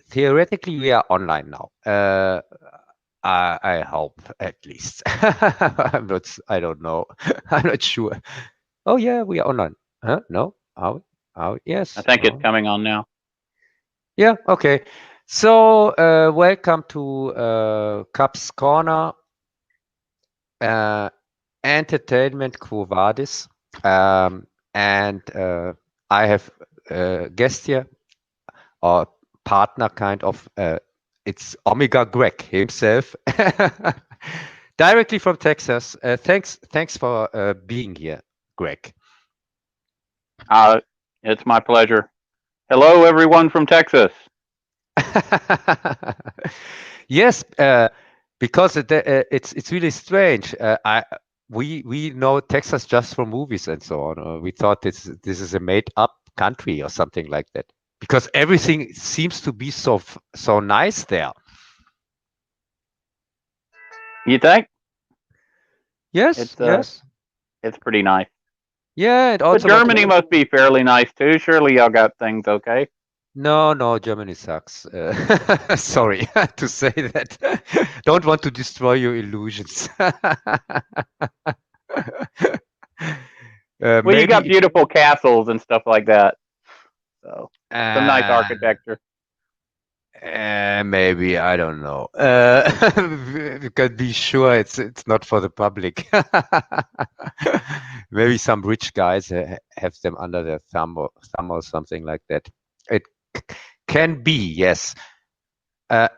theoretically we are online now. I hope at least. I don't know. I'm not sure. Oh yeah, we are online. Huh? No? Are we? Are we? I Yes. think it's No. coming on now. Yeah. Okay. So welcome to Cups Corner, uh, Entertainment Quo Vadis, and I have a guest here, or partner kind of. It's Omega Greg himself, directly from Texas. Thanks for being here, Greg. Uh, it's my pleasure. Hello, everyone from Texas. Yes, because it's really strange. We know Texas just from movies and so on. We thought this is a made up country or something like that because everything seems to be so nice there. You think Yes, it's yes, it's pretty nice? yeah, and But also what Germany must be fairly nice too. Surely y'all got things okay. no, Germany sucks. Sorry to say that. Don't want to destroy your illusions. Well, you got Maybe beautiful castles and stuff like that. So some nice uh, architecture. maybe I don't know. We can be sure it's not for the public. Maybe some rich guys have them under their thumb or something like that. It can be, yes. Uh,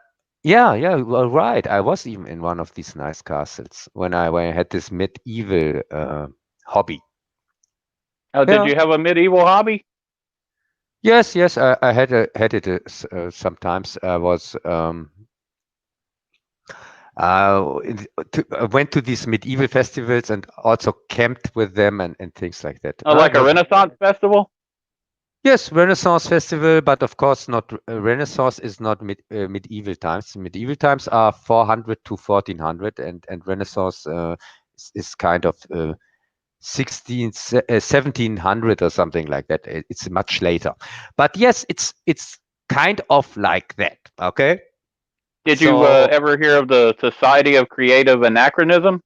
yeah, well, right. I was even in one of these nice castles when I had this medieval hobby. Oh, did Yeah. you have a medieval hobby? Yes. I had it sometimes. I was I went to these medieval festivals and also camped with them and things like that. Oh, It like a was Renaissance festival? yes, Renaissance festival, but of course not. Renaissance is not medieval times. Medieval times are 400 to 1400, and Renaissance is kind of 1700 or something like that. It's much later, but yes, it's kind of like that. Okay, Did you so ever hear of the Society of Creative Anachronism?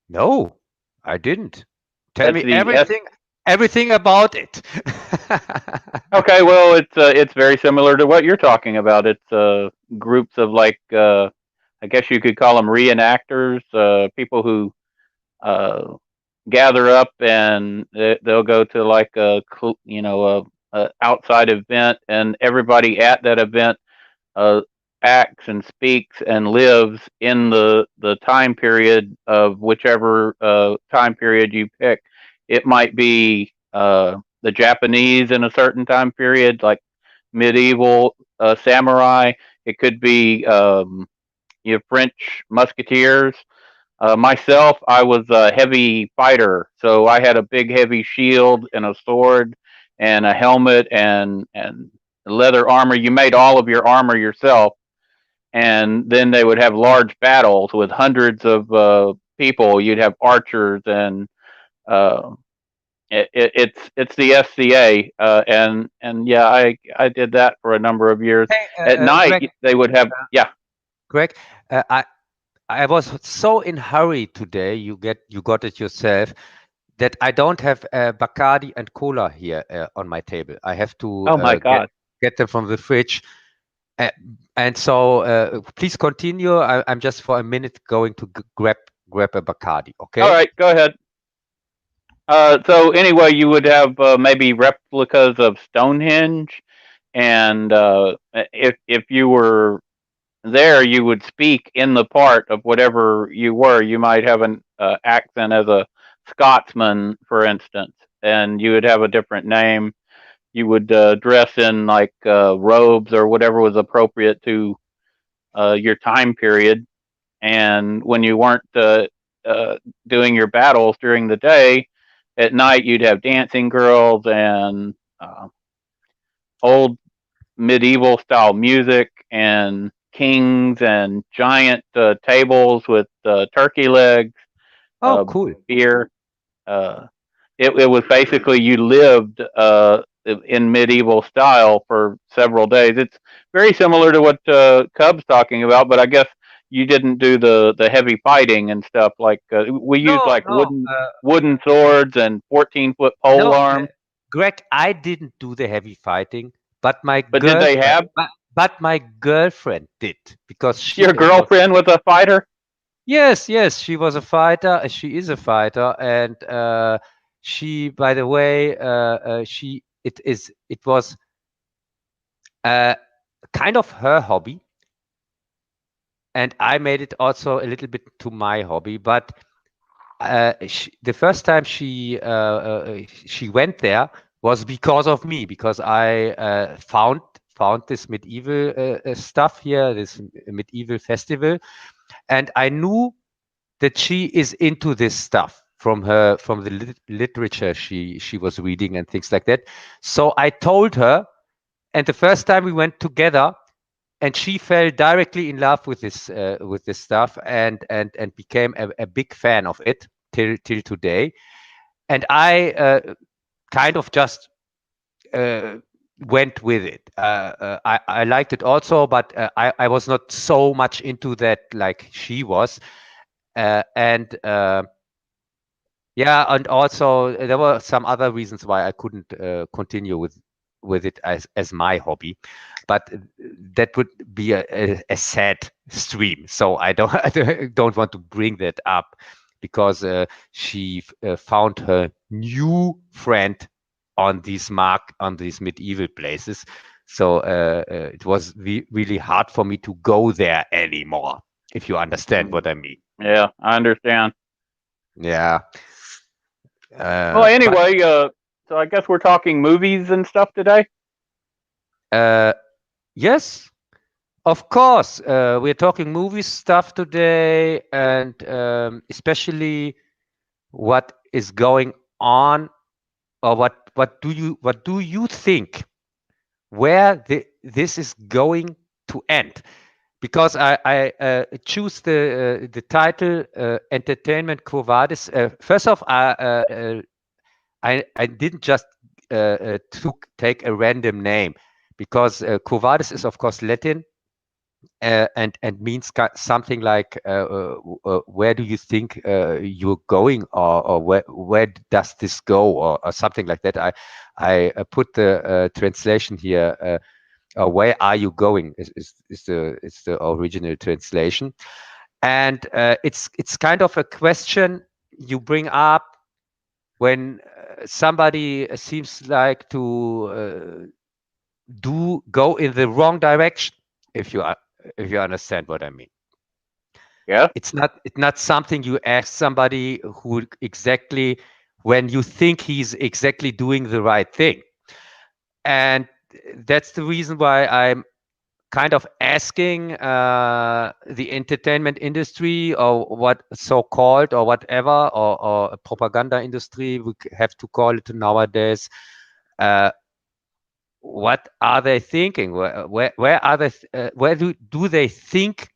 no, I didn't. Tell That's me the S. everything about it. Okay, well, it's very similar to what you're talking about. It's groups of like I guess you could call them reenactors, people who uh, gather up and they'll go to like a outside event, and everybody at that event uh, acts and speaks and lives in the time period of whichever time period you pick. It might be the Japanese in a certain time period, like medieval samurai. It could be French musketeers. Myself, I was a heavy fighter, so I had a big heavy shield and a sword and a helmet and leather armor. You made all of your armor yourself, and then they would have large battles with hundreds of people. You'd have archers, and uh, it's the SCA, and yeah, I did that for a number of years. Hey, At Greg, night, they would have yeah. Greg, I was so in hurry today. You got it yourself that I don't have Bacardi and cola here on my table. I have to Oh my God. get them from the fridge. Uh, and so please continue. I'm just for a minute going to grab a Bacardi. All Okay? right, go ahead. So anyway, you would have maybe replicas of Stonehenge, and if you were there, you would speak in the part of whatever you were. You might have an accent as a Scotsman, for instance, and you would have a different name. You would dress in like robes or whatever was appropriate to your time period. And when you weren't uh, doing your battles during the day, at night you'd have dancing girls and old medieval style music and kings and giant tables with turkey legs, Oh, uh, cool. beer. Uh, it was basically you lived in medieval style for several days. It's very similar to what Cub's talking about, but I guess you didn't do the heavy fighting and stuff. Like we used No, like no, wooden swords and 14-foot pole no, arms. Greg, I didn't do the heavy fighting, but my But did they girlfriend, have but my girlfriend did because your it was. girlfriend was a fighter? Yes, yes, she was a fighter. She is a fighter, and she, by the way, it was uh, kind of her hobby, and I made it also a little bit to my hobby. But the first time she went there was because of me, because I found this medieval stuff here, this medieval festival, and I knew that she is into this stuff from the literature she was reading and things like that. So I told her, and the first time we went together, and she fell directly in love with this stuff, and became a big fan of it till today. And I kind of just went with it. I liked it also, but I was not so much into that like she was. And yeah, and also there were some other reasons why I couldn't continue with it as my hobby, but that would be a sad stream. So I don't I don't want to bring that up because she found her new friend on these medieval places. So it was really hard for me to go there anymore, if you understand what I mean. Yeah, I understand. Yeah. Well, But anyway, so I guess we're talking movies and stuff today. yes, of course, we're talking movie stuff today, and especially what is going on, or what do you think where this is going to end? Because I choose the title "Entertainment Quo Vadis." First off, I didn't just take a random name, because Quo Vadis is of course Latin, and means something like where do you think you're going, or where does this go, or something like that. I put the translation here. Where are you going is the original translation, and it's kind of a question you bring up when somebody seems like to go in the wrong direction, if you understand what I mean. Yeah. It's not something you ask somebody who exactly, when you think he's exactly doing the right thing. And that's the reason why I'm kind of asking the entertainment industry, or what so-called, or whatever, or propaganda industry we have to call it nowadays. uh, what are they thinking? Where are they? Where do they think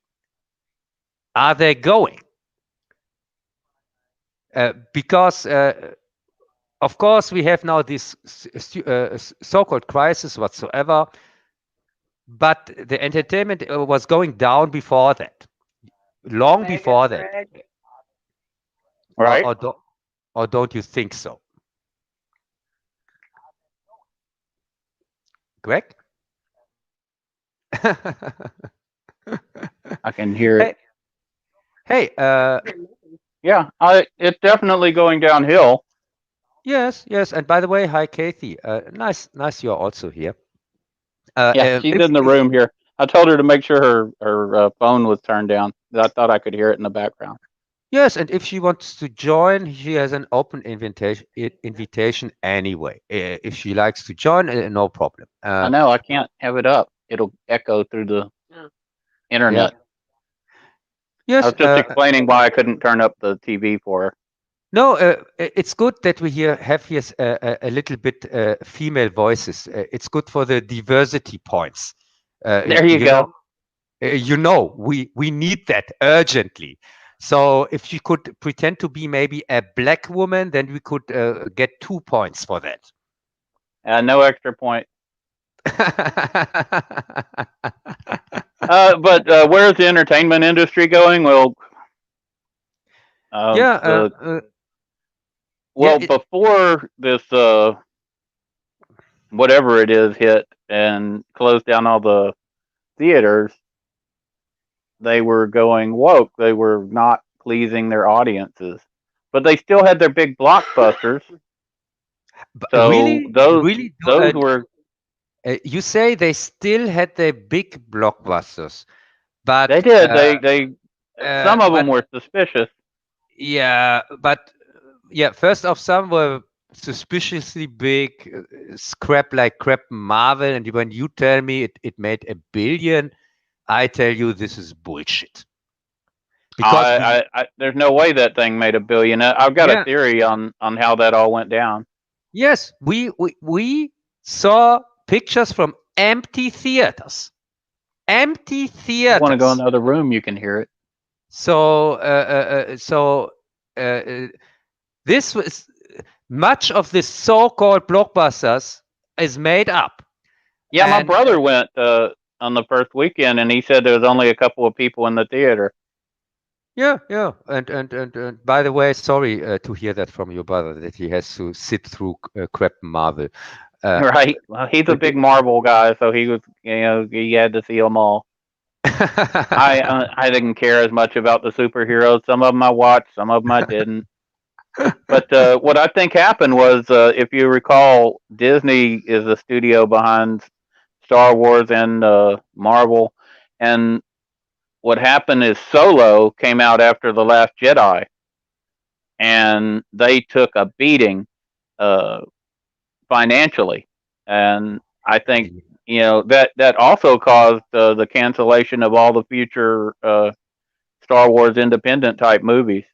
are they going? Because of course we have now this so-called crisis whatsoever, but the entertainment was going down before that, long before that. Right. Or don't you think so, Greg? I can hear it. Hey, hey, Yeah, it's definitely going downhill. yes, yes. And by the way, hi, Kathy. Nice you're also here. Yeah, she's in the room here. I told her to make sure her phone was turned down. I thought I could hear it in the background. Yes, and if she wants to join, she has an open invitation anyway. If she likes to join, no problem. I know I can't have it up. It'll echo through the Yeah. internet. I Yes. was just explaining why I couldn't turn up the TV for her. No, it's good that we have here a little bit female voices. It's good for the diversity points. There you go. We need that urgently. So if you could pretend to be maybe a black woman, then we could get 2 points for that. No extra point. But where's the entertainment industry going? Well, Yeah, the yeah, before this whatever it is hit and closed down all the theaters, they were going woke. They were not pleasing their audiences, but they still had their big blockbusters. So really, those really. those were You say they still had their big blockbusters, they but did they some of them but were suspicious. yeah, but yeah. First off, some were suspiciously big, crap like crap Marvel, and when you tell me it made 1 billion, I tell you this is bullshit. Because we, There's no way that thing made 1 billion. I've got a yeah, theory on how that all went down. yes, we saw pictures from empty You want to go in theaters. the other room, you can hear it. So uh, uh, this was much of this so-called blockbusters is made up, Yeah, my and brother went on the first weekend, and he said there was only a couple of people in the theater. yeah, yeah, and by the way, sorry to hear that from your brother that he has to sit through crap Marvel. Uh, Right. Well, he's a big okay. Marvel guy, so he was, he had to see them all. I didn't care as much about the superheroes. Some of them I watched, some of them I didn't. But what I think happened was, if you recall, Disney is the studio behind Star Wars and Marvel, and what happened is Solo came out after the Last Jedi, and they took a beating uh, financially, and I think that also caused the cancellation of all the future Star Wars independent type movies.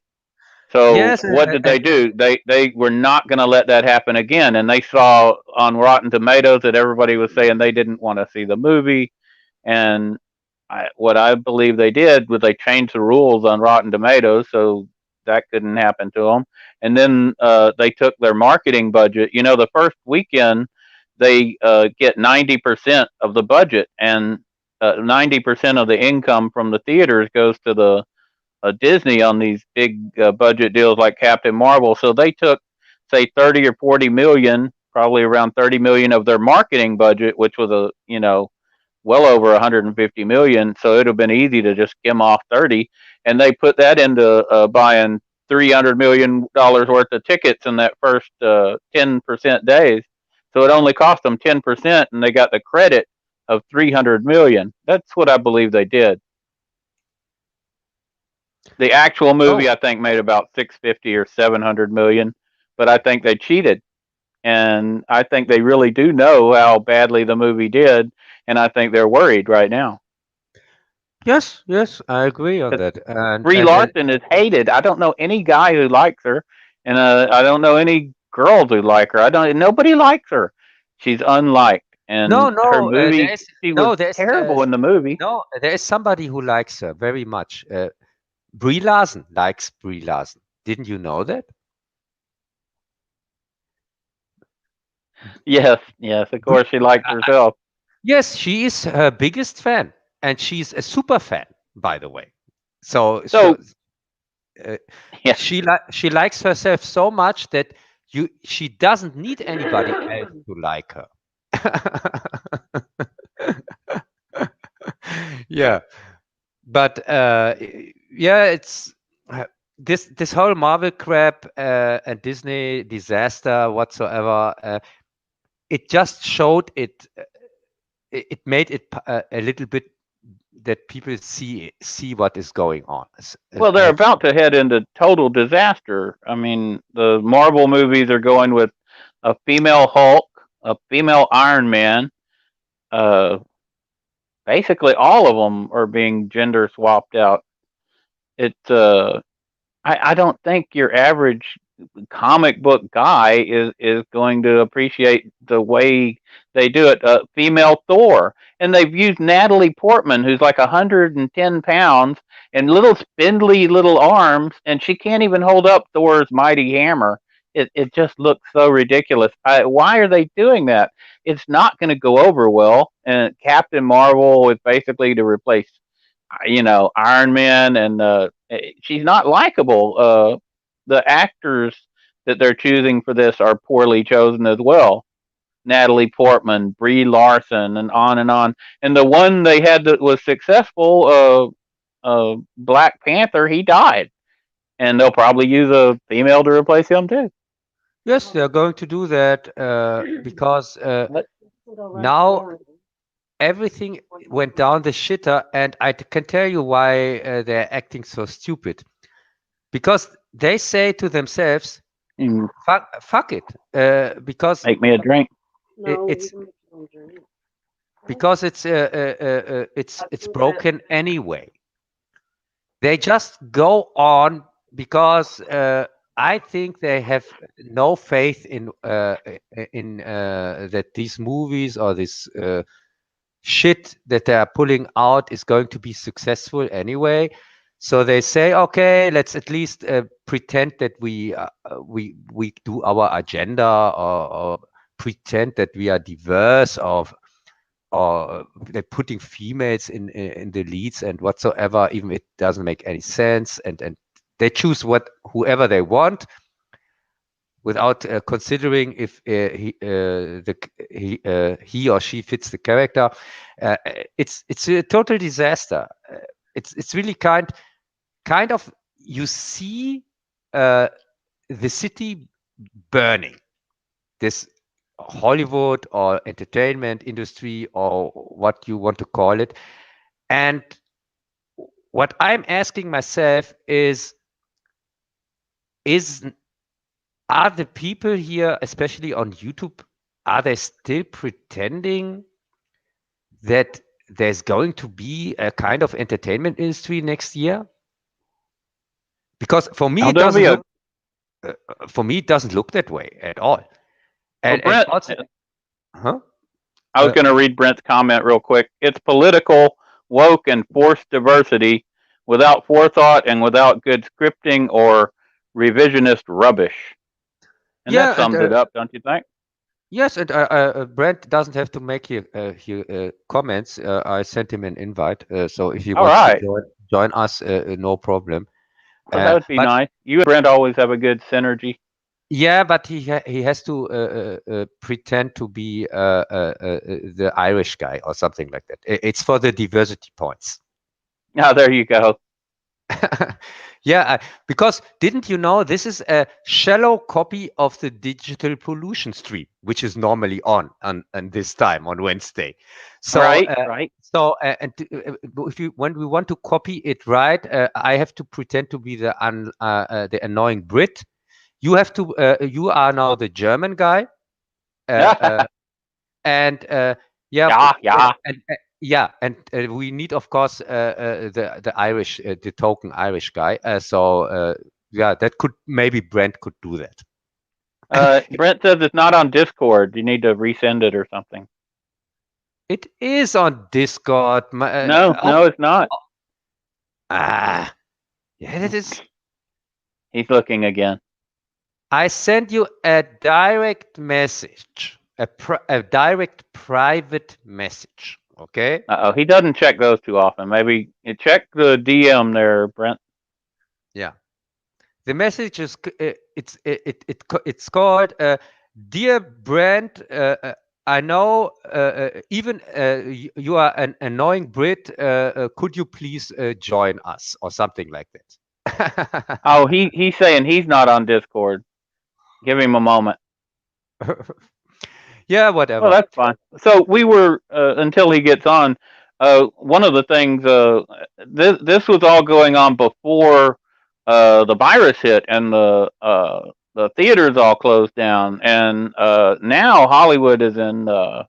So Yes, what did they do? They were not going to let that happen again, and they saw on Rotten Tomatoes that everybody was saying they didn't want to see the movie, and what I believe they did was they changed the rules on Rotten Tomatoes so that couldn't happen to them, and then they took their marketing budget. The first weekend they get 90% of the budget, and 90% of the income from the theaters goes to the Disney on these big budget deals like Captain Marvel. So they took, say, 30 or 40 million, probably around 30 million of their marketing budget, which was well over 150 million. So it would have been easy to just skim off 30, and they put that into buying $300 million worth of tickets in that first 10% days. So it only cost them 10%, and they got the credit of 300 million. That's what I believe they did. The actual movie, oh, I think, made about 650 or 700 million, but I think they cheated, and I think they really do know how badly the movie did, and I think they're worried right now. yes, yes, I agree on 'Cause that, Brie Larson is hated. I don't know any guy who likes her, and I don't know any girls who like her. I don't. Nobody likes her. She's unliked, no, and her no, movie. She was terrible in the movie. there is somebody who likes her very much. Brie Larson likes Brie Larson. Didn't you know that? Yes, yes. Of course, she likes herself. Yes, she is her biggest fan, and she's a super fan, by the way. So So uh, yeah, she likes herself so much that she doesn't need anybody else to like her. Yeah, but yeah, it's this whole Marvel crap and Disney disaster whatsoever. It just showed it made it a little bit that people see what is going on. well, they're about to head into total disaster. I mean, the Marvel movies are going with a female Hulk, a female Iron Man. Uh, Basically, all of them are being gender swapped out. It's I don't think your average comic book guy is going to appreciate the way they do it. Female Thor, and they've used Natalie Portman, who's like 110 pounds and little spindly little arms, and she can't even hold up Thor's mighty hammer. it just looks so ridiculous. Why are they doing that? It's not going to go over well. And Captain Marvel is basically to replace, Iron Man, and she's not likable. The actors that they're choosing for this are poorly chosen as well. Natalie Portman, Brie Larson, and on and on. And the one they had that was successful, Black Panther, he died, and they'll probably use a female to replace him too. Yes, they're going to do that because But now everything went down the shitter, and can tell you why they're acting so stupid. Because they say to themselves, mm, fuck it," because make me a drink. it's because it's broken anyway. They just go on because I think they have no faith in that these movies or this shit that they are pulling out is going to be successful anyway. So they say, okay, let's at least pretend that we do our agenda, or pretend that we are diverse, or they're putting females in the leads and whatsoever, even it doesn't make any sense, and they choose whoever they want without considering if he or she fits the character. It's a total disaster. It's really kind of, you see the city burning, this Hollywood or entertainment industry or what you want to call it. And what I'm asking myself is are the people here, especially on YouTube, are they still pretending that there's going to be a kind of entertainment industry next year? Because for me, Oh, it there'll doesn't be a look that way at all. well, And Brent. also, huh? I was Uh, going to read Brent's comment real quick. It's political, woke, and forced diversity without forethought and without good scripting or revisionist rubbish. And that yeah, and sums it up, don't you think? yes, and Brent doesn't have to make here comments. I sent him an invite, so if he All wants to right. join us, no problem. Well, that would be But nice. You and Brent always have a good synergy. yeah, but he has to pretend to be the Irish guy or something like that. It's for the diversity points. Now, there you go. Yeah, because didn't you know this is a shallow copy of the digital pollution stream, which is normally on this time on Wednesday. So, Right, right. if when we want to copy it right, I have to pretend to be the annoying Brit. You have to. You are now the German guy, uh, uh, and yeah, yeah, yeah. yeah, and we need, of course, the Irish, the token Irish guy. So yeah, that could maybe Brent could do that. Brent says it's not on Discord. You need to resend it or something. It is on Discord. No, no, it's not. Ah, yeah, that is. He's looking again. I sent you a direct message, a direct private message. Okay. Uh oh, he doesn't check those too often. Maybe you check the DM there, Brent. Yeah. The message is it's called "Dear Brent, I know even you are an annoying Brit. Could you please join us?" or something like that. Oh, he's saying he's not on Discord. Give him a moment. Yeah, Well, whatever. that's fine. So we were until he gets on. One of the things this was all going on before the virus hit and the theaters all closed down, and now Hollywood is in a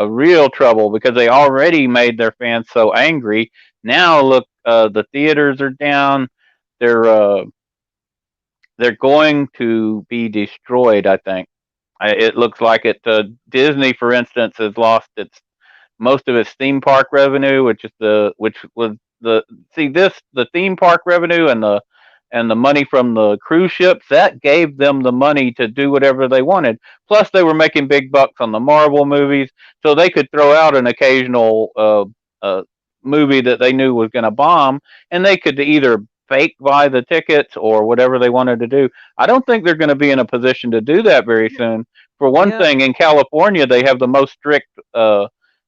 real trouble because they already made their fans so angry. Now look, the theaters are down. They're uh, they're going to be destroyed. I think it looks like it. Disney, for instance, has lost its most of its theme park revenue, which was the theme park revenue and and the money from the cruise ships, that gave them the money to do whatever they wanted. Plus, they were making big bucks on the Marvel movies, so they could throw out an occasional movie that they knew was going to bomb, and they could either fake buy the tickets or whatever they wanted to do. I don't think they're going to be in a position to do that very soon. For one Yeah. thing, in California, they have the most strict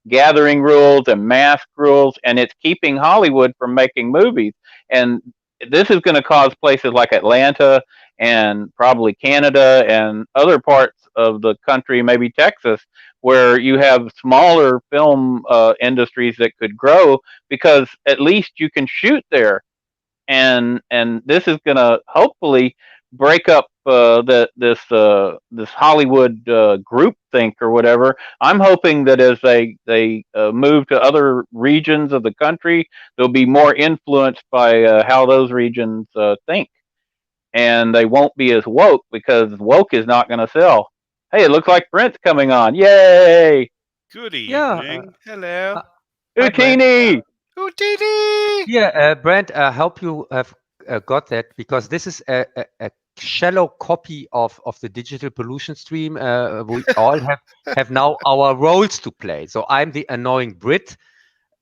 gathering rules and mask rules, and it's keeping Hollywood from making movies. And this is going to cause places like Atlanta and probably Canada and other parts of the country, maybe Texas, where you have smaller film industries that could grow because at least you can shoot there. And this is going to hopefully break up this Hollywood group think or whatever. I'm hoping that as they move to other regions of the country, they'll be more influenced by how those regions think, and they won't be as woke because woke is not going to sell. Hey, it looks like Brent's coming on! Yay! Good Yeah. evening. Hello. Hi, Brent. Utini! Houdini! Yeah, Brent, I hope you have got that, because this is a shallow copy of the digital pollution stream. We all have now our roles to play. So I'm the annoying Brit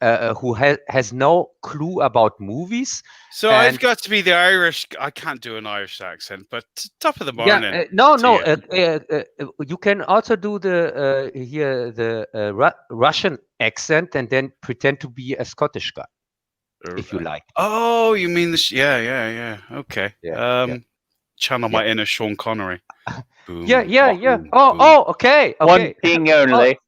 who has no clue about movies. So I've And got to be the Irish. I can't do an Irish accent, but top of the yeah, morning. no, to you can also do the here the Russian accent and then pretend to be a Scottish guy if you like. Oh, you mean this? Yeah. Okay. Yeah, Channel my inner Sean Connery. Boom, Yeah. boom, Oh, boom. okay. One thing only.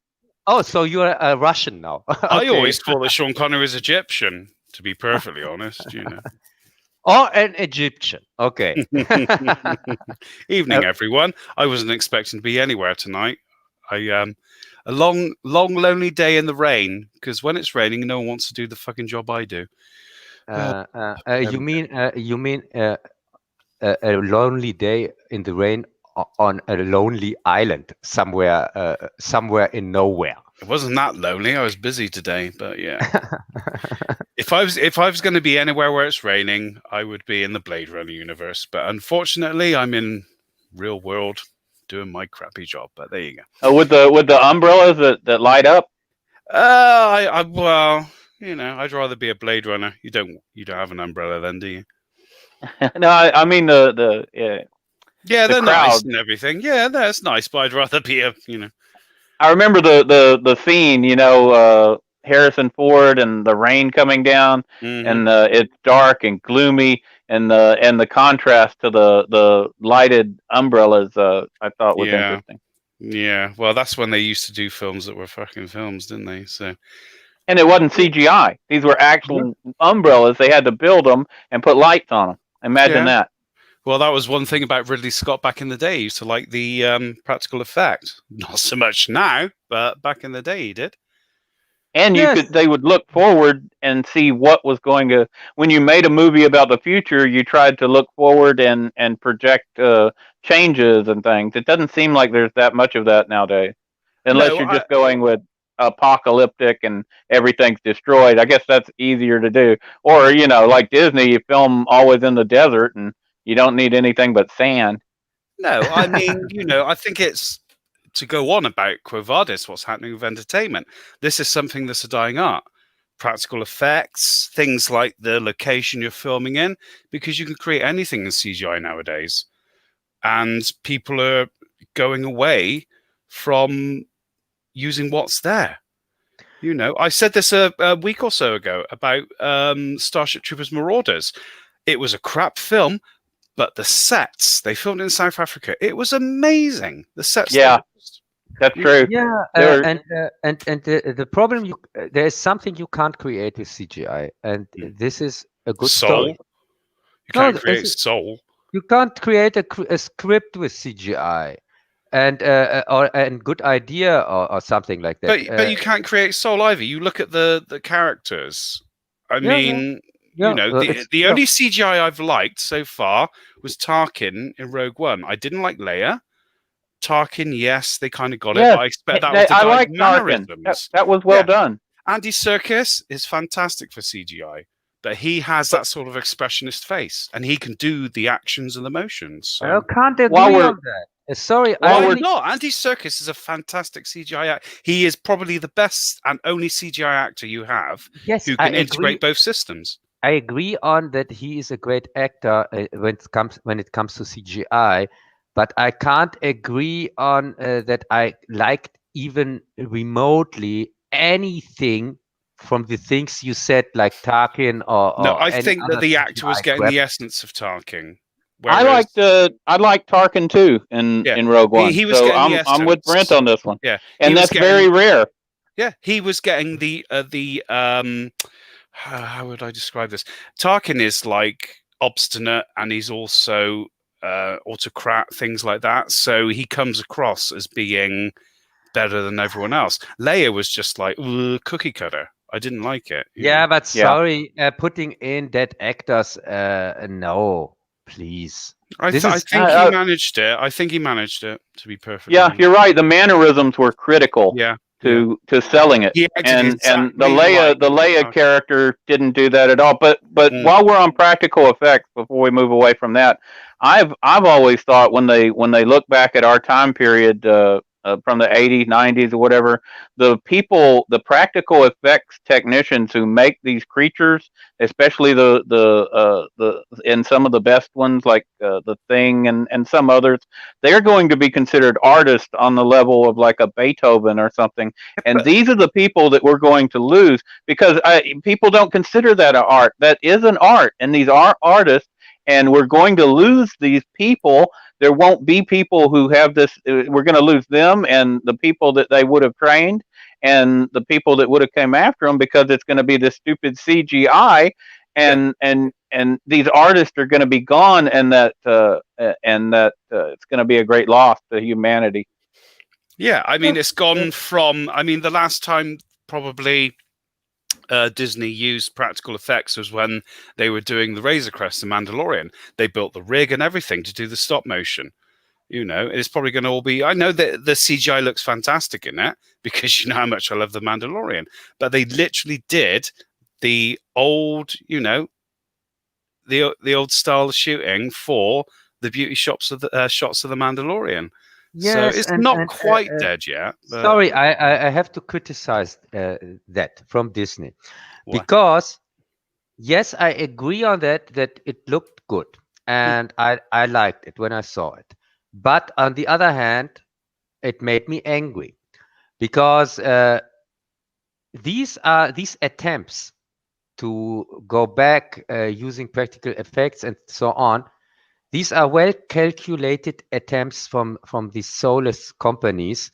Oh, so you're a Russian now. I Okay. always thought that Sean Connery was Egyptian, to be perfectly honest. Or an Egyptian. Okay. Evening, everyone. I wasn't expecting to be anywhere tonight. A long, lonely day in the rain, because when it's raining, no one wants to do the fucking job I do. You mean a lonely day in the rain on a lonely island somewhere in nowhere. It wasn't that lonely. I was busy today, but yeah. If I was going to be anywhere where it's raining, I would be in the Blade Runner universe. But unfortunately, I'm in real world doing my crappy job. But there you go. With the umbrellas that light up. Well, I'd rather be a Blade Runner. You don't have an umbrella then, do you? No, I mean the Yeah, the they're crowd. nice and everything. Yeah, that's nice, but I'd rather be a. I remember the scene, Harrison Ford and the rain coming down, and it's dark and gloomy, and the contrast to the lighted umbrellas. I thought was interesting. Yeah, well, that's when they used to do films that were fucking films, didn't they? So. And it wasn't CGI. These were actual umbrellas. They had to build them and put lights on them. Imagine that. Well, that was one thing about Ridley Scott back in the day. He used to like the practical effect. Not so much now, but back in the day he did. And they would look forward and see what was going to. When you made a movie about the future, you tried to look forward and project changes and things. It doesn't seem like there's that much of that nowadays, unless you're just going with apocalyptic and everything's destroyed. I guess that's easier to do. Or like Disney, you film always in the desert and you don't need anything but sand. No, I mean, I think it's to go on about Quo Vadis, what's happening with entertainment. This is something that's a dying art. Practical effects, things like the location you're filming in, because you can create anything in CGI nowadays. And people are going away from using what's there. I said this a week or so ago about Starship Troopers Marauders. It was a crap film, but the sets, they filmed in South Africa. It was amazing. The sets. Yeah, that's true. Yeah, and the problem, there is something you can't create with CGI, and this is a good soul. story. You can't create soul. You can't create a script with CGI. And good idea or something like that. But you can't create soul either. You look at the characters. I mean, the only CGI I've liked so far was Tarkin in Rogue One. I didn't like Leia. Tarkin, yes, they kind of got it. But I expect that was the guy's mannerisms. That was well done. Andy Serkis is fantastic for CGI. but he has that sort of expressionist face, and he can do the actions and the motions. So. I can't agree While we're- on that. Sorry, Why we're- not? Andy Serkis is a fantastic CGI actor. He is probably the best and only CGI actor you have yes, who I can integrate both systems. I agree on that he is a great actor when it comes to CGI, but I can't agree on that I liked even remotely anything from the things you said, like Tarkin or No, I any think that other the actor was CGI getting crap. the essence of Tarkin. I liked Tarkin too in Rogue One. He was so getting the I'm with Brent on this one. Yeah, and that's very rare. Yeah, he was getting the how would I describe this? Tarkin is like obstinate, and he's also autocrat, things like that. So he comes across as being better than everyone else. Leia was just like cookie cutter. I didn't like it. Yeah, but sorry, putting in dead actors, no, please. I think he managed it. I think he managed it, to be perfect. Yeah, you're right. The mannerisms were critical. Yeah. To selling it, and the Leia character didn't do that at all. But while we're on practical effects, before we move away from that, I've always thought when they look back at our time period from the 80s, 90s, or whatever, the practical effects technicians who make these creatures, especially the and some of the best ones like the Thing and some others, they're going to be considered artists on the level of like a Beethoven or something. And these are the people that we're going to lose because people don't consider that an art. That is an art, and these are artists. And we're going to lose these people. There won't be people who have this. We're going to lose them and the people that they would have trained and the people that would have came after them because it's going to be this stupid CGI. And these artists are going to be gone, and that it's going to be a great loss to humanity. Yeah, I mean, it's gone from. I mean, the last time probably Disney used practical effects was when they were doing the Razor Crest, the Mandalorian. They built the rig and everything to do the stop motion. You know, it's probably going to all be. I know that the CGI looks fantastic in it because you know how much I love the Mandalorian, but they literally did the old, the old style of shooting for the beauty shots of the Mandalorian. Yes, so it's not quite dead yet. But... Sorry, I have to criticize that from Disney. What? Because, yes, I agree on that it looked good. And I liked it when I saw it. But on the other hand, it made me angry. Because these attempts to go back using practical effects and so on, these are well calculated attempts from these soulless companies,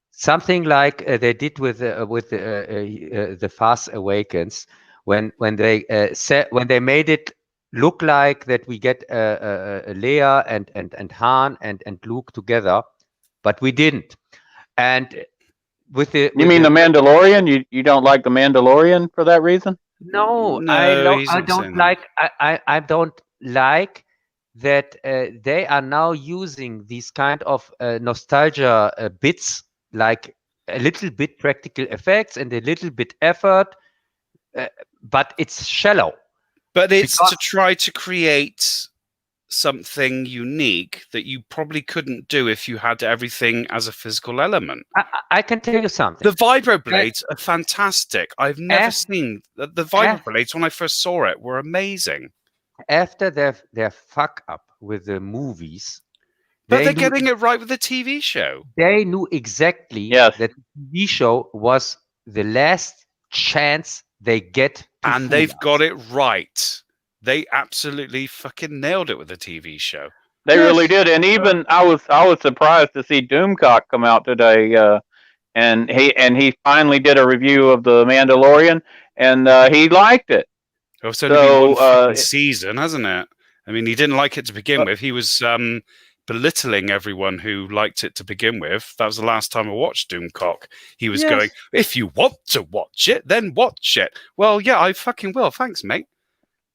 something like they did with the Force Awakens, when they made it look like that we get Leia and Han and Luke together, but we didn't. And the Mandalorian? You don't like the Mandalorian for that reason? No, I don't like. I don't like that they are now using these kind of nostalgia bits, like a little bit practical effects and a little bit effort, but it's shallow. But it's to try to create something unique that you probably couldn't do if you had everything as a physical element. I can tell you something. The vibroblades are fantastic. I've never seen the vibroblades when I first saw it were amazing. After their fuck up with the movies, but they're getting it right with the TV show. They knew exactly that the TV show was the last chance they get, and they've got it right. They absolutely fucking nailed it with the TV show. They really did, and even I was surprised to see Doomcock come out today, and he finally did a review of the Mandalorian, and he liked it. It's only been one season, hasn't it? I mean, he didn't like it to begin with. He was belittling everyone who liked it to begin with. That was the last time I watched Doomcock. He was going, if you want to watch it, then watch it. Well, yeah, I fucking will. Thanks, mate.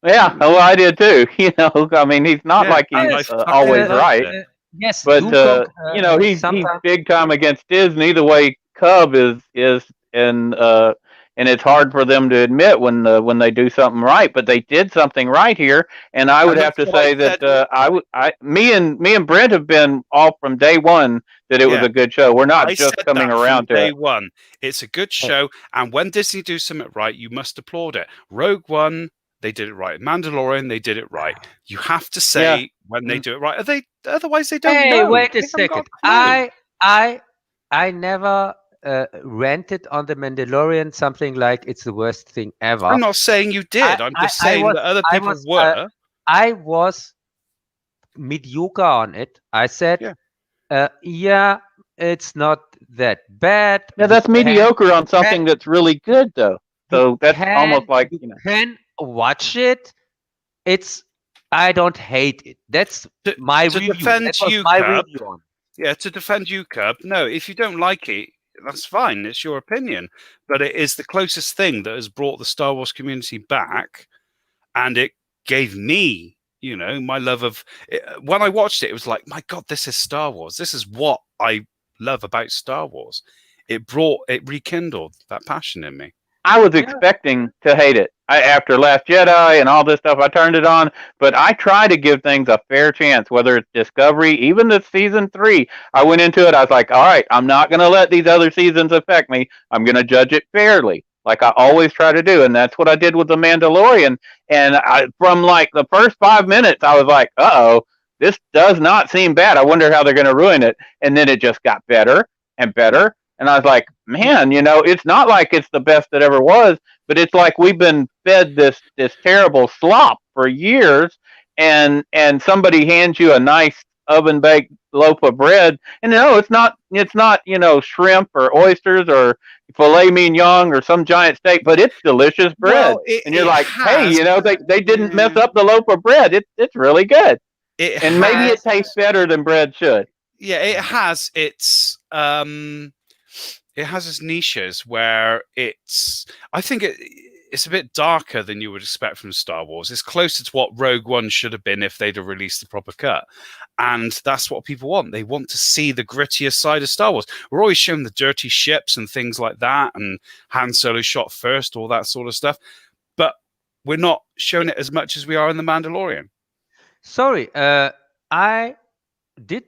Yeah, well, I did too. I mean, he's not like he's always right. Yes, but he's big time against Disney. The way Cub is, and and it's hard for them to admit when they do something right. But they did something right here, and I would have to say that me and Brent have been off from day one that it was a good show. We're not just coming around to day it. one. It's a good show, and when Disney do something right, you must applaud it. Rogue One, they did it right. Mandalorian, they did it right. You have to say when they do it right. Otherwise they don't know. Hey, wait a second. I never ranted on the Mandalorian something like it's the worst thing ever. I'm not saying you did. I'm just saying that other people were. I was mediocre on it. I said, it's not that bad. Yeah, that's mediocre on something that's really good, though. So that's almost like you can watch it. I don't hate it. That's my review. Defend you, my review on. Yeah, to defend you, Cub. No, if you don't like it, that's fine. It's your opinion. But it is the closest thing that has brought the Star Wars community back, and it gave me, my love of it. When I watched it, it was like, my God, this is Star Wars. This is what I love about Star Wars. It rekindled that passion in me. I was expecting to hate it. After Last Jedi and all this stuff, I turned it on, but I try to give things a fair chance, whether it's Discovery, even the season 3. I went into it, I was like, all right, I'm not going to let these other seasons affect me. I'm going to judge it fairly, like I always try to do, and that's what I did with The Mandalorian. And from like the first 5 minutes, I was like, uh-oh, this does not seem bad. I wonder how they're going to ruin it. And then it just got better and better. And I was like, man, it's not like it's the best that ever was, but it's like we've been fed this terrible slop for years, and somebody hands you a nice oven baked loaf of bread, and no, it's not shrimp or oysters or filet mignon or some giant steak, but it's delicious bread. Well, and you're like, hey, they didn't mess up the loaf of bread. It's really good. Maybe it tastes better than bread should. Yeah, it has its niches where I think it's a bit darker than you would expect from Star Wars. It's closer to what Rogue One should have been if they'd have released the proper cut. And that's what people want. They want to see the grittier side of Star Wars. We're always showing the dirty ships and things like that, and Han Solo shot first, all that sort of stuff. But we're not showing it as much as we are in The Mandalorian. Sorry, did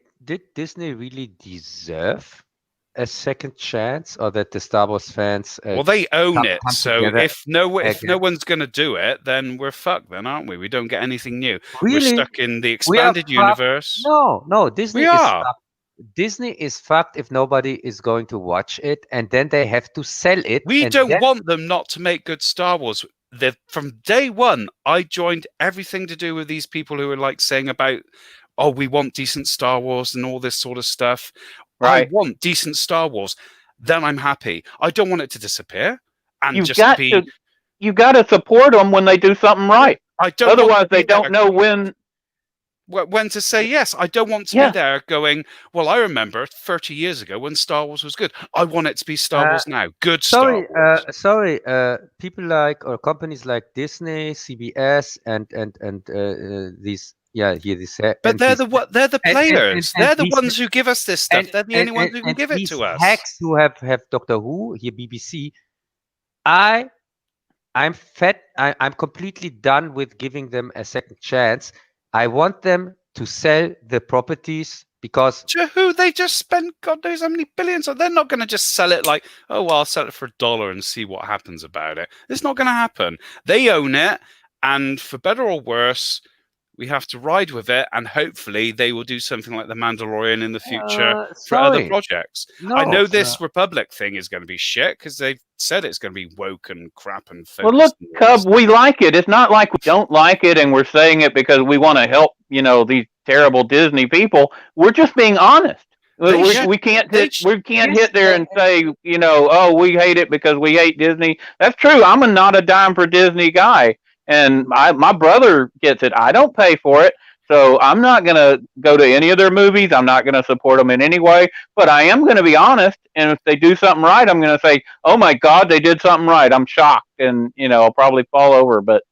Disney really deserve a second chance, or that the Star Wars fans they own it, so if no one's going to do it, then we're fucked, then, aren't we? We don't get anything new. Really? We're stuck in the expanded universe. No, Disney is fucked. Disney is fucked if nobody is going to watch it, and then they have to sell it. We don't want them not to make good Star Wars. From day one, I joined everything to do with these people who are like saying about, oh, we want decent Star Wars and all this sort of stuff. Right. I want decent Star Wars. Then I'm happy. I don't want it to disappear. And you've got to support them when they do something right. Otherwise, they don't know when to say yes. I don't want to be there going, well, I remember 30 years ago when Star Wars was good. I want it to be Star Wars now. Good Star Wars. People or companies like Disney, CBS, and these. Yeah, but they're the players. They're the ones who give us this stuff. They're the only ones who can give it to us. Hacks who have Doctor Who here, BBC. I'm fed. I'm completely done with giving them a second chance. I want them to sell the properties because who they just spent God knows how many billions. So they're not going to just sell it like, oh well, I'll sell it for $1 and see what happens about it. It's not going to happen. They own it, and for better or worse, we have to ride with it, and hopefully they will do something like The Mandalorian in the future for other projects. I know this Republic thing is going to be shit because they've said it's going to be woke and crap and focused. Well, look, Cub, we like it. It's not like we don't like it and we're saying it because we want to help, these terrible Disney people. We're just being honest. We can't hit there and say, oh, we hate it because we hate Disney. That's true. I'm not a dime for Disney guy. And my brother gets it. I don't pay for it, so I'm not going to go to any of their movies. I'm not going to support them in any way, but I am going to be honest. And if they do something right, I'm going to say, oh, my God, they did something right. I'm shocked, and, I'll probably fall over. But,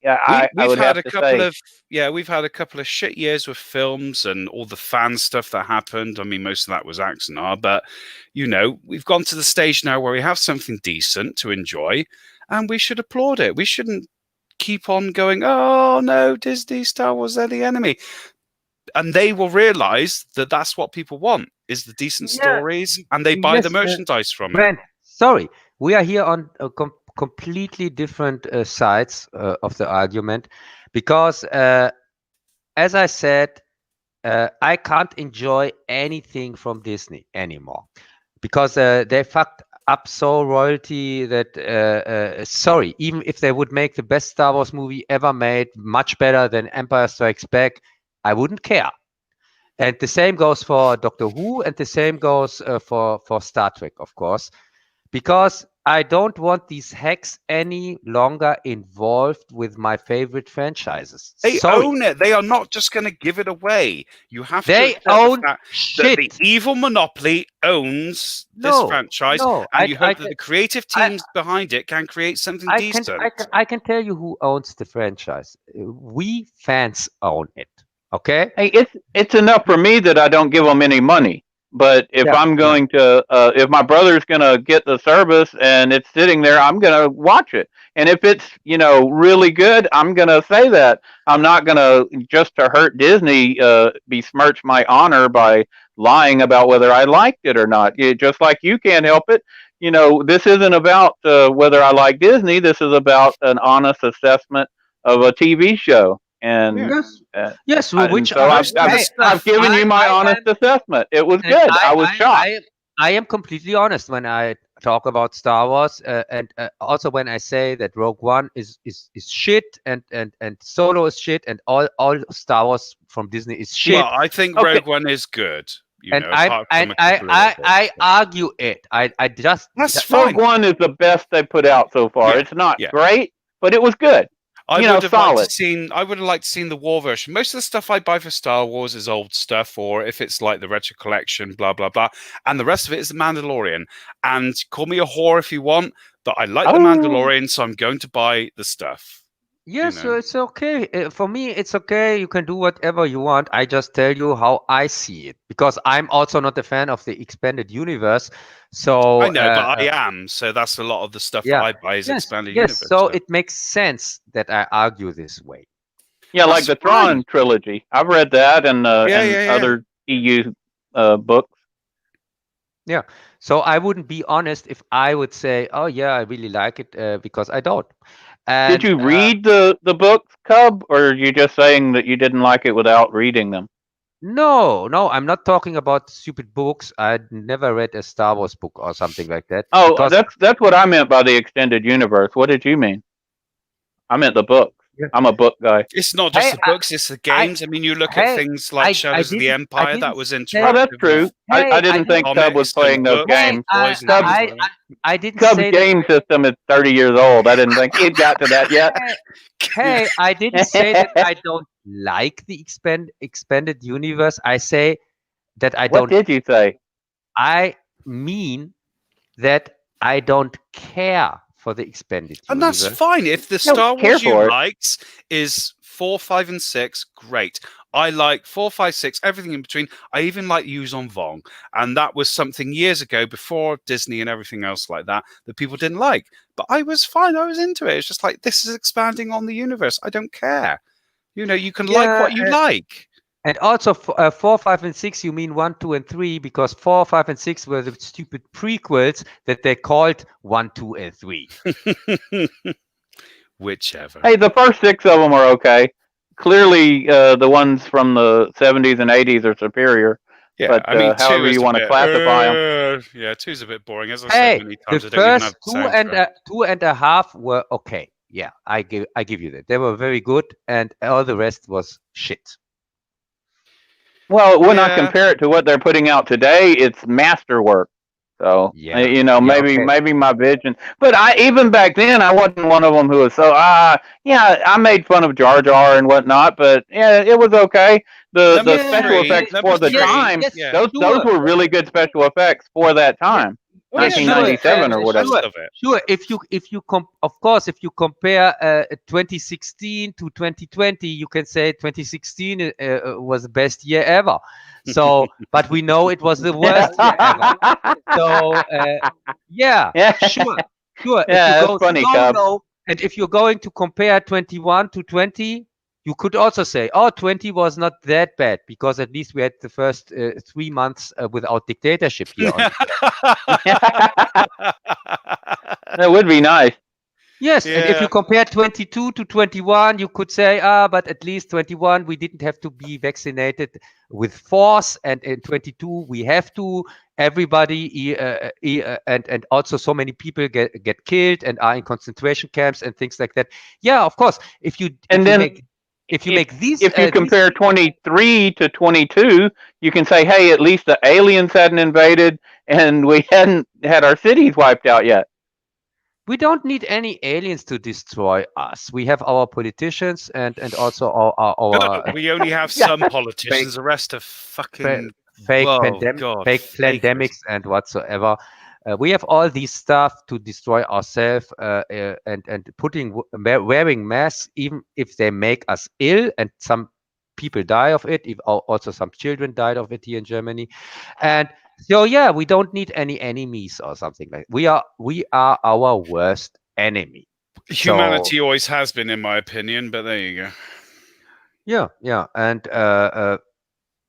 Yeah, I We've would had have a to couple say, of we've had a couple of shit years with films and all the fan stuff that happened. I mean, most of that was Axanar, but we've gone to the stage now where we have something decent to enjoy, and we should applaud it. We shouldn't keep on going, oh no, Disney, Star Wars, they're the enemy. And they will realize that that's what people want, is the decent stories, and they buy the merchandise from Brent, sorry, we are here on completely different sides of the argument, because as I said, I can't enjoy anything from Disney anymore, because they fucked up so royalty that sorry, even if they would make the best Star Wars movie ever made, much better than Empire Strikes Back, I wouldn't care. And the same goes for Doctor Who, and the same goes for Star Trek, of course, because I don't want these hacks any longer involved with my favorite franchises. They own it. They are not just going to give it away. You have to accept own the fact shit. that the evil monopoly owns this franchise, and you hope that the creative teams behind it can create something decent. I can tell you who owns the franchise. We fans own it. Okay. Hey, it's enough for me that I don't give them any money. But if I'm going to, if my brother's going to get the service and it's sitting there, I'm going to watch it. And if it's, really good, I'm going to say that. I'm not going to, just to hurt Disney, besmirch my honor by lying about whether I liked it or not. Just like you can't help it. This isn't about whether I like Disney. This is about an honest assessment of a TV show. And yes, which I've given you my honest assessment. It was good. I was shocked. I am completely honest when I talk about Star Wars, and also when I say that Rogue One is shit, and Solo is shit, and all Star Wars from Disney is shit. Well, I think Rogue One is good. I argue it. I just that's fine. Rogue One is the best they put out so far. It's not great, but it was good. I would have liked to seen the war version. Most of the stuff I buy for Star Wars is old stuff, or if it's like the retro collection, blah blah blah, and the rest of it is the Mandalorian. And call me a whore if you want, but I like the Mandalorian, so I'm going to buy the stuff. Yes, so it's okay. For me, it's okay. You can do whatever you want. I just tell you how I see it, because I'm also not a fan of the expanded universe. So I know, but I am. So that's a lot of the stuff that I buy is expanded universe. So it makes sense that I argue this way. Yeah, like the Thrawn trilogy. I've read that and other EU books. Yeah. So I wouldn't be honest if I would say, "Oh yeah, I really like it," because I don't. And, did you read the books, Cub, or are you just saying that you didn't like it without reading them? No, I'm not talking about stupid books. I never read a Star Wars book or something like that. Oh, that's what I meant by the extended universe. What did you mean? I meant the books. Yeah. I'm a book guy. It's not just the books; it's the games. I mean, you look at things like Shadows of the Empire. That was interactive. Oh, that's true. I didn't think Cub was playing those games. I didn't Cub's game system is 30 years old. I didn't think he'd got to that yet. Hey, I didn't say that I don't like the expanded universe. I say that I don't. What did you say? I mean that I don't care for the expanded universe. And that's fine. If the Star Wars you likes is 4, 5, and 6, great. I like 4, 5, 6, everything in between. I even like Yuuzhan Vong. And that was something years ago, before Disney and everything else like that people didn't like. But I was fine. I was into it. It's just like, this is expanding on the universe. I don't care. You can like what you like. And also 4, 5, and 6, you mean 1, 2, and 3, because 4, 5, and 6 were the stupid prequels that they called 1, 2, and 3. Whichever. Hey, the first 6 of them are okay. Clearly, the ones from the 70s and 80s are superior. Yeah, but I mean, however you want to classify them. Yeah, 2's a bit boring. As I said many times, the first 2 and a half were okay. Yeah, I give you that. They were very good, and all the rest was shit. Well, when I compare it to what they're putting out today, it's masterwork. So, maybe my vision. But even back then, I wasn't one of them who was so, I made fun of Jar Jar and whatnot, but yeah, it was okay. The special effects for the time, those were really good special effects for that time. 1997 or whatever. Sure. If you compare 2016 to 2020, you can say 2016 was the best year ever. So, but we know it was the worst year ever. So, yeah, sure. Yeah, If you that's funny, so Cub. low, and if you're going to compare 21 to 20, you could also say, oh, 20 was not that bad because at least we had the first 3 months without dictatorship here. That would be nice. Yes, and if you compare 22 to 21, you could say, but at least 21 we didn't have to be vaccinated with force, and in 22 we have to. Everybody and also so many people get killed and are in concentration camps and things like that. Yeah, of course. If you compare 23 to 22, you can say, hey, at least the aliens hadn't invaded and we hadn't had our cities wiped out yet. We don't need any aliens to destroy us. We have our politicians and also our we only have some politicians. The rest are fucking fake pandemics and whatsoever. We have all these stuff to destroy ourselves and wearing masks, even if they make us ill, and some people die of it. Also, some children died of it here in Germany, and so yeah, we don't need any enemies or something like that. We are our worst enemy. Humanity always has been, in my opinion, but there you go. Yeah, and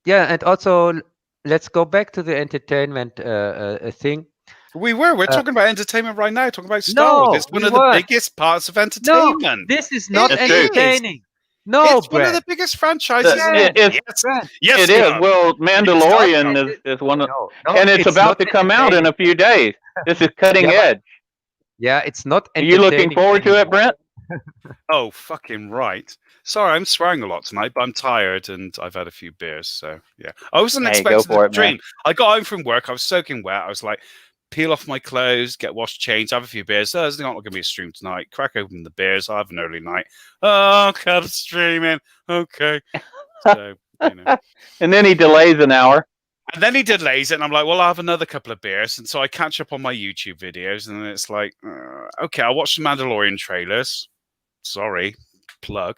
and also let's go back to the entertainment thing. We're talking about entertainment right now, talking about Star Wars. It's one of the biggest parts of entertainment. No, this is not entertaining. No, it's one of the biggest franchises. Yes, it is. Well, Mandalorian is one of, and it's about to come out in a few days. This is cutting edge. Yeah, it's not. Are you looking forward to it, Brent? Oh, fucking right. Sorry, I'm swearing a lot tonight, but I'm tired and I've had a few beers. So yeah, I wasn't expecting the dream. I got home from work. I was soaking wet. I was like, peel off my clothes, get washed, changed, have a few beers. There's not going to be a stream tonight. Crack open the beers. I have an early night. Oh, God, I'm streaming. Okay. So, and then he delays an hour. And then he delays it, and I'm like, well, I'll have another couple of beers. And so I catch up on my YouTube videos, and it's like, okay, I'll watch the Mandalorian trailers. Sorry, plug.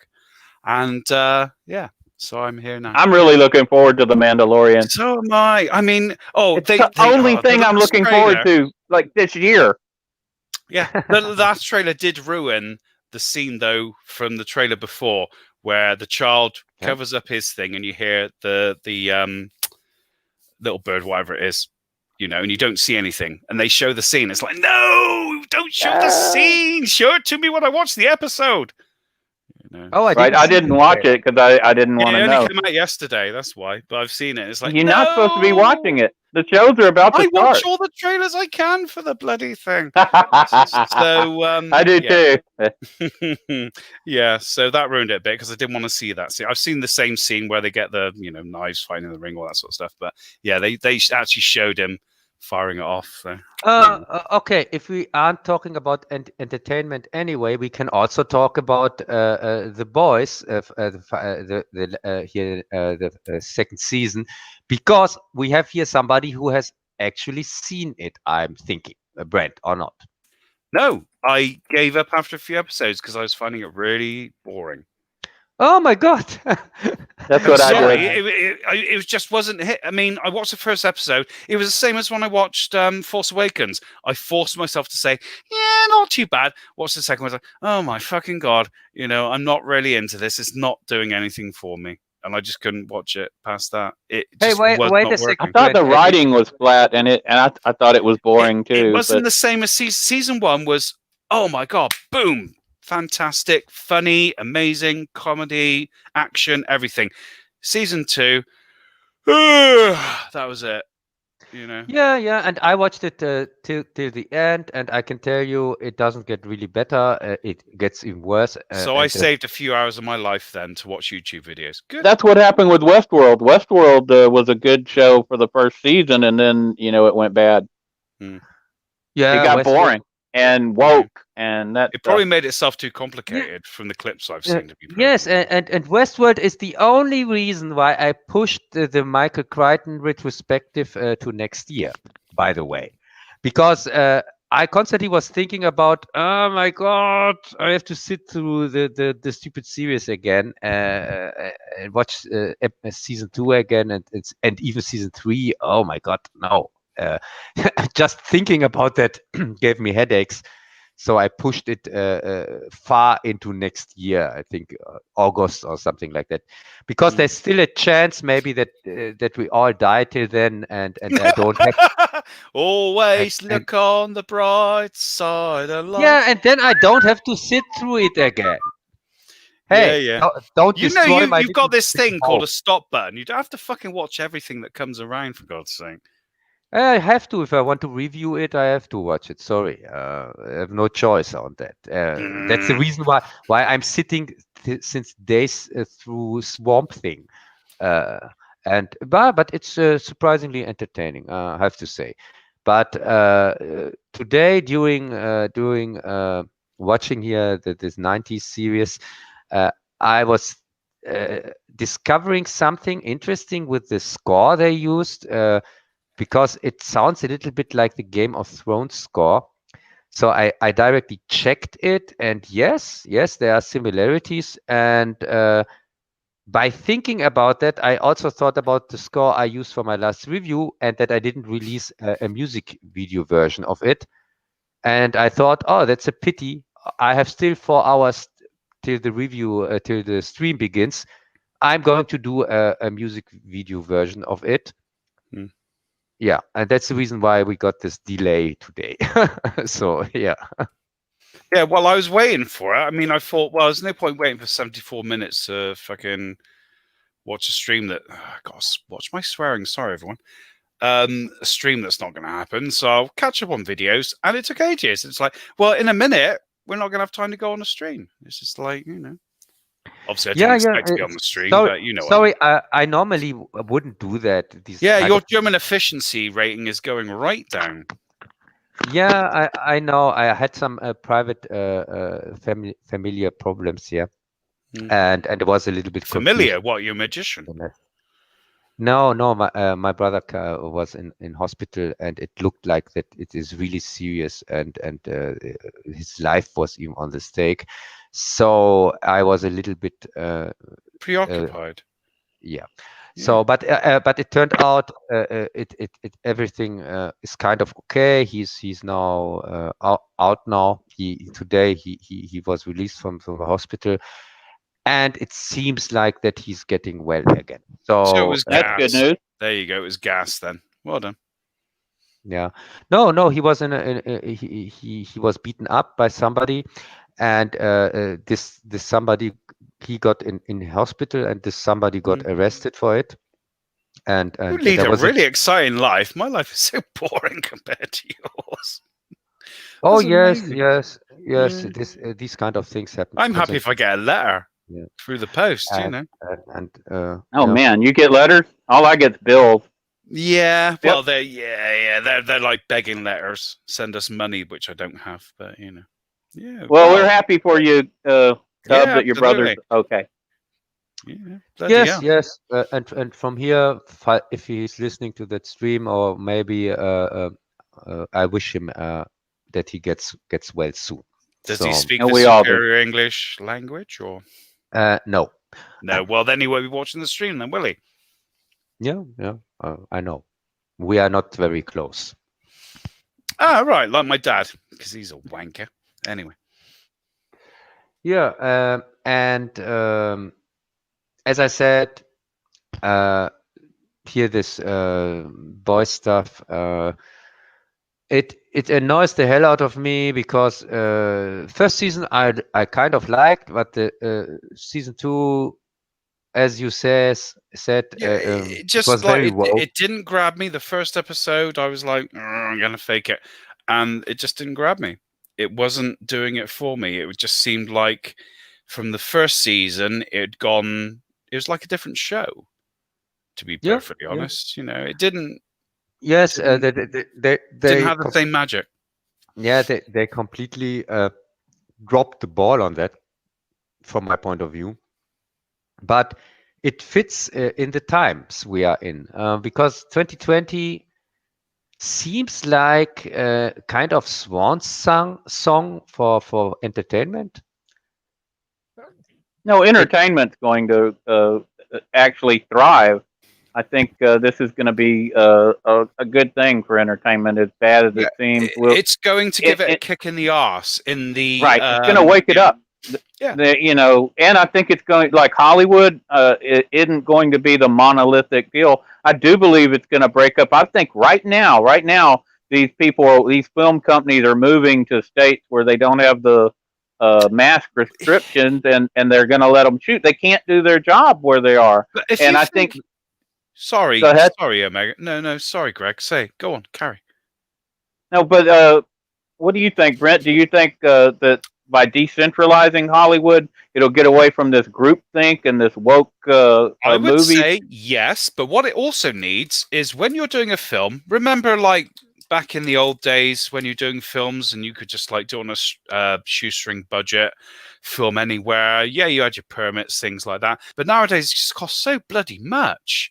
And yeah. So I'm here now. I'm really looking forward to the Mandalorian. So am I. I mean, it's the only thing I'm looking forward to, like this year. Yeah, the last trailer did ruin the scene though from the trailer before, where the child covers up his thing, and you hear the little bird, whatever it is, and you don't see anything, and they show the scene. It's like, no, don't show the scene. Show it to me when I watch the episode. Oh, I didn't watch it because I didn't want to know. It only came out yesterday, that's why. But I've seen it. It's like, you're not supposed to be watching it. The shows are about to start. I watch all the trailers I can for the bloody thing. So I do too. Yeah, so that ruined it a bit because I didn't want to see that scene. I've seen the same scene where they get the knives fighting in the ring, all that sort of stuff. But yeah, they actually showed him firing it off. So. Okay, if we aren't talking about entertainment anyway, we can also talk about the boys the second season, because we have here somebody who has actually seen it. I'm thinking, Brent, or not? No, I gave up after a few episodes because I was finding it really boring. Oh my God! That's what I did. It just wasn't hit. I mean, I watched the first episode. It was the same as when I watched Force Awakens. I forced myself to say, yeah, not too bad. Watched the second one. I was like, oh my fucking God. I'm not really into this. It's not doing anything for me. And I just couldn't watch it past that. It just wait a second. I thought the writing was flat, and I thought it was boring too. It wasn't the same as season one was, oh my God, boom. Fantastic, funny, amazing, comedy, action, everything. Season 2, that was it. Yeah, and I watched it till the end, and I can tell you, it doesn't get really better. It gets even worse. So I saved a few hours of my life then to watch YouTube videos. Good. That's what happened with Westworld. Westworld was a good show for the first season, and then it went bad. Yeah, it got boring and woke. And that probably made itself too complicated from the clips I've seen. Yes, and Westworld is the only reason why I pushed the Michael Crichton retrospective to next year, by the way. because I constantly was thinking about, oh my God, I have to sit through the stupid series again, and watch season 2 again, and even season 3. Oh my God, no! Just thinking about that gave me headaches. So I pushed it far into next year. I think August or something like that, because there's still a chance maybe that that we all die till then, and I don't have. Always And look on the bright side of life. yeah, and then I don't have to sit through it again. Hey, Yeah. don't You know, destroy my you've got this little thing called hope. a stop button. You don't have to fucking watch everything that comes around, for God's sake. I have to. If I want to review it, I have to watch it. Sorry, I have no choice on that. That's the reason why I'm sitting since days through Swamp Thing, uh, but it's surprisingly entertaining. I have to say. But today, during watching here this 90s series, I was discovering something interesting with the score they used. Because it sounds a little bit like the Game of Thrones score. So I directly checked it, and yes, there are similarities. And by thinking about that, I also thought about the score I used for my last review, and that I didn't release a music video version of it. And I thought, oh, that's a pity. I have still 4 hours till the review, till the stream begins. I'm going to do a music video version of it. Yeah, and that's the reason why we got this delay today. So yeah. Yeah, well, I was waiting for it. I mean, I thought, well, there's no point waiting for 74 minutes to fucking watch a stream that. Oh, God, watch my swearing. Sorry, everyone. A stream that's not going to happen. So I'll catch up on videos, and it took ages. It's like, well, in a minute, we're not going to have time to go on a stream. It's just like, you know. Obviously, I didn't expect to be on the stream, but you know. Sorry, I normally wouldn't do that. Yeah, your German efficiency rating is going right down. Yeah, I know. I had some private familiar problems here, and it was a little bit familiar. confusing. What, you're a magician? No, my brother was in hospital, and it looked like that it is really serious, and his life was even on the stake. So I was a little bit preoccupied. Yeah. So, but it turned out it everything is kind of okay. He's now out now. Today he was released from the hospital, and it seems like that he's getting well again. So it was that's good news. There you go. It was gas then. Well done. Yeah. No, he was he was beaten up by somebody, and this somebody, he got in hospital, and this somebody got arrested for it. And you lead a really exciting life. My life is so boring compared to yours. Oh yes. These kind of things happen. I'm happy if I get a letter through the post. You know. Oh man, you get letters? All I get's bills. Yeah, well, they're like begging letters. Send us money, which I don't have, but you know. Yeah. Well, we're happy for you, Cub, that your brother's okay. Yeah, yes, and from here, if he's listening to that stream, or maybe I wish him that he gets well soon. Does he speak the superior English language, or? No. No. Well, then he won't be watching the stream, then, will he? Yeah. I know. We are not very close. Ah, right, like my dad, because he's a wanker. Anyway. Yeah, and as I said, here this boy stuff. It annoys the hell out of me, because first season I kind of liked, but the season 2, as you said, it just was like very woke. It didn't grab me. The first episode, I was like, I'm gonna fake it, and it just didn't grab me. It wasn't doing it for me. It just seemed like from the first season, it was like a different show. To be perfectly honest, you know, it didn't. Yes, they didn't have the same magic. Yeah, they completely dropped the ball on that, from my point of view. But it fits in the times we are in, because 2020 seems like a kind of song for entertainment. No, entertainment's going to actually thrive. I think this is going to be a good thing for entertainment. As bad as Yeah, it seems, it's going to give it a kick in the arse in the right. It's going to wake it up. yeah. And I think it's going like Hollywood. It isn't going to be the monolithic deal. I do believe it's going to break up. I think right now, these film companies are moving to states where they don't have the mask restrictions, and they're going to let them shoot. They can't do their job where they are. But if And you I think, think, sorry, go ahead. sorry, Omega. No, sorry, Greg. Go on, carry. No, but what do you think, Brent? Do you think that by decentralizing Hollywood, it'll get away from this groupthink and this woke I would movie? say yes, but what it also needs is when you're doing a film, remember like back in the old days when you're doing films and you could just like do on a shoestring budget, film anywhere. Yeah, you had your permits, things like that. But nowadays it just costs so bloody much.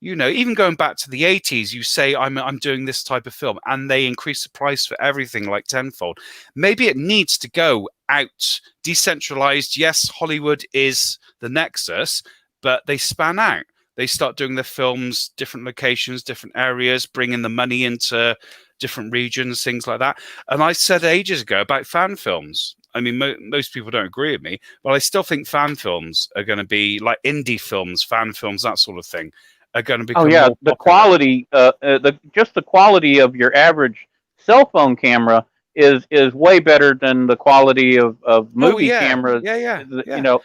You know, even going back to the 80s, you say I'm doing this type of film, and they increase the price for everything like tenfold. Maybe it needs to go out decentralized. Yes, Hollywood is the nexus, but they span out. They start doing their films, different locations, different areas, bringing the money into different regions, things like that. And I said ages ago about fan films. I mean, most people don't agree with me, but I still think fan films are going to be like indie films, fan films, that sort of thing, are going to become more The popular. quality, the quality of your average cell phone camera is way better than the quality of movie cameras, yeah.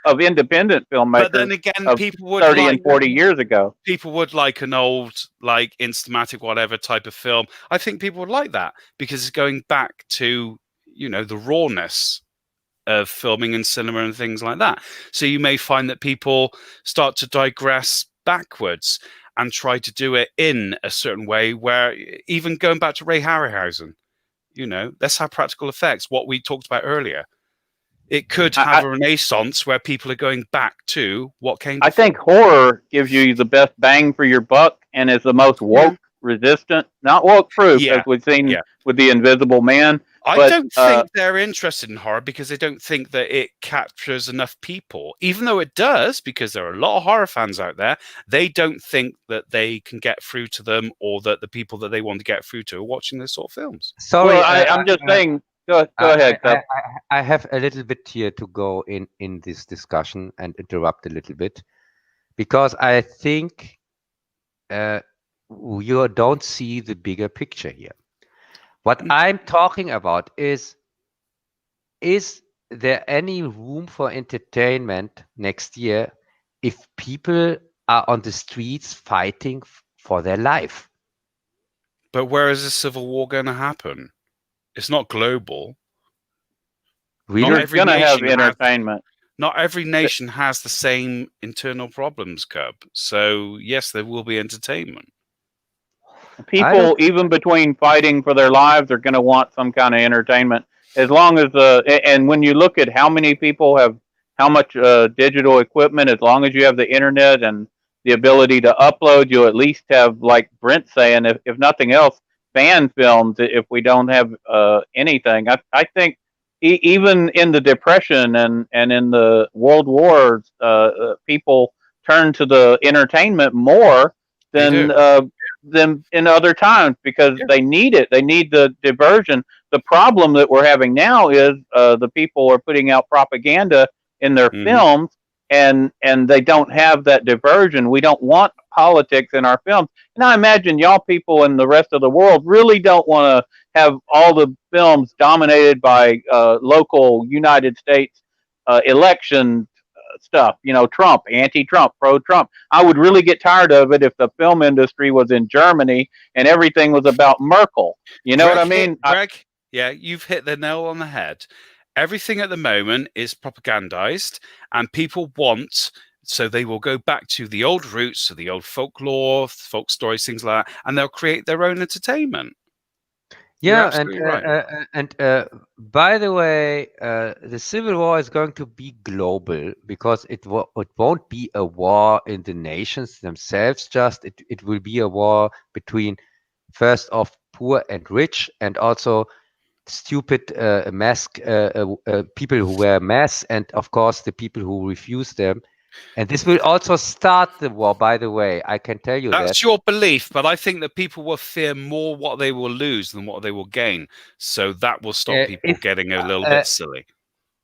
of independent But then filmmakers again, of people would 30 like and 40 years ago. people would like an old like Instamatic whatever type of film. I think people would like that because it's going back to, you know, the rawness of filming in cinema and things like that. So you may find that people start to digress backwards and try to do it in a certain way, where even going back to Ray Harryhausen, you know, let's have practical effects, what we talked about earlier. It could have a renaissance where people are going back to what came before. I think horror gives you the best bang for your buck and is the most woke resistant, not woke proof, as we've seen with The Invisible Man. I don't think they're interested in horror because they don't think that it captures enough people. Even though it does, because there are a lot of horror fans out there, they don't think that they can get through to them, or that the people that they want to get through to are watching this sort of films. Sorry, well, I'm just saying. Go ahead. I have a little bit here to go in this discussion and interrupt a little bit, because I think you don't see the bigger picture here. What I'm talking about is there any room for entertainment next year if people are on the streets fighting for their life? But where is the civil war going to happen? It's not global. You're going to have entertainment. Not every nation has the same internal problems, Cub. So, yes, there will be entertainment. People, even between fighting for their lives, are going to want some kind of entertainment. As long as and when you look at how many people have how much digital equipment, as long as you have the internet and the ability to upload, you'll at least have, like Brent saying, if nothing else, fan films. If we don't have anything, I think even in the Depression and in the World Wars, people turn to the entertainment more than in other times because they need it. They need the diversion. The problem that we're having now is the people are putting out propaganda in their films, and they don't have that diversion. We don't want politics in our films. And I imagine y'all people in the rest of the world really don't want to have all the films dominated by local United States election stuff, Trump, anti-Trump, pro-Trump. I would really get tired of it if the film industry was in Germany and everything was about Merkel. You know what I mean? Greg, yeah, you've hit the nail on the head. Everything at the moment is propagandized, and people want, so they will go back to the old roots, so the old folklore, folk stories, things like that, and they'll create their own entertainment. Yeah, and by the way, the civil war is going to be global because it won't be a war in the nations themselves. Just it will be a war between first of poor and rich, and also stupid mask people who wear masks, and of course the people who refuse them. And this will also start the war, by the way. I can tell you That's that. your belief, but I think that people will fear more what they will lose than what they will gain. So that will stop people getting a little bit silly.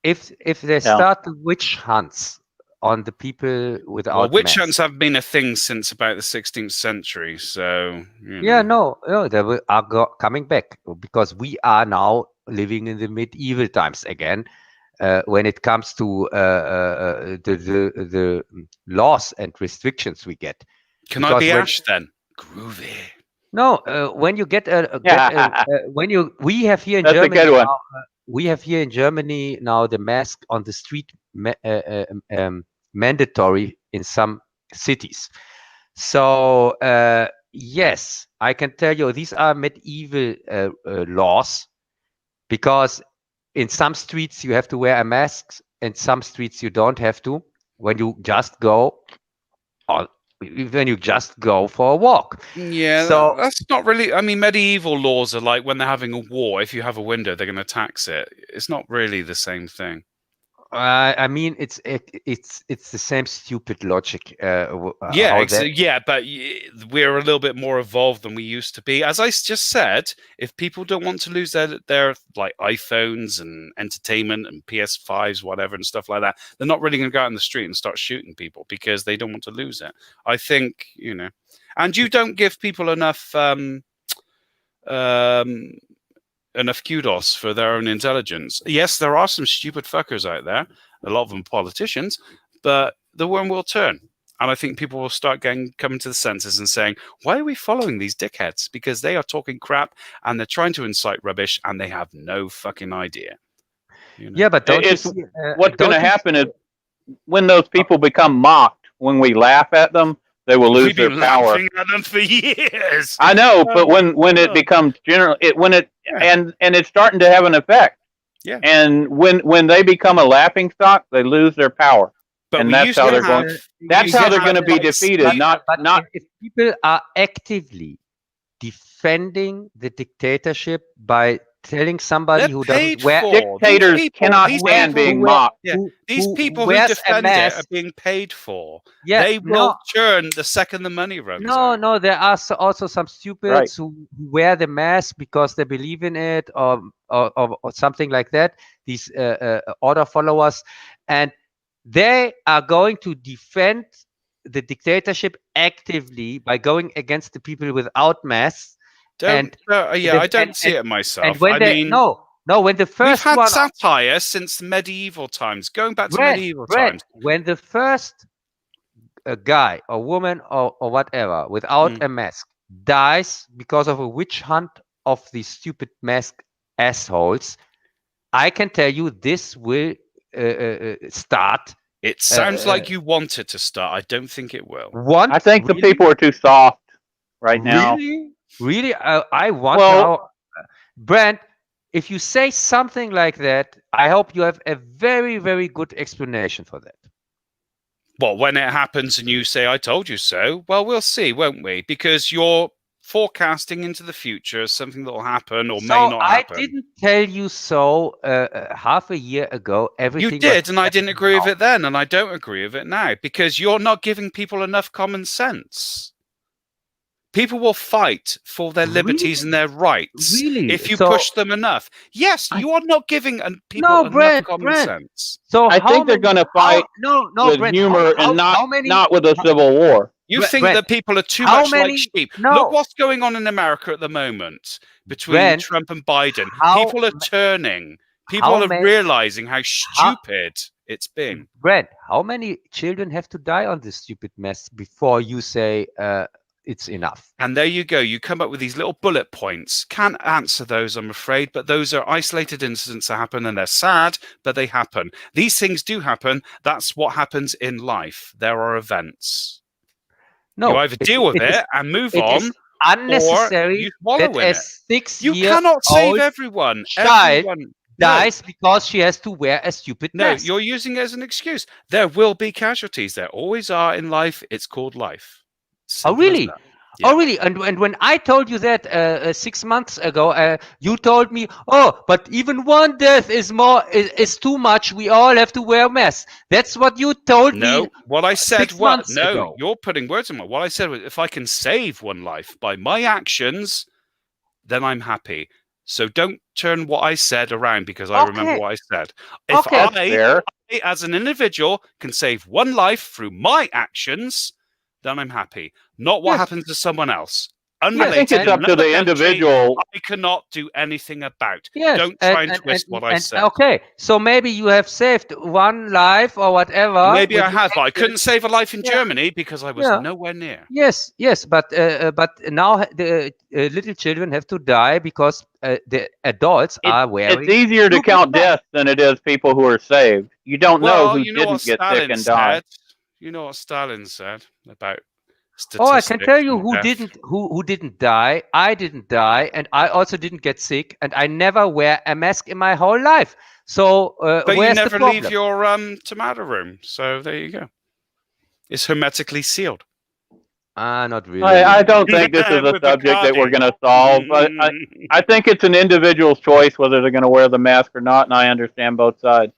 If they start the witch hunts on the people without witch masks. hunts have been a thing since about the 16th century. So yeah, no, they are coming back, because we are now living in the medieval times again. When it comes to the laws and restrictions we get. Can I be Ash then? Groovy. No, when you we have here in That's Germany. a good one. Now, we have here in Germany now the mask on the street mandatory in some cities. So yes, I can tell you these are medieval laws, because in some streets you have to wear a mask, in some streets you don't have to. When you just go, or when you just go for a walk. Yeah, so that's not really. I mean, medieval laws are like when they're having a war. If you have a window, they're going to tax it. It's not really the same thing. I mean, it's the same stupid logic. Yeah, but we're a little bit more evolved than we used to be. As I just said, if people don't want to lose their like iPhones and entertainment and PS5s, whatever, and stuff like that, they're not really going to go out in the street and start shooting people because they don't want to lose it. I think, and you don't give people enough enough kudos for their own intelligence. Yes, there are some stupid fuckers out there, a lot of them politicians, but the worm will turn. And I think people will start coming to the senses and saying, why are we following these dickheads? Because they are talking crap and they're trying to incite rubbish and they have no fucking idea. Yeah, but what's going to happen is when those people become mocked, when we laugh at them, they will lose their power. We've been laughing at them for years. I know, but when it becomes general, and it's starting to have an effect. Yeah. And when they become a laughing stock, they lose their power. But and that's how they're going. That's how they're going to be defeated. If people are actively defending the dictatorship by telling somebody who doesn't wear, dictators cannot stand being mocked. Yeah. These people who defend it are being paid for. Yeah, they will churn the second the money runs out. No, there are also some stupids who wear the mask because they believe in it, or something like that. These order followers, and they are going to defend the dictatorship actively by going against the people without masks. I don't see it myself. And when when the first we've had satire since medieval times, going back to medieval times. When the first guy or woman or whatever without a mask dies because of a witch hunt of these stupid mask assholes, I can tell you this will start. It sounds like you want it to start. I don't think it will. I think the people are too soft right now. Really? I want Brent, if you say something like that, I hope you have a very, very good explanation for that. Well, when it happens and you say, I told you so, well, we'll see, won't we? Because you're forecasting into the future something that will happen or may not happen. I didn't tell you so half a year ago. Everything you did, and I didn't agree with it then, and I don't agree with it now, because you're not giving people enough common sense. People will fight for their liberties and their rights if you push them enough. Yes, you are not giving people enough common sense. So I think they're going to fight with humor and not with a civil war. You think that people are too much like sheep. Look what's going on in America at the moment between Trump and Biden. People are turning. People are realizing how stupid it's been. Brent, how many children have to die on this stupid mess before you say it's enough? And there you go. You come up with these little bullet points. Can't answer those, I'm afraid, but those are isolated incidents that happen, and they're sad, but they happen. These things do happen. That's what happens in life. There are events. No, you either deal with it and move on, unnecessary, or you swallow in it. 6-year-old you cannot save everyone. Everyone dies because she has to wear a stupid mask. No, you're using it as an excuse. There will be casualties. There always are in life. It's called life. Oh, really? Oh, really? And when I told you that 6 months ago, you told me, "Oh, but even one death is too much. We all have to wear masks." That's what you told me. No, what I said 6 was months no. ago. You're putting words in my. What I said was, if I can save one life by my actions, then I'm happy. So don't turn what I said around because I remember Okay. what I said. If Okay. That's fair. I, as an individual, can save one life through my actions, then I'm happy. Not what Yes. happens to someone else. I Unrelated. think it's up to another the country individual. I cannot do anything about. Yes. Don't try and twist what I said. Okay. So maybe you have saved one life or whatever. Maybe with I your have, but I couldn't actions. save a life in Yeah. Germany because I was Yeah. nowhere near. Yes, yes, but now the little children have to die because the adults are It's wearing easier to stupid count masks. deaths than it is people who are saved. You don't know Well, who you know what didn't get sick Stalin and die. said. You know what Stalin said about Oh, I can tell statistics you and death. who didn't die. I didn't die, and I also didn't get sick, and I never wear a mask in my whole life. So But you where's the never leave problem? your tomato room, so there you go. It's hermetically sealed. Not really. I don't think this is a With subject that we're Bacardi. going to solve. I think it's an individual's choice whether they're going to wear the mask or not, and I understand both sides.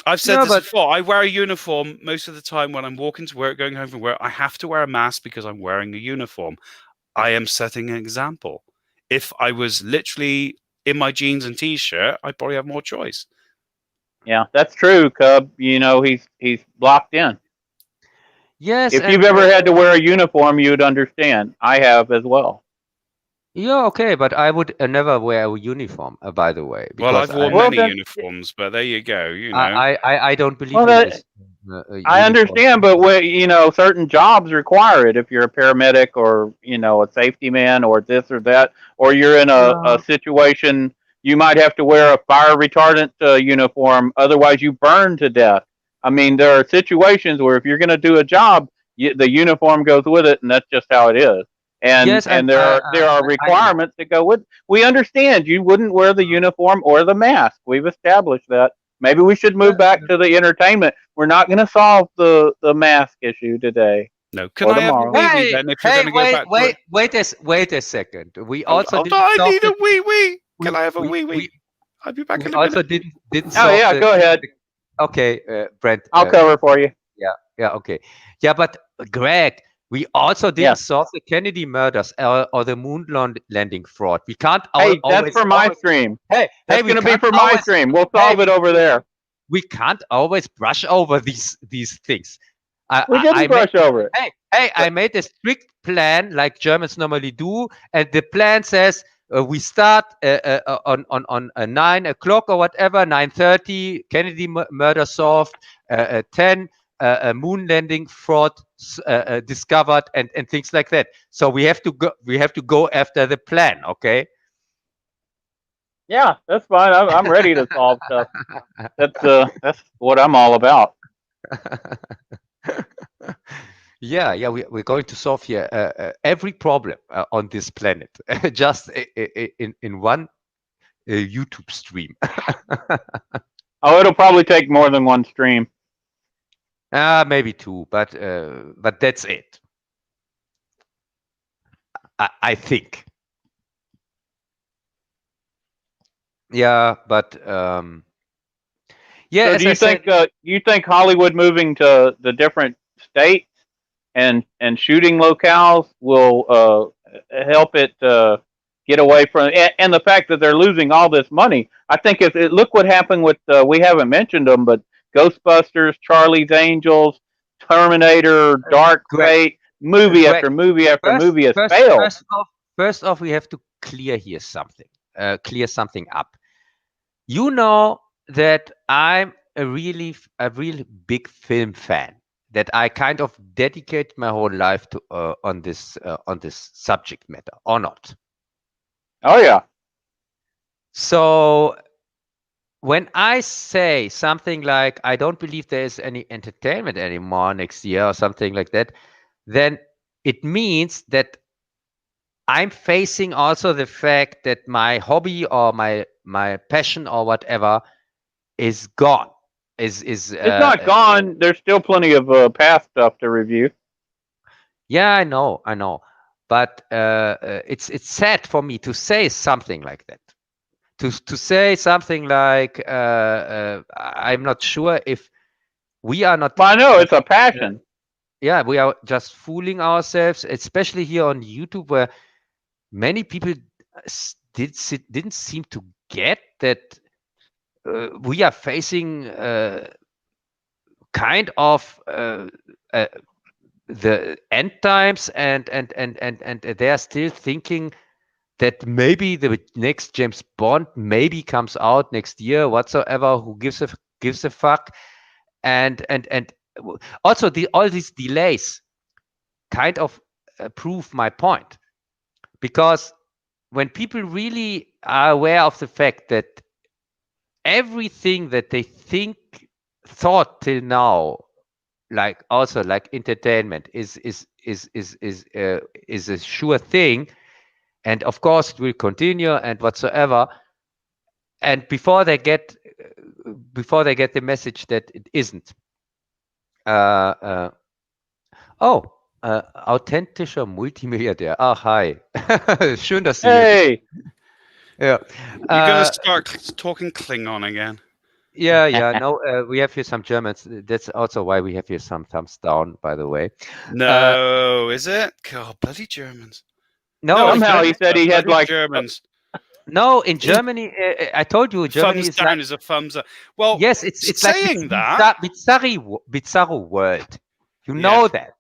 I've said No, this but before. I wear a uniform most of the time when I'm walking to work, going home from work. I have to wear a mask because I'm wearing a uniform. I am setting an example. If I was literally in my jeans and t-shirt, I'd probably have more choice. Yeah, that's true, Cub. You know, he's blocked in. yes, If and you've ever had to wear a uniform, you'd understand. I have as well. yeah, okay, but I would never wear a uniform, by the way, Well, because I've worn Well, many then, uniforms, but there you go. You know, I don't believe well, in that, this I uniform. understand, but you know, certain jobs require it. If you're a paramedic or you know a safety man or this or that, or you're in a situation, you might have to wear a fire retardant uniform. Otherwise, you burn to death. I mean, there are situations where if you're going to do a job, the uniform goes with it, and that's just how it is. Yes, And there are I know. requirements that go with. We understand you wouldn't wear the uniform or the mask. We've established that. Maybe we should move back to the entertainment. We're not going to solve the mask issue today no. Can or I have a tomorrow. wee wee Hey, then? If you're going to go back to it, wait a second. We hold, also hold didn't on. I solve need a wee wee. Can we I have a we wee we, wee? I'll be back we in a also minute. didn't Oh solve yeah, go ahead. okay, Brent. I'll cover for you. Yeah, okay. Yeah, but Greg, we also didn't Yes. solve the Kennedy murders or the moon landing fraud. We can't Hey, that's always for my stream. hey, That's we going to be can't for my always stream. We'll solve it over there. we can't always brush over these things. We didn't I made brush over it. I made a strict plan like Germans normally do, and the plan says we start on 9 o'clock or whatever, 9:30. Kennedy murder solved. 10 moon landing fraud discovered, and things like that. So we have to go. We have to go after the plan. Okay. Yeah, that's fine. I'm ready to solve stuff. That's what I'm all about. Yeah, we're going to solve here every problem on this planet, just in one YouTube stream. Oh, it'll probably take more than one stream. Maybe two, but that's it. I think. Yeah, but yeah. So As do I you said, think you think Hollywood moving to the different states and shooting locales will help it get away from and the fact that they're losing all this money? I think if it, look what happened with we haven't mentioned them, but Ghostbusters, Charlie's Angels, Terminator, Dark Greg, Fate, movie Greg, after movie after movie has first, failed. first off, we have to clear here something. Clear something up. You know that I'm a real big film fan. That I kind of dedicate my whole life to on this subject matter, or not. Oh yeah. So when I say something like I don't believe there is any entertainment anymore next year or something like that, then it means that I'm facing also the fact that my hobby or my passion or whatever is gone. It's not gone. There's still plenty of past stuff to review. Yeah, I know. But it's sad for me to say something like that. To say something like I'm not sure if we are not. Well, I know it's a passion. Yeah, we are just fooling ourselves, especially here on YouTube, where many people didn't seem to get that we are facing kind of the end times, and they are still thinking that maybe the next James Bond maybe comes out next year, whatsoever. Who gives a fuck? And also all these delays kind of prove my point, because when people really are aware of the fact that everything that they thought till now, like also like entertainment, is a sure thing, and of course it will continue and whatsoever. And before they get the message that it isn't. Authentischer Multimilliardär. Ach, hi. Schön, dass du Hey, Yeah. You're going to start talking Klingon again. Yeah. No, we have here some Germans. That's also why we have here some thumbs down, by the way. No, is it? God, bloody Germans. No, somehow he said he had Bloody like Germans. no, in Germany, I told you, Germany Thumbs is down like, is a thumbs up. Well, yes, it's like saying that, bizarro world. You know that.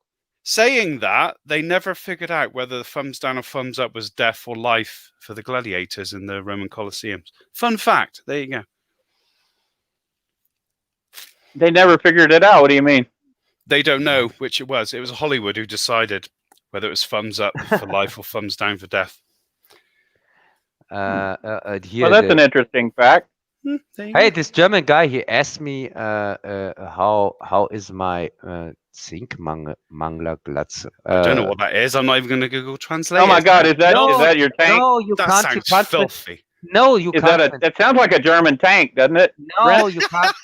saying that, they never figured out whether the thumbs down or thumbs up was death or life for the gladiators in the Roman Colosseums. Fun fact. There you go. they never figured it out. What do you mean? They don't know which it was. It was Hollywood who decided whether it was thumbs up for life or thumbs down for death. Here Well, that's an interesting fact. Hey, this German guy, he asked me how is my Zinkmangler Glatze. I don't know what that is. I'm not even going to Google Translate. Oh my God, is that your tank? No, you That can't. sounds You can't. filthy. No, you Is can't. that that sounds like a German tank, doesn't it? No, you can't.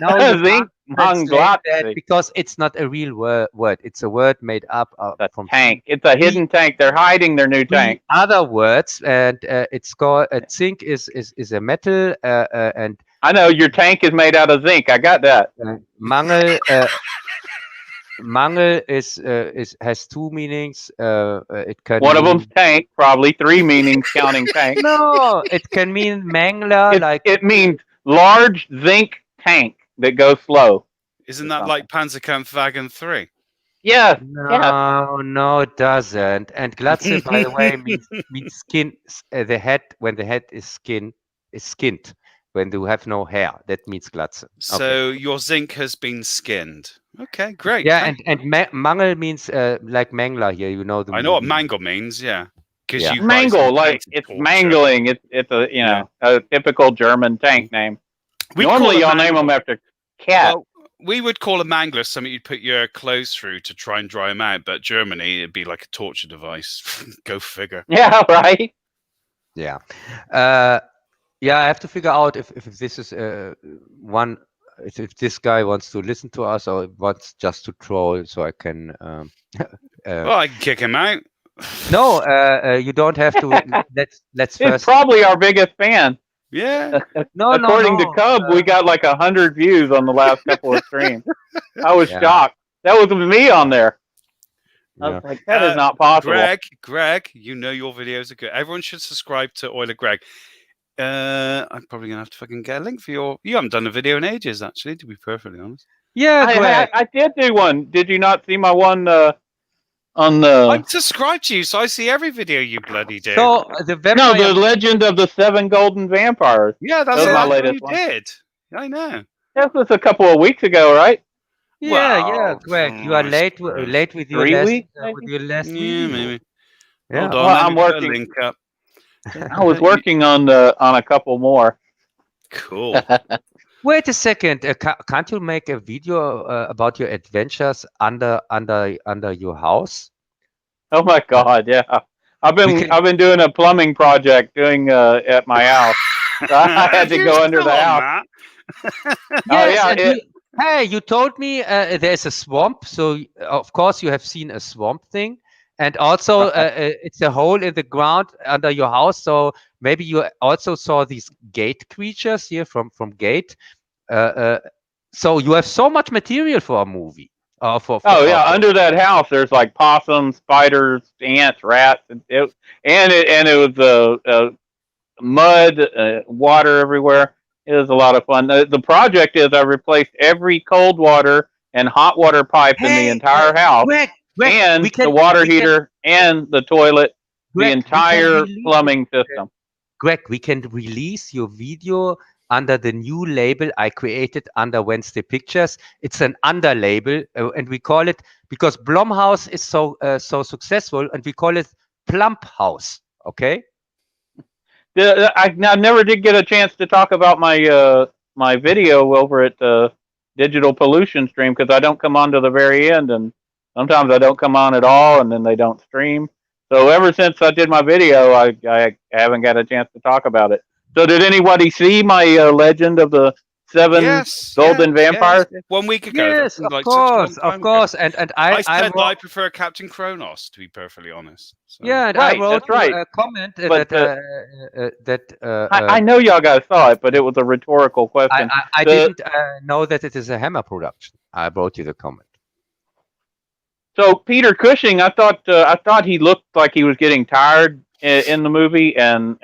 No, you can't translate that Zinkmangler. because it's not a real word. It's a word made up from Tank. It's a hidden tank. They're hiding their new tank. other words, and it's called zinc is a metal, and I know your tank is made out of zinc. I got that. Mangel. Mangel has two meanings. It can One of mean, them's tank, probably 3 meanings counting tank. no, it can mean mangler, It means large zinc tank that goes slow. Isn't that like Panzerkampfwagen 3? Yes. No, it doesn't. And Glatze, by the way, means skin. The head, when the head is skinned. When you have no hair, that means Glatze. So your zinc has been skinned. Okay, great. Yeah, and mangel means like mangler here. You know the. I know what mangle means. Yeah, because Yeah. you guys Mangle, are like taking it's torture. mangling. It's a a typical German tank name. We call Normally, a y'all name mangle- them after cat. Well, we would call a mangler something you'd put your clothes through to try and dry them out, but Germany it'd be like a torture device. Go figure. Yeah, right. Yeah. Yeah, I have to figure out if this is one. If this guy wants to listen to us or wants just to troll, so I can. Well, I can kick him out. No, you don't have to. Let's He's first. probably our biggest fan. Yeah. No, According to Cub, we got like 100 views on the last couple of streams. I was Yeah. shocked. That was me on there. I was like, that is not possible. Greg, you know your videos are good. Everyone should subscribe to Euler Greg. I'm probably gonna have to fucking get a link for your. You haven't done a video in ages, actually, to be perfectly honest. Yeah, Greg. I did do one. Did you not see my one on the? I'm subscribed to you, so I see every video you bloody do. So the No, vampire. the Legend of the Seven Golden Vampires. Yeah, that's That was my what latest you one. did. I know. That was a couple of weeks ago, right? Yeah, Wow. Greg. You are late with your 3 last. weeks, With your last. Yeah, video. maybe. Yeah. Hold on, Well, let I'm me put a working. link up. I was working on a couple more. Cool. Wait a second. Can't you make a video about your adventures under your house? Oh my God, yeah. I've been doing a plumbing project at my house. So I had to You're go under still the on house. that. Yes, hey, you told me there's a swamp, so of course you have seen a swamp thing, And also, it's a hole in the ground under your house. So maybe you also saw these gate creatures here from Gate. So you have so much material for a movie. Oh yeah, under that house, there's like possums, spiders, ants, rats, and it was mud, water everywhere. It was a lot of fun. The project is I replaced every cold water and hot water pipe in the entire house, Greg, and the water heater and the toilet, the entire plumbing system. Greg, we can release your video under the new label I created under Wednesday Pictures. It's an under label, and we call it, because Blumhouse is so successful, and we call it Plump House. Okay. I never did get a chance to talk about my my video over at the Digital Pollution stream because I don't come on to the very end, and sometimes I don't come on at all, and then they don't stream. So ever since I did my video, I haven't got a chance to talk about it. So did anybody see my legend of the 7 golden vampires? Yes. 1 week ago. Yes, of course. And I said I prefer Captain Kronos, to be perfectly honest. So. Yeah, and right, I wrote that's right. a comment I know y'all guys saw it, but it was a rhetorical question. I didn't know that it is a Hammer production. I wrote you the comment. So Peter Cushing, I thought he looked like he was getting tired in the movie, and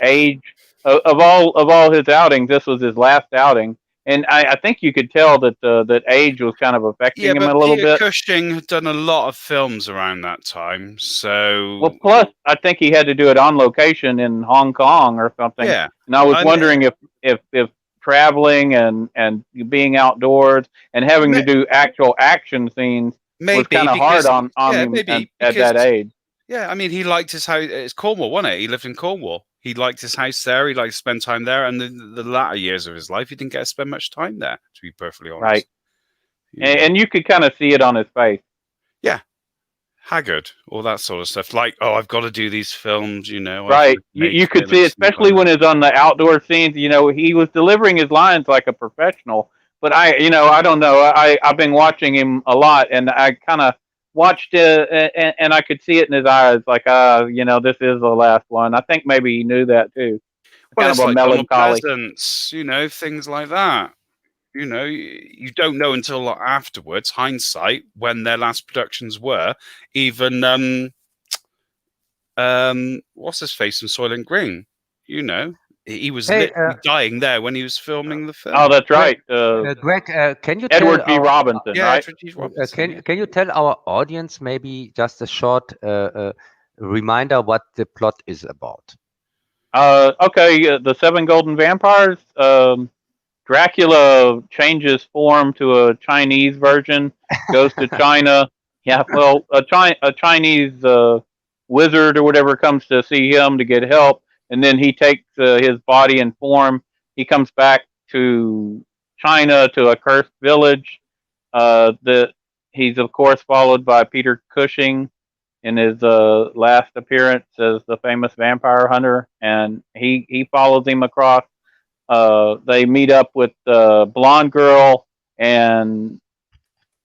age of all his outings, this was his last outing, and I think you could tell that that age was kind of affecting him a little bit. Cushing had done a lot of films around that time, so well, plus I think he had to do it on location in Hong Kong or something. Yeah, and I was wondering if traveling and being outdoors and having to do actual action scenes was kind of hard on him at that age. Yeah, I mean, he liked his house. It's Cornwall, wasn't it? He lived in Cornwall. He liked his house there. He liked to spend time there. And the latter years of his life, he didn't get to spend much time there, to be perfectly honest. Right. Yeah. And you could kind of see it on his face. Yeah. Haggard, all that sort of stuff. Like, oh, I've got to do these films, you know. Right. You could see, especially when it's on the outdoor scenes, you know, he was delivering his lines like a professional. But I don't know. I've been watching him a lot, and I kind of watched it, and I could see it in his eyes, like, this is the last one. I think maybe he knew that too. Well, kind it's of a like melancholy, presence, you know, things like that. You know, you don't know until afterwards, hindsight, when their last productions were. Even what's his face from Soylent Green? You know, he was literally dying there when he was filming the film. Oh, that's right. Greg, can you Edward tell G. Robinson, right? Edward G. Robinson, can you tell our audience maybe just a short reminder what the plot is about? Okay, the 7 golden vampires. Dracula changes form to a Chinese version, goes to China. Yeah, well, a Chinese wizard or whatever comes to see him to get help. And then he takes his body and form. He comes back to China, to a cursed village. He's, of course, followed by Peter Cushing in his last appearance as the famous vampire hunter. And he follows him across. They meet up with the blonde girl, and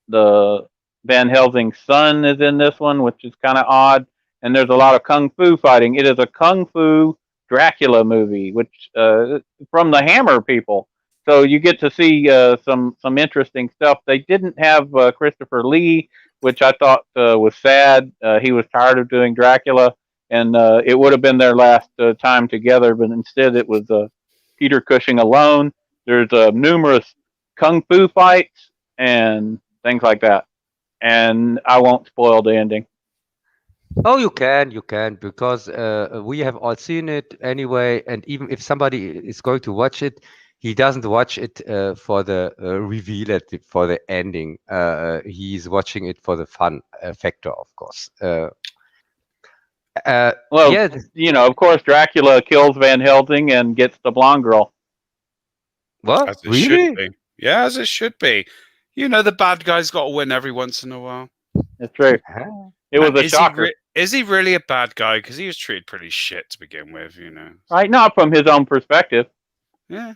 the Van Helsing's son is in this one, which is kind of odd. And there's a lot of kung fu fighting. It is a kung fu Dracula movie, which from the Hammer people. So you get to see some interesting stuff. They didn't have Christopher Lee, which I thought was sad. He was tired of doing Dracula, and it would have been their last time together. But instead, it was Peter Cushing alone. There's numerous kung fu fights and things like that. And I won't spoil the ending. Oh, you can, because we have all seen it anyway. And even if somebody is going to watch it, he doesn't watch it for the reveal, for the ending. He's watching it for the fun factor, of course. Well, yeah, you know, of course, Dracula kills Van Helsing and gets the blonde girl. What? As it should be. Yeah, as it should be. You know, the bad guy's got to win every once in a while. That's true. It was a shocker. Is he really a bad guy? Because he was treated pretty shit to begin with, you know. Right, not from his own perspective. Yeah.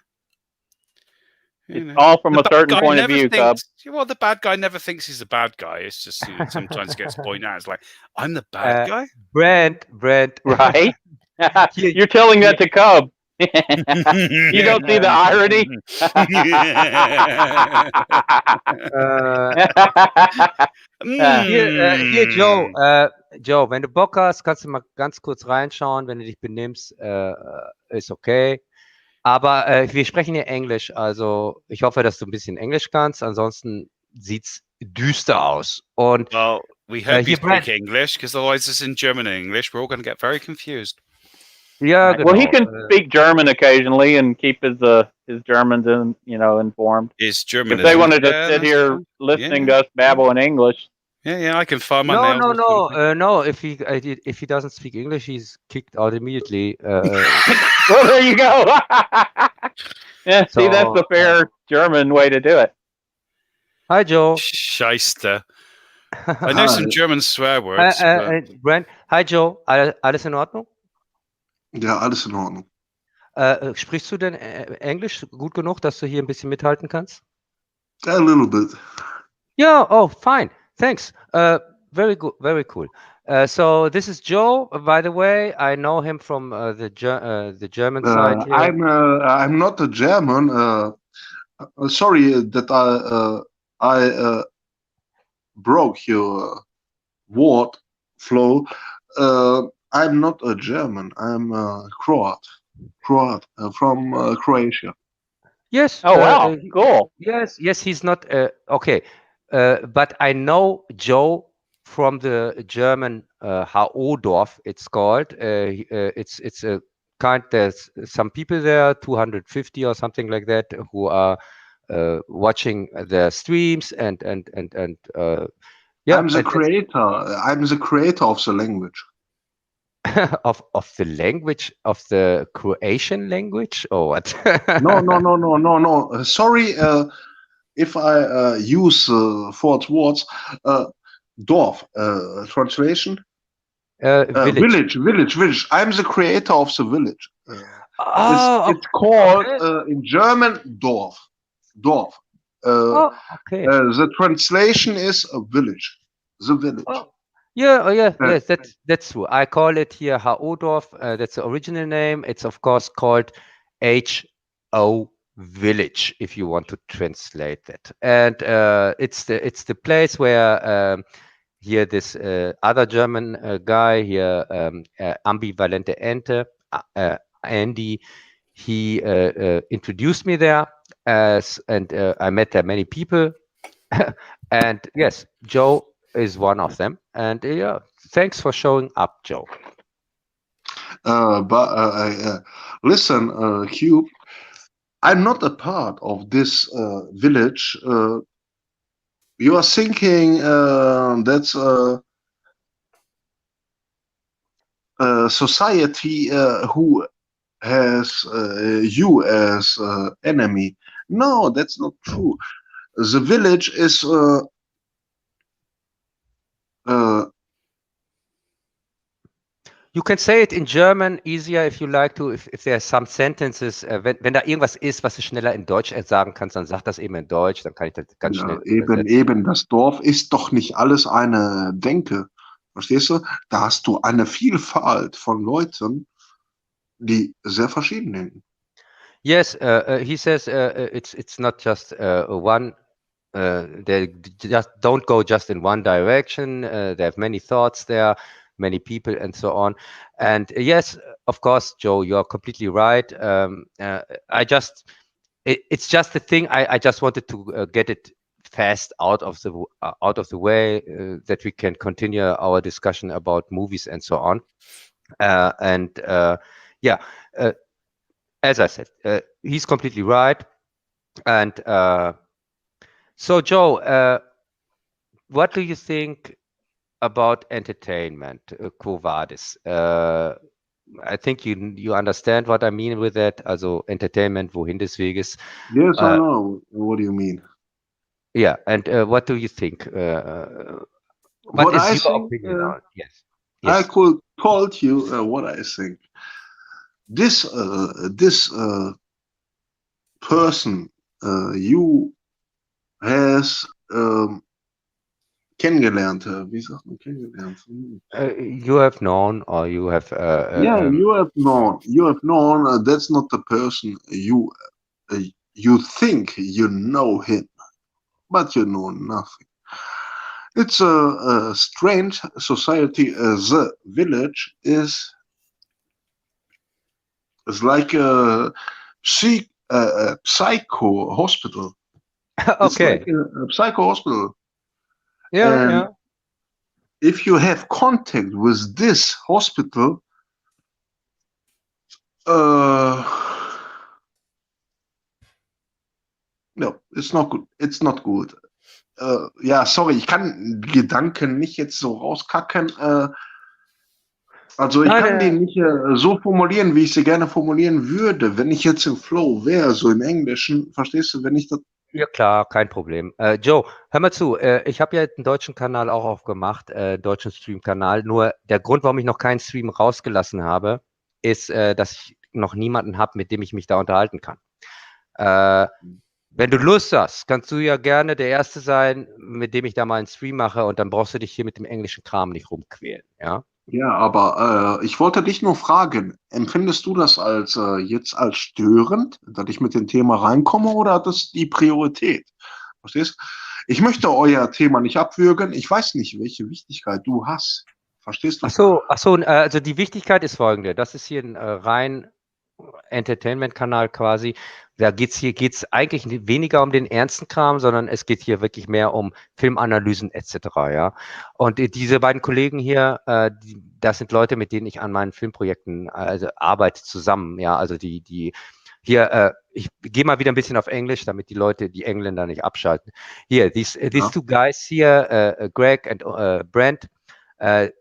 It's all from a certain point of never view, Cub. thinks, well, the bad guy never thinks he's a bad guy. It's just sometimes gets pointed out. It's like, I'm the bad guy. Brent. Right? Here- You're telling that to Cub. You don't see the irony? Hier, Joe, wenn du Bock hast, kannst du mal ganz kurz reinschauen, wenn du dich benimmst, ist okay. Aber wir sprechen hier Englisch, also ich hoffe, dass du ein bisschen Englisch kannst, ansonsten sieht's düster aus. Und well, we hope you Brent. speak English, because otherwise it's in German and English. We're all going to get very confused. Ja, genau. Well, he can speak German occasionally and keep his Germans informed. Is German? If they wanted to sit here listening to us babble in English. Yeah, I can find my nails. No. If he doesn't speak English, he's kicked out immediately. Well, there you go. Yeah, see, that's the fair German way to do it. Hi, Joe. Scheiße. I know some German swear words. Brent. Hi, Joe. Alles in Ordnung? Ja, alles in Ordnung. Sprichst du denn Englisch gut genug, dass du hier ein bisschen mithalten kannst? A little bit. Yeah. Oh, fine. Thanks. Very good. Very cool. So this is Joe. By the way, I know him from the German side here. I'm not a German. Sorry that I broke your word flow. I'm not a German. I'm a Croat from Croatia. Yes. Oh wow, cool. Yes. He's not okay. But I know Joe from the German Haodorf. It's called. It's a kind. There's some people there, 250 or something like that, who are watching the streams and yeah. I'm the creator. I'm the creator of the language. of the language, of the Croatian language, or what? No. Sorry if I use false words. Dorf, translation. Village. I'm the creator of the village. It's called in German Dorf. Okay. The translation is a village. The village. Yes, that's true. I call it here Haodorf. That's the original name. It's of course called HO Village, if you want to translate that. And it's the place where here this other German guy here, Ambivalente Ente, Andy, he introduced me there, and I met there many people. And yes, Joe is one of them. And yeah, thanks for showing up, Joe. Listen, Hugh, I'm not a part of this village. You are thinking that's a society who has you as enemy. No, that's not true. The village is you can say it in German easier if you like to, if there are some sentences, wenn da irgendwas ist, was du schneller in Deutsch sagen kannst, dann sag das eben in Deutsch, dann kann ich das ganz schnell eben, das Dorf ist doch nicht alles eine Denke, verstehst du? Da hast du eine Vielfalt von Leuten, die sehr verschieden denken. Yes, he says it's not just one, they just don't go just in one direction, they have many thoughts there, many people and so on. And yes, of course, Joe, you're completely right. It's just the thing. I just wanted to get it fast out of the way, that we can continue our discussion about movies and so on. As I said, he's completely right. And so, Joe, what do you think about entertainment, Quo Vadis? I think you understand what I mean with that. Also entertainment, wohin des Weges. Yes, I know. What do you mean? Yeah, and what do you think? What is your opinion on it? Yes. I could told you what I think. This person you has kennengelernt. Wie sagt man kennengelernt? You have known, or you have. Yeah, you have known. You have known. That's not the person you think you know him, but you know nothing. It's a strange society. The village is like a psycho hospital. It's Okay. like a psycho hospital. Yeah, And yeah. if you have contact with this hospital, no, it's not good. It's not good. Ja, sorry, ich kann Gedanken nicht jetzt so rauskacken. Also ich kann den nicht so formulieren, wie ich sie gerne formulieren würde, wenn ich jetzt im Flow wäre, so im Englischen. Verstehst du, wenn ich das. Ja klar, kein Problem. Joe, hör mal zu, ich habe ja einen deutschen Kanal auch aufgemacht, deutschen Stream-Kanal. Nur der Grund, warum ich noch keinen Stream rausgelassen habe, ist, dass ich noch niemanden habe, mit dem ich mich da unterhalten kann. Wenn du Lust hast, kannst du ja gerne der Erste sein, mit dem ich da mal einen Stream mache, und dann brauchst du dich hier mit dem englischen Kram nicht rumquälen, ja? Ja, aber ich wollte dich nur fragen, empfindest du das als jetzt als störend, dass ich mit dem Thema reinkomme, oder hat das die Priorität? Verstehst? Ich möchte euer Thema nicht abwürgen. Ich weiß nicht, welche Wichtigkeit du hast. Verstehst du? Ach so, also die Wichtigkeit ist folgende. Das ist hier ein rein Entertainment-Kanal quasi. Da geht's eigentlich weniger um den ernsten Kram, sondern es geht hier wirklich mehr um Filmanalysen etc. Ja. Und diese beiden Kollegen hier, das sind Leute, mit denen ich an meinen Filmprojekten arbeite zusammen. Ja, also die hier, ich gehe mal wieder ein bisschen auf Englisch, damit die Leute, die Engländer, nicht abschalten. Hier, these two guys here, Greg and Brent, I'm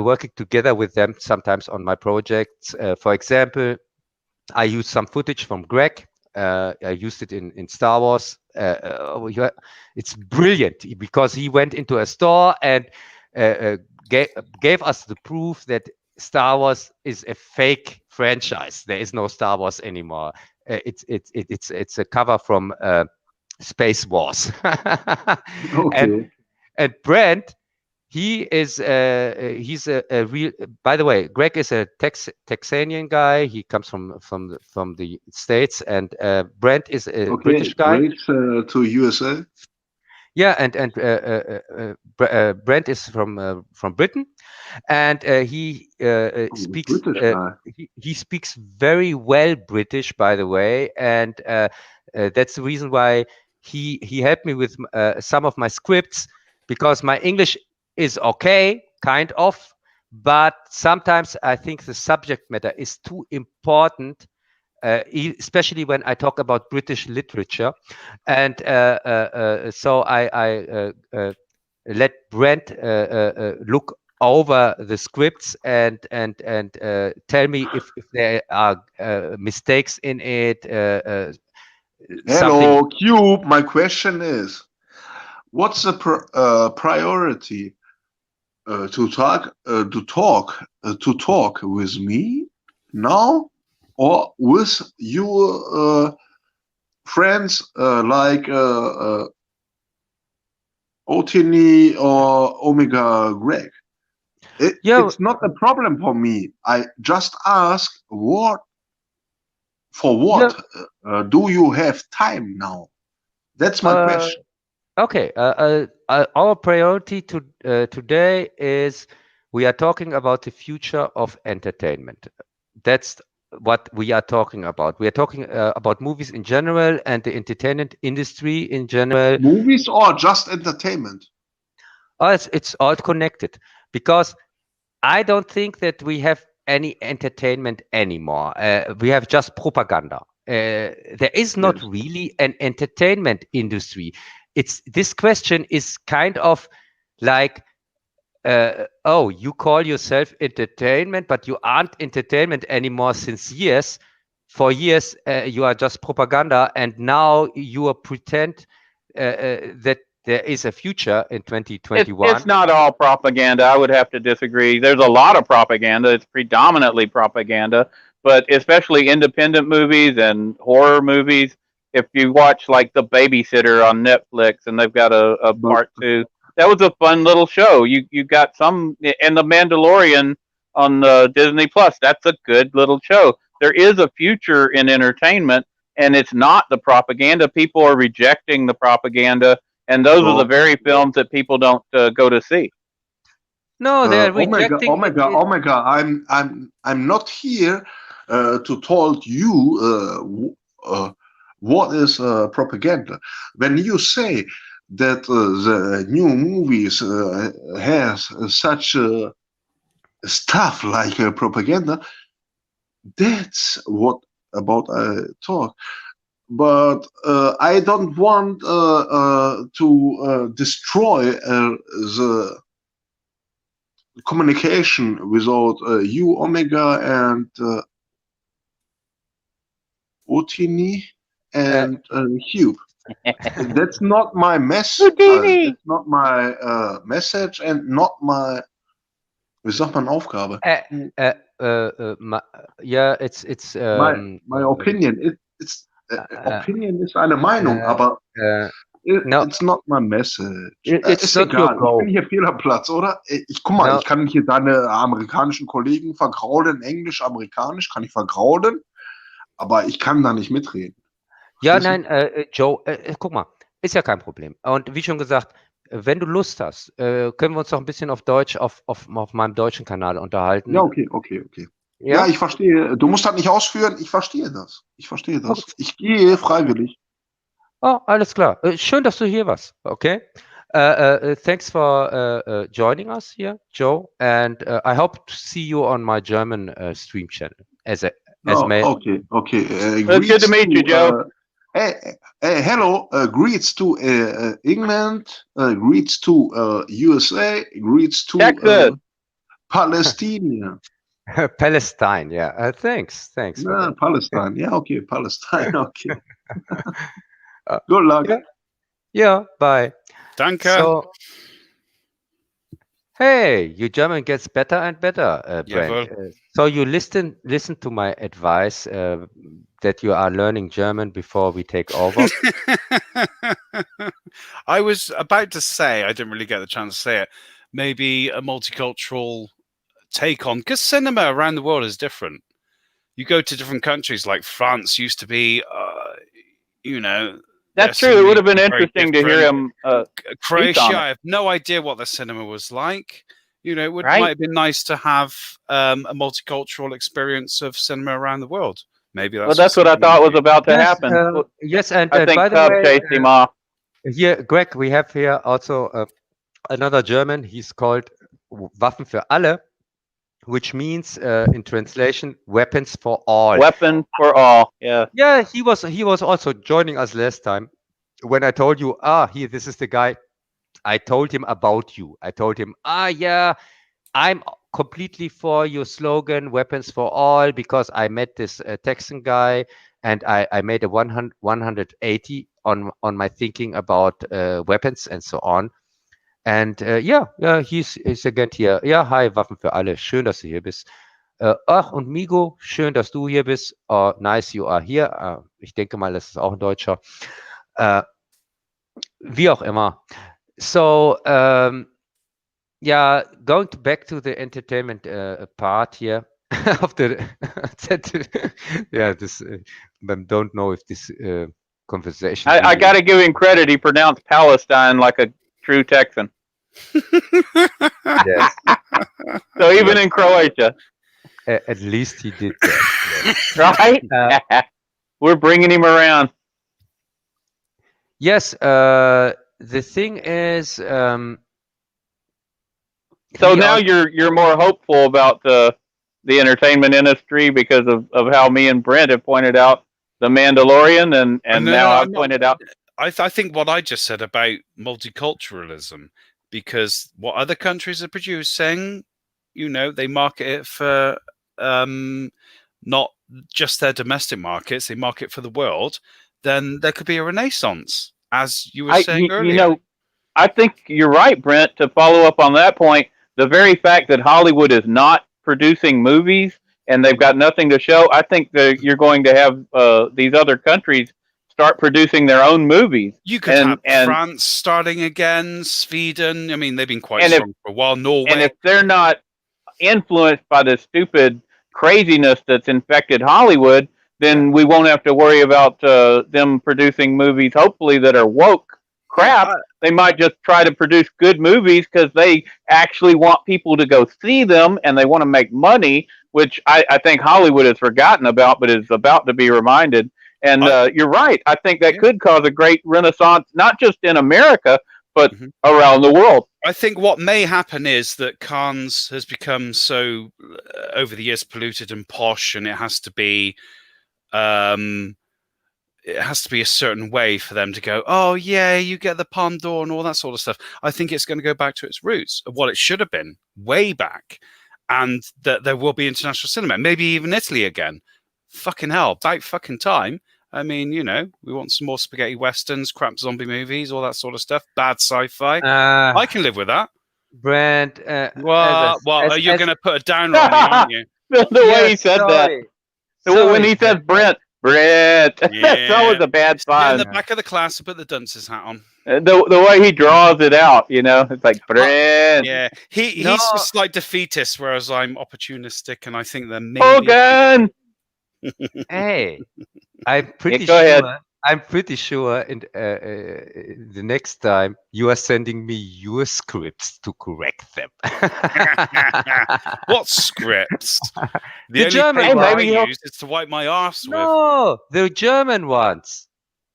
working together with them sometimes on my projects. For example, I use some footage from Greg. I used it in Star Wars. It's brilliant because he went into a store and gave us the proof that Star Wars is a fake franchise. There is no Star Wars anymore. It's a cover from Space Wars. Okay. And Brent, he's a real. By the way, Greg is a Texanian guy. He comes from the States, and Brent is a British guy. Great to USA. Yeah, and Brent is from Britain, and he speaks. He speaks very well British, by the way, and that's the reason why he helped me with some of my scripts, because my English is okay, kind of, but sometimes I think the subject matter is too important, especially when I talk about British literature. And so I let Brent look over the scripts and tell me if there are mistakes in it. Hello, Cube. My question is, what's the priority? To talk with me now, or with your friends like Otini or Omega Greg? It's not a problem for me. I just ask do you have time now? That's my question. Okay, our priority today is we are talking about the future of entertainment. That's what we are talking about. We are talking about movies in general and the entertainment industry in general. Movies or just entertainment? It's all connected, because I don't think that we have any entertainment anymore. We have just propaganda. There is not really an entertainment industry. This question is kind of like, oh, you call yourself entertainment, but you aren't entertainment anymore since years. For years, you are just propaganda, and now you are pretend that there is a future in 2021. It's not all propaganda. I would have to disagree. There's a lot of propaganda. It's predominantly propaganda. but especially independent movies and horror movies. If you watch like The Babysitter on Netflix, and they've got a part 2, that was a fun little show. You got some, and The Mandalorian on Disney Plus. That's a good little show. There is a future in entertainment, and it's not the propaganda. People are rejecting the propaganda, and those are the very films that people don't go to see. No, they're rejecting. Omega. I'm not here to tell you what is propaganda. When you say that the new movies has such stuff like propaganda, that's what about I talk. But I don't want to destroy the communication without you, Omega, and Otini and Hugh. That's not my message. That's not my message and not my. Wie sagt man Aufgabe? Yeah, it's my opinion. Opinion ist eine Meinung, aber it's not my message. It's not egal. your goal. Ich bin hier fehl am Platz, oder? Guck mal, ich kann hier deine amerikanischen Kollegen vergraulen, Englisch, Amerikanisch, kann ich vergraulen, aber ich kann da nicht mitreden. Ja, nein, Joe, guck mal, ist ja kein Problem. Und wie schon gesagt, wenn du Lust hast, können wir uns doch ein bisschen auf Deutsch auf meinem deutschen Kanal unterhalten. Ja, okay. Ja, ich verstehe. Du musst das nicht ausführen. Ich verstehe das. Okay. Ich gehe freiwillig. Oh, alles klar. Schön, dass du hier warst. Okay. Thanks for joining us here, Joe. And I hope to see you on my German stream channel. Okay. It's good to meet you, Joe. Hello. Greets to England. Greets to USA. Greets to Palestine. Palestine, yeah. Thanks. Palestine. Yeah, okay. Palestine. Okay. Good luck. Yeah, bye. Danke. So, hey, your German gets better and better, Brent. So you listen to my advice that you are learning German before we take over. I was about to say, I didn't really get the chance to say it, maybe a multicultural take on, because cinema around the world is different. You go to different countries, like France used to be, that's true. It would have been interesting to hear him. Croatia, I have no idea what the cinema was like. It might have been nice to have a multicultural experience of cinema around the world. Maybe that's what I thought was about to happen. Yes, and I think by the way, chased him off. Here, Greg, we have here also another German. He's called Waffen für alle, which means in translation, weapons for all. Weapon for all. Yeah. Yeah, he was also joining us last time when I told you, this is the guy. I told him about you. I told him, yeah, I'm completely for your slogan, weapons for all, because I met this Texan guy and I made a 180 on my thinking about weapons and so on. And he's again here. Ja, hi, Waffen für alle. Schön, dass du hier bist. Und Migo, schön, dass du hier bist. Nice, you are here. Ich denke mal, das ist auch ein Deutscher. Wie auch immer. So, going back to the entertainment part here of the don't know if this conversation. I got to give him credit. He pronounced Palestine like a true Texan. Yes. So even in Croatia. At least he did that. Yes. Right? We're bringing him around. Yes. The thing is, so now you're more hopeful about the entertainment industry because of how me and Brent have pointed out The Mandalorian, and I've pointed out. I think what I just said about multiculturalism, because what other countries are producing, they market it for not just their domestic markets, they market for the world, then there could be a renaissance, as you were saying earlier. I think you're right, Brent. To follow up on that point, the very fact that Hollywood is not producing movies and they've got nothing to show, I think that you're going to have these other countries start producing their own movies. You could have France starting again, Sweden. I mean, they've been quite strong for a while. Norway. And if they're not influenced by the stupid craziness that's infected Hollywood, then we won't have to worry about them producing movies, hopefully, that are woke crap. They might just try to produce good movies because they actually want people to go see them and they want to make money, which I think Hollywood has forgotten about, but is about to be reminded. And you're right. I think that could cause a great renaissance, not just in America, but around the world. I think what may happen is that Cannes has become so, over the years, polluted and posh, and it has to be a certain way for them to go, oh, yeah, you get the Palme d'Or and all that sort of stuff. I think it's going to go back to its roots of what it should have been way back, and that there will be international cinema, maybe even Italy again. Fucking hell, about fucking time. I mean, you know, we want some more spaghetti westerns, crap zombie movies, all that sort of stuff, bad sci-fi. I can live with that. Brent, you're going to put a downer on me, aren't you? The way he said that. When he says Brent, that's always a bad sign. In the back of the class, I put the dunce's hat on. The way he draws it out, you know, it's like Brent. Yeah, he's just like defeatist, whereas I'm opportunistic, and I think that maybe. Hogan. Hey, I'm pretty sure. I'm pretty sure in the next time you are sending me your scripts to correct them. What scripts? The German paper I use is to wipe my arse with. No, the German ones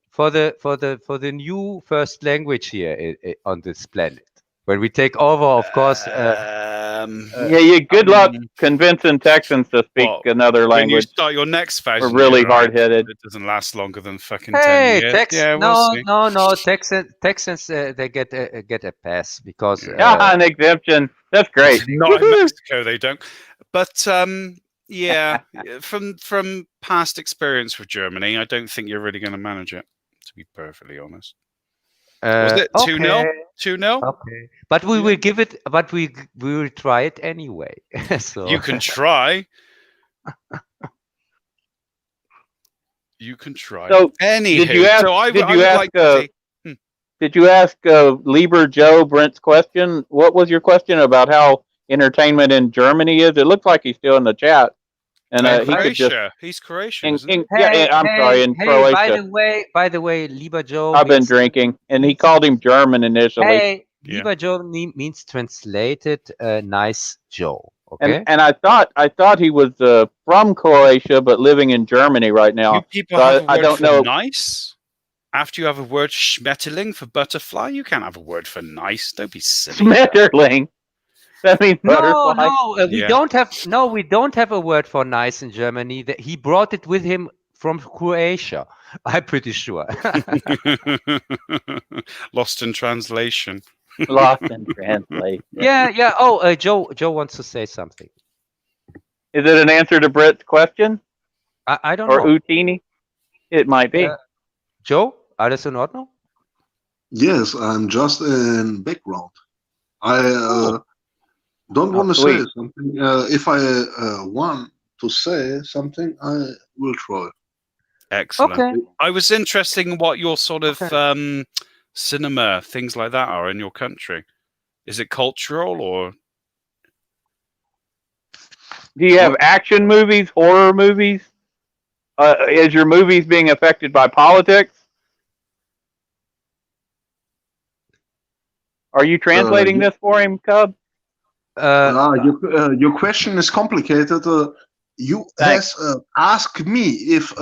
for the new first language here on this planet. When we take over, of course. Good luck convincing Texans to speak another language. When you start your next phase, we're really hard-headed. It doesn't last longer than fucking 10 years. No. Texans they get a pass because an exemption. That's great. Not in Mexico, they don't. But from past experience with Germany, I don't think you're really going to manage it. To be perfectly honest. Was it 2-0? 2-0? Okay, but we will give it. But we will try it anyway. So you can try. You can try. So anywho, did you ask Lieber Joe Brent's question? What was your question about how entertainment in Germany is? It looks like he's still in the chat. And he's Croatian. In Croatia. By the way, Lieber Joe. I've been drinking, and he called him German initially. Hey, Lieber Joe means translated nice Joe. Okay. And I thought he was from Croatia, but living in Germany right now. You people have a word for nice. After you have a word Schmetterling for butterfly, you can't have a word for nice. Don't be silly. Schmetterling. That means butterfly. We don't have a word for nice in Germany. He brought it with him from Croatia. I'm pretty sure. Lost in translation. Lost in translation. Yeah. Oh, Joe wants to say something. Is it an answer to Brett's question? I don't know. Or Utini? It might be. Joe, alles in Ordnung? Yes, I'm just in background. I don't want to say something. If I want to say something, I will try. Excellent. Okay. I was interested in what your sort of cinema, things like that are in your country. Is it cultural or? Do you have action movies, horror movies? Is your movies being affected by politics? Are you translating this for him, Cub? Your question is complicated. You ask me if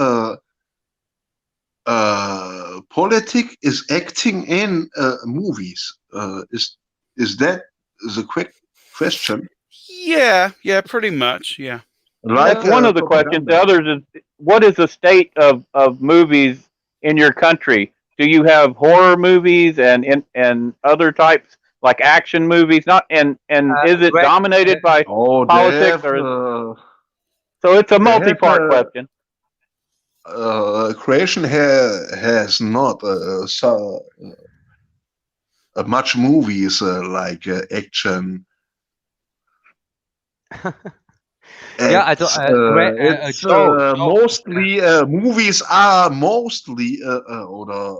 politics is acting in movies. Is that the quick question? Yeah, pretty much. Yeah. That's one of the questions. The others is, what is the state of movies in your country? Do you have horror movies and other types like action movies? Not and is it dominated by politics? So it's a multi-part question. Croatian has not much movies like action. Yeah, It's, Joe, mostly movies are mostly oder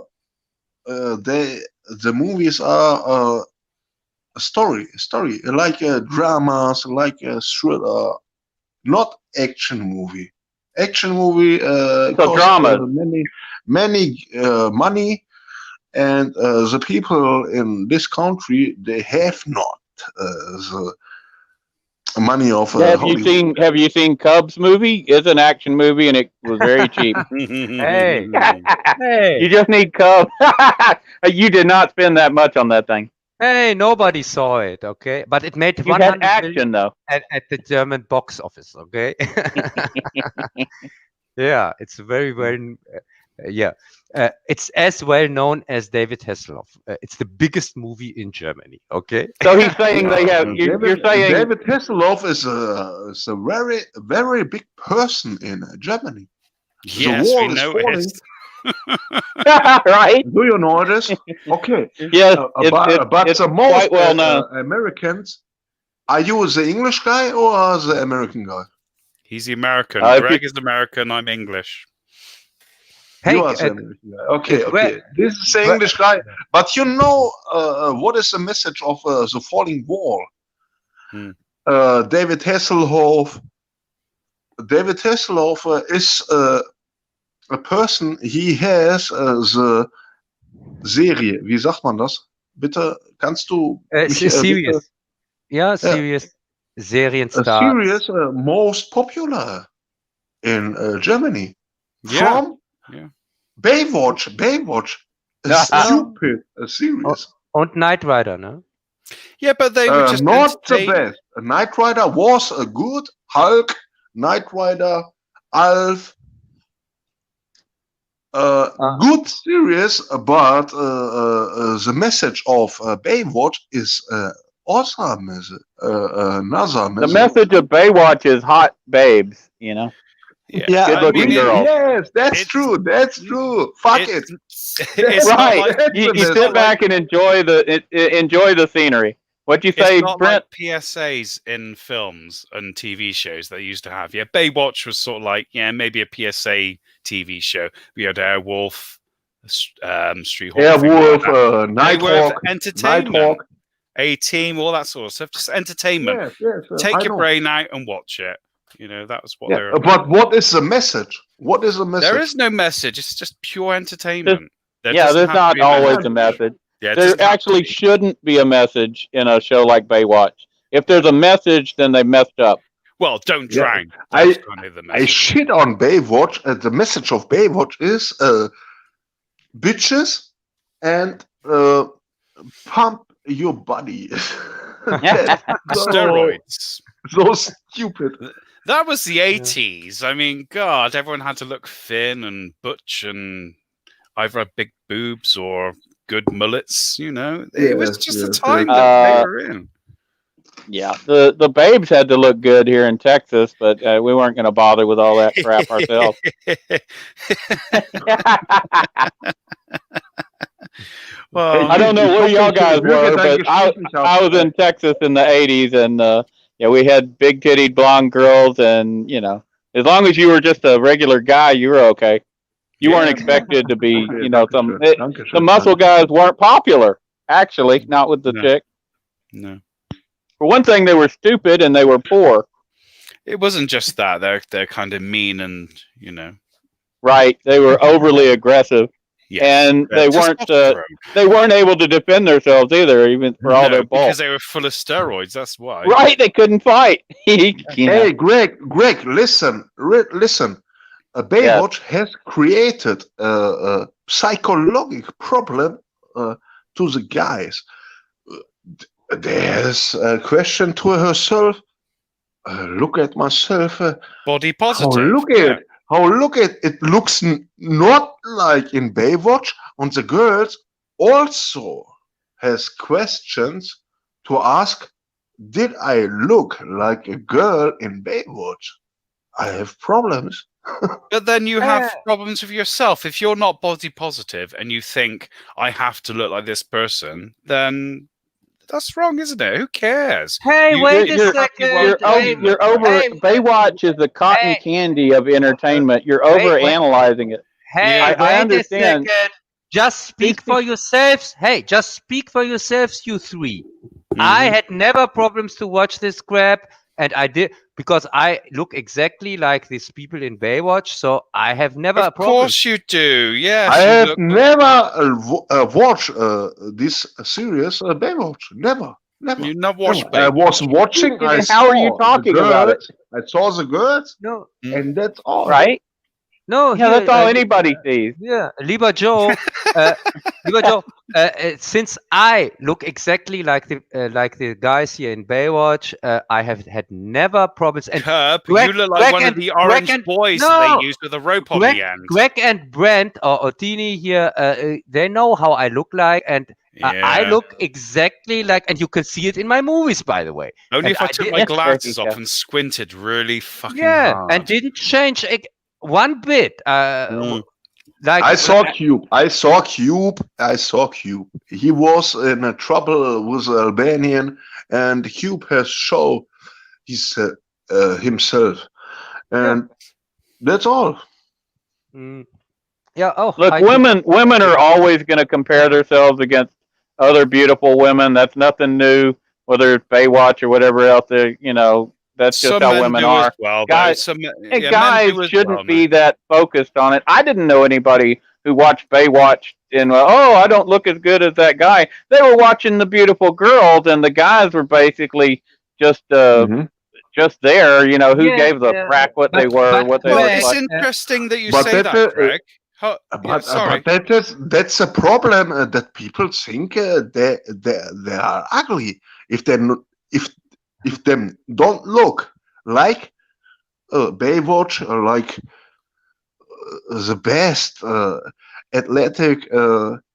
the movies are a story like dramas, like a thriller, not action movie. Action movie So cost dramas. many money, and the people in this country, they have not the money of Hollywood. Have you seen Cubs movie? It's an action movie and it was very cheap. Hey, hey, You just need Cubs. You did not spend that much on that thing. hey! Nobody saw it, okay? But it made You 100 had million action though. at the German box office, okay? Yeah, it's very well. Yeah, it's as well known as David Hasselhoff. It's the biggest movie in Germany. Okay. So he's saying they have. You're saying David Hasselhoff is a very big person in Germany. Yes, the we wall is noticed. right? Do you know this? Okay. Yes, But it's the most quite well known. Americans. Are you the English guy or the American guy? He's the American. If Greg you- is American. I'm English. Hey, You are the American guy. Okay, Greg- okay. This is the English guy. But you know what is the message of the falling wall? Hmm. David Hasselhoff. David Hasselhoff is a person. He has the Serie. Wie sagt man das? Bitte, kannst du it's mich, a serious. bitte, Yeah, serious a Serienstar. series most popular in Germany? Yeah. From Yeah. Baywatch. Baywatch. A stupid series. Und Knight Rider, no? Yeah, but they were just Not the entertained. best. Knight Rider was a good Hulk, Knight Rider, Alf, good series, but the message of Baywatch is awesome. Another The message. message of Baywatch is hot babes. You know. Yeah, Good-looking girl. Yes, that's It's- true. That's true. Fuck it. It's not Right. like You It's sit back and enjoy the scenery. What'd you say, it's not Brent? like PSAs in films and TV shows that used to have. Yeah, Baywatch was sort of like, yeah, maybe a PSA TV show. We had Airwolf, Street Hawk. things like Airwolf, that. They were Nighthawk, entertainment. Nighthawk. A-Team, all that sort of stuff. Just entertainment. Yes, yes. Take I your know. brain out and watch it. You know, that was what they Yeah, were. but what is the message? What is the message? There is no message. It's just pure entertainment. There Yeah, doesn't there's have to not be a always message. a message. Yeah, it There doesn't have to actually be. shouldn't be a message in a show like Baywatch. If there's a message, then they messed up. Well, don't Yeah, drown. I- That's kind of the I message. shit on Baywatch. The message of Baywatch is bitches and pump your body. That's Steroids. so stupid. That was the 80s. I mean, God, everyone had to look thin and butch and either have big boobs or good mullets, you know. It was Yes, just the yes, time yes. that they were in. Yeah, the babes had to look good here in Texas, but we weren't going to bother with all that crap ourselves. Well, I don't know where y'all guys were, but I was in Texas in the 80s, and yeah, we had big titted blonde girls, and you know, as long as you were just a regular guy, you were okay. You weren't expected to be, you know, the muscle guys weren't popular. Actually, not with the No. chick. no. For one thing, they were stupid and they were poor. It wasn't just that. They're kind of mean and, you know. Right? They were overly aggressive, Yes. and they weren't. Testosterone. They weren't able to defend themselves either, even for all No, their bulk. because they were full of steroids. That's why. Right? They couldn't fight. You know. Hey, Greg, listen, listen. Baywatch has created a psychological problem to the guys. There's a question to herself. Look at myself. Body How positive. look at it looks not like in Baywatch, and the girls also has questions to ask. Did I look like a girl in Baywatch? I have problems. But then you have problems with yourself. If you're not body positive and you think I have to look like this person, then That's wrong, isn't it? Who cares? Hey, wait a you're- second. You're over. Hey, Baywatch is the cotton hey. candy of entertainment. You're over analyzing it. Hey, Yeah. I wait understand. a second. Just speak for yourselves. Hey, just speak for yourselves, you three. I had never problems to watch this crap, and I did because I look exactly like these people in Baywatch, so I have never a Of problem. course you do. Yes. I you have look- never watched this series Baywatch. Never. You not watched I was watching. I How are you saw talking the about it? girls, I saw the girls, No, and that's all. Right? no. Yeah, here, that's all anybody sees. Yeah, lieber Joe, since I look exactly like the guys here in Baywatch, I have had never problems. And Herb, Greg- you look like Greg one of and- the Greg orange and- boys No. that they use with a rope on the end. Greg and Brent or Tini here, they know how I look like, and I Yeah. look exactly like, and you can see it in my movies, by the way. Only and if I I took did- my Yes, glasses there you off go. and squinted really fucking Yeah, hard. and didn't change one bit. Like I saw Cube. I saw Cube. He was in a trouble with Albanian, and Cube has shown himself, and that's all. Yeah. Oh, Look, women are always going to compare themselves against other beautiful women. That's nothing new, whether it's Baywatch or whatever else. That's just Some how men women do are. as well, though. Guys- Some, And yeah, men guys do as shouldn't well, be man. that focused on it. I didn't know anybody who watched Baywatch and I don't look as good as that guy. They were watching the beautiful girls, and the guys were basically just just there. Who Yeah, gave the yeah. crack what they But- were, but what they Well, looked it's like. interesting that you But say that, that, Greg. Sorry. But that's a problem that people think they are ugly if they if them don't look like Baywatch or like the best athletic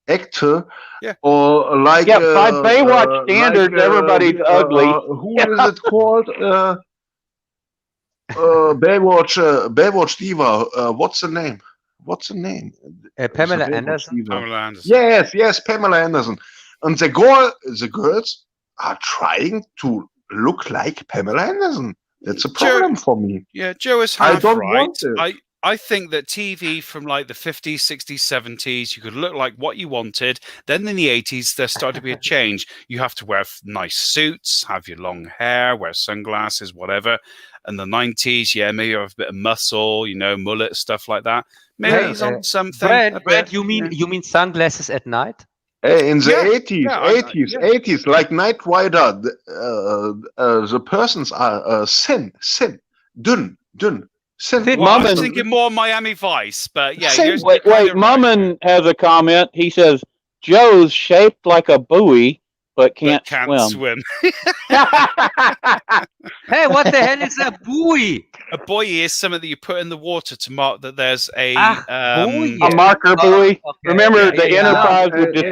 actor. Yeah. Or like By Baywatch standards, everybody's ugly. Who is it called? Baywatch diva. What's the name? Pamela The Baywatch Anderson. diva. Pamela Anderson. Yes, Pamela Anderson. And the girls are trying to look like Pamela Anderson. That's a problem for me. Yeah, Joe is I half don't right. want it. I think that TV from like the 50s, 60s, 70s, you could look like what you wanted. Then in the 80s, there started to be a change. You have to wear nice suits, have your long hair, wear sunglasses, whatever. And the 90s, yeah, maybe you have a bit of muscle, mullet, stuff like that. Maybe he's on something. Brent, you mean sunglasses at night? In the Yeah, 80s, like Knight Rider, the persons are thin, dünn. Thin. Well, I was Mummin- thinking more Miami Vice, but yeah. Same. you're Wait, kind of right. Mummin has a comment. He says, Joe's shaped like a buoy, but But can't swim. Hey, what the hell is a buoy? A buoy is something that you put in the water to mark that there's a buoy. A marker buoy. Okay. Remember, the yeah. Enterprise would just...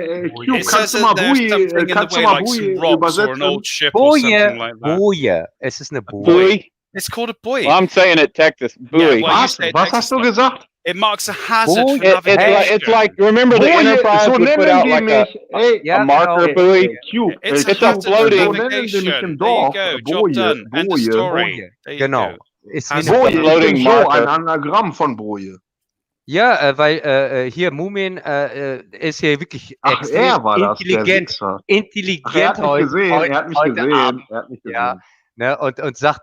Cube, It says that there's something in the way, like some rocks or an old ship or something like that. Buoy. Es ist eine Buoy. Buoy. It's called a buoy. Well, I'm saying it Texas. Buoy. well, you Was? say it Was next hast du time. gesagt? It marks a hazard Buoy. for It's navigation. like, remember the Enterprise so would put nennen out die like mich. Ey, Ja, a marker genau. buoy. Cube. It's a It's hazard for floating. So nennen die navigation. mich im There you Dorf. go. Job done. End of story. There you Genau. go. Ist Has wie eine it Boje, ich Floating bin so marker. ein Anagramm von Boje. Ja, weil hier Mumin ist hier wirklich Ach, er war das, der intelligent, Wichser. intelligent Ach, er hat mich gesehen, er hat mich heute gesehen. Abend. Er hat mich gesehen. Ja, ne, und sagt,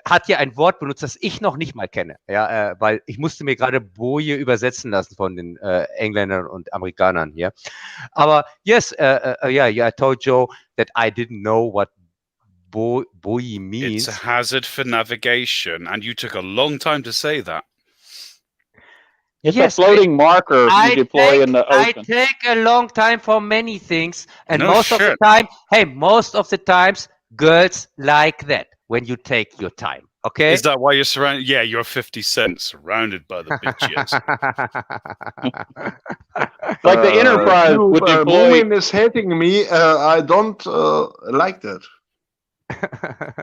hat hier ein Wort benutzt, das ich noch nicht mal kenne. Ja, weil ich musste mir gerade Boje übersetzen lassen von den Engländern und Amerikanern hier. Aber yes, yeah, I told Joe that I didn't know what buoy means. It's a hazard for navigation, and you took a long time to say that. It's Yes, a floating marker you deploy in the I ocean. take a long time for many things, and No most of the shit. time, most of the times, girls like that when you take your time. Okay. Is that why you're surrounded? Yeah, you're 50 Cent, surrounded by the bitches. Like the Enterprise Cube, would deploy... Mumin is hating me. I don't like that.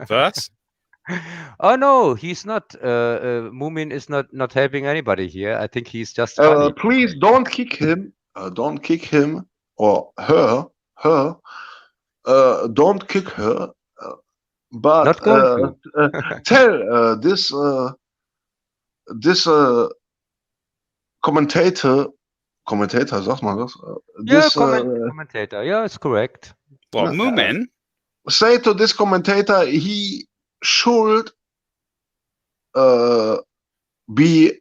That? Oh no, he's not. Mumin is not helping anybody here. I think he's just funny. Please don't kick him. Don't kick him or her. don't kick her, but Not going tell this commentator, sagt man das? This, commentator. Yeah, it's correct. What, No, Moomin? say to this commentator he should be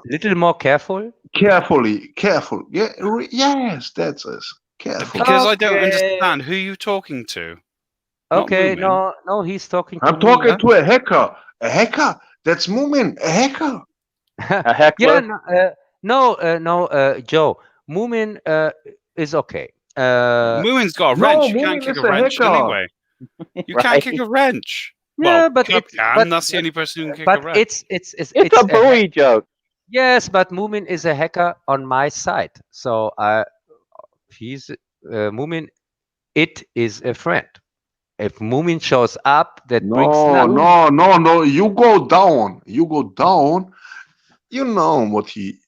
Little more careful. careful. Yeah, yes, that's it. Careful. Because I don't Okay. understand who you talking to. Not Okay, Moomin. no, he's talking to I'm me. talking to a hacker. A hacker? That's Moomin. A hacker. A heckler? Yeah, no, Joe. Moomin is okay. Moomin's got a no, wrench. You Moomin can't kick is a a wrench hacker. anyway. You Right. can't kick a wrench. Yeah, Well, but Cub it's can. but, That's the only person who can kick a but wrench. it's It's a buoy joke. yes, but Moomin is a hacker on my side. So he's Moomin. It is a friend. If Moomin shows up, that brings nothing. No. You go down. You know what he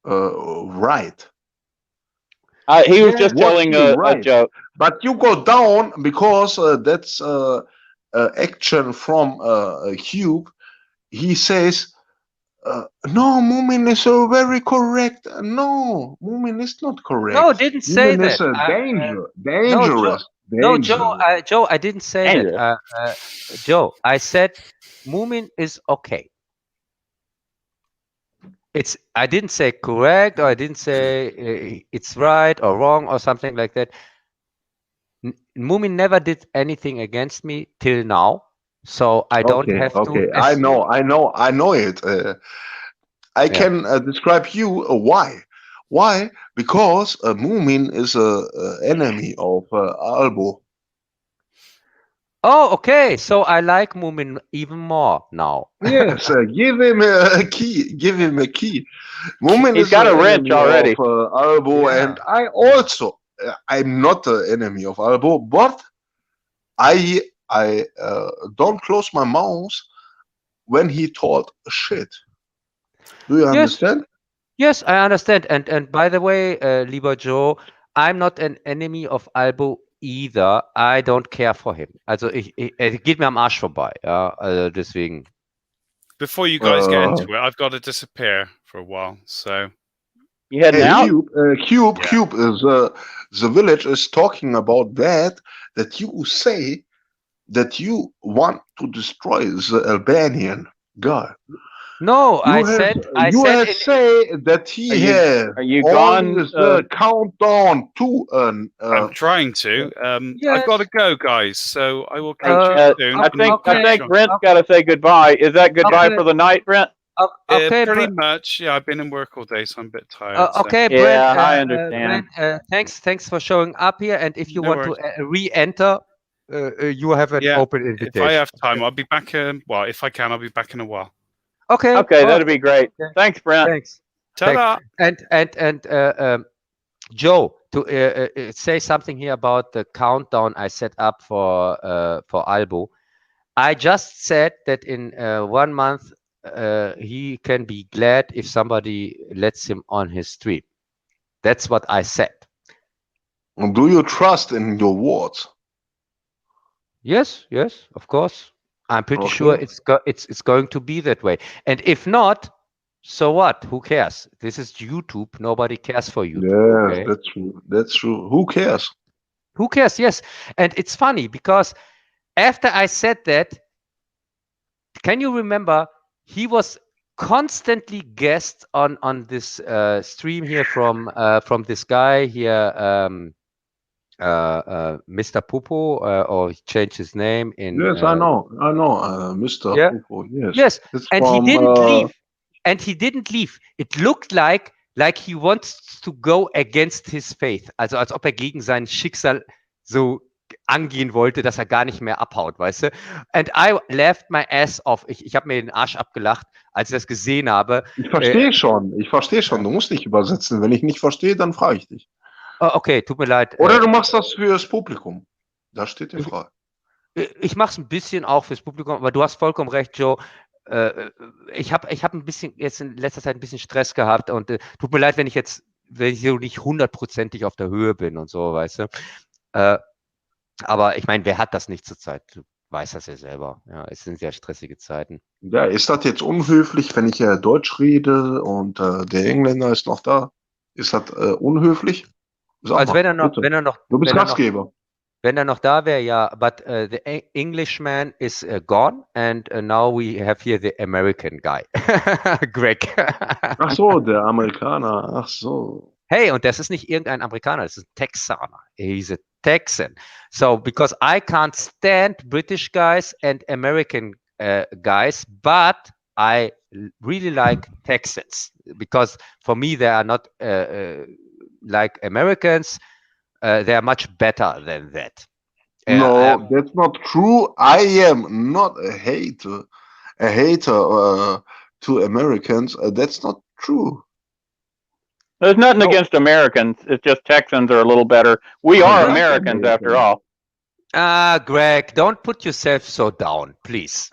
right. He was Yeah. just What telling you a write. joke. But you go down because that's action from Cube. He says, no, Moomin is very correct. No, Moomin is not correct. No, didn't say Moomin is that. dangerous. No, Joe, I didn't say Dangerous. that. Joe, I said Moomin is okay. I didn't say correct, or I didn't say it's right or wrong or something like that. Moomin never did anything against me till now, so I don't have to. Okay, I know it. I can describe you why. Why? Because Moomin is a enemy of Albo. Oh, okay. So I like Moomin even more now. Yes, give him a key. Moomin He's is got an a wrench enemy already. of Albo, Yeah. and I also. I'm not an enemy of Albo, but I don't close my mouth when he taught shit. Do you understand? Yes, I understand. And by the way, lieber Joe, I'm not an enemy of Albo either. I don't care for him. Also, geht mir am Arsch vorbei. Ja, also deswegen. Before you guys get into it, I've got to disappear for a while. So You heading out? Cube is the village is talking about that you say that you want to destroy the Albanian guy. No, I said say that he has Are you on gone? the countdown to I'm trying to. Yes. I've got to go, guys. So I will catch you soon. I think Brent's got to say goodbye. Is that goodbye Okay. for the night, Brent? Okay, pretty Brent. much. Yeah, I've been in work all day, so I'm a bit tired. Okay, Yeah, Brent. I understand. Brent, thanks for showing up here. And if you No want to re-enter, you have an open invitation. If I have time, I'll be back. Well, if I can, I'll be back in a while. Okay. Okay, that'd be great. Okay. Thanks, Brent. Thanks. Ta-da! And Joe, to say something here about the countdown I set up for Albo. I just said that in 1 month he can be glad if somebody lets him on his stream. That's what I said. Do you trust in your words? Yes, of course. I'm pretty sure it's going to be that way. And if not, so what? Who cares? This is YouTube. Nobody cares for you. Yes, okay? That's true. Who cares? Who cares? Yes. And it's funny because after I said that, can you remember he was constantly guest on this stream here from this guy here, Mr. Pupo, or he changed his name in. Yes, I know, Mr. Yeah. Pupo, yes. Yes, It's and from, he didn't leave. It looked like he wants to go against his faith. Also als ob gegen sein Schicksal so angehen wollte, dass gar nicht mehr abhaut, weißt du? And I laughed my ass off. Ich habe mir den Arsch abgelacht, als ich das gesehen habe. Ich verstehe schon. Du musst nicht übersetzen. Wenn ich nicht verstehe, dann frage ich dich. Okay, tut mir leid. Oder du machst das fürs Publikum. Da steht die Frage. Ich mache es ein bisschen auch fürs Publikum, aber du hast vollkommen recht, Joe. Ich hab ein bisschen jetzt in letzter Zeit ein bisschen Stress gehabt und tut mir leid, wenn ich jetzt wenn ich so nicht 100%ig auf der Höhe bin und so, weißt du. Aber ich meine, wer hat das nicht zurzeit? Du weißt das ja selber. Ja, es sind sehr stressige Zeiten. Ja, ist das jetzt unhöflich, wenn ich Deutsch rede und der Engländer ist noch da? Ist das unhöflich? Sag Also mal, wenn er noch, bitte. wenn er noch, Du bist wenn er noch, Gastgeber. wenn er noch da wäre, ja. But the Englishman is gone, and now we have here the American guy, Greg. Ach so, der Amerikaner. Ach so. Hey, und das ist nicht irgendein Amerikaner, das ist ein Texaner. He's a Texan. So, because I can't stand British guys and American guys, but I really like Texans because for me they are not like Americans. They are much better than that. No, that's not true. I am not a hater to Americans. That's not true. There's nothing No. against Americans. It's just Texans are a little better. We are Americans after all. Greg, don't put yourself so down, please.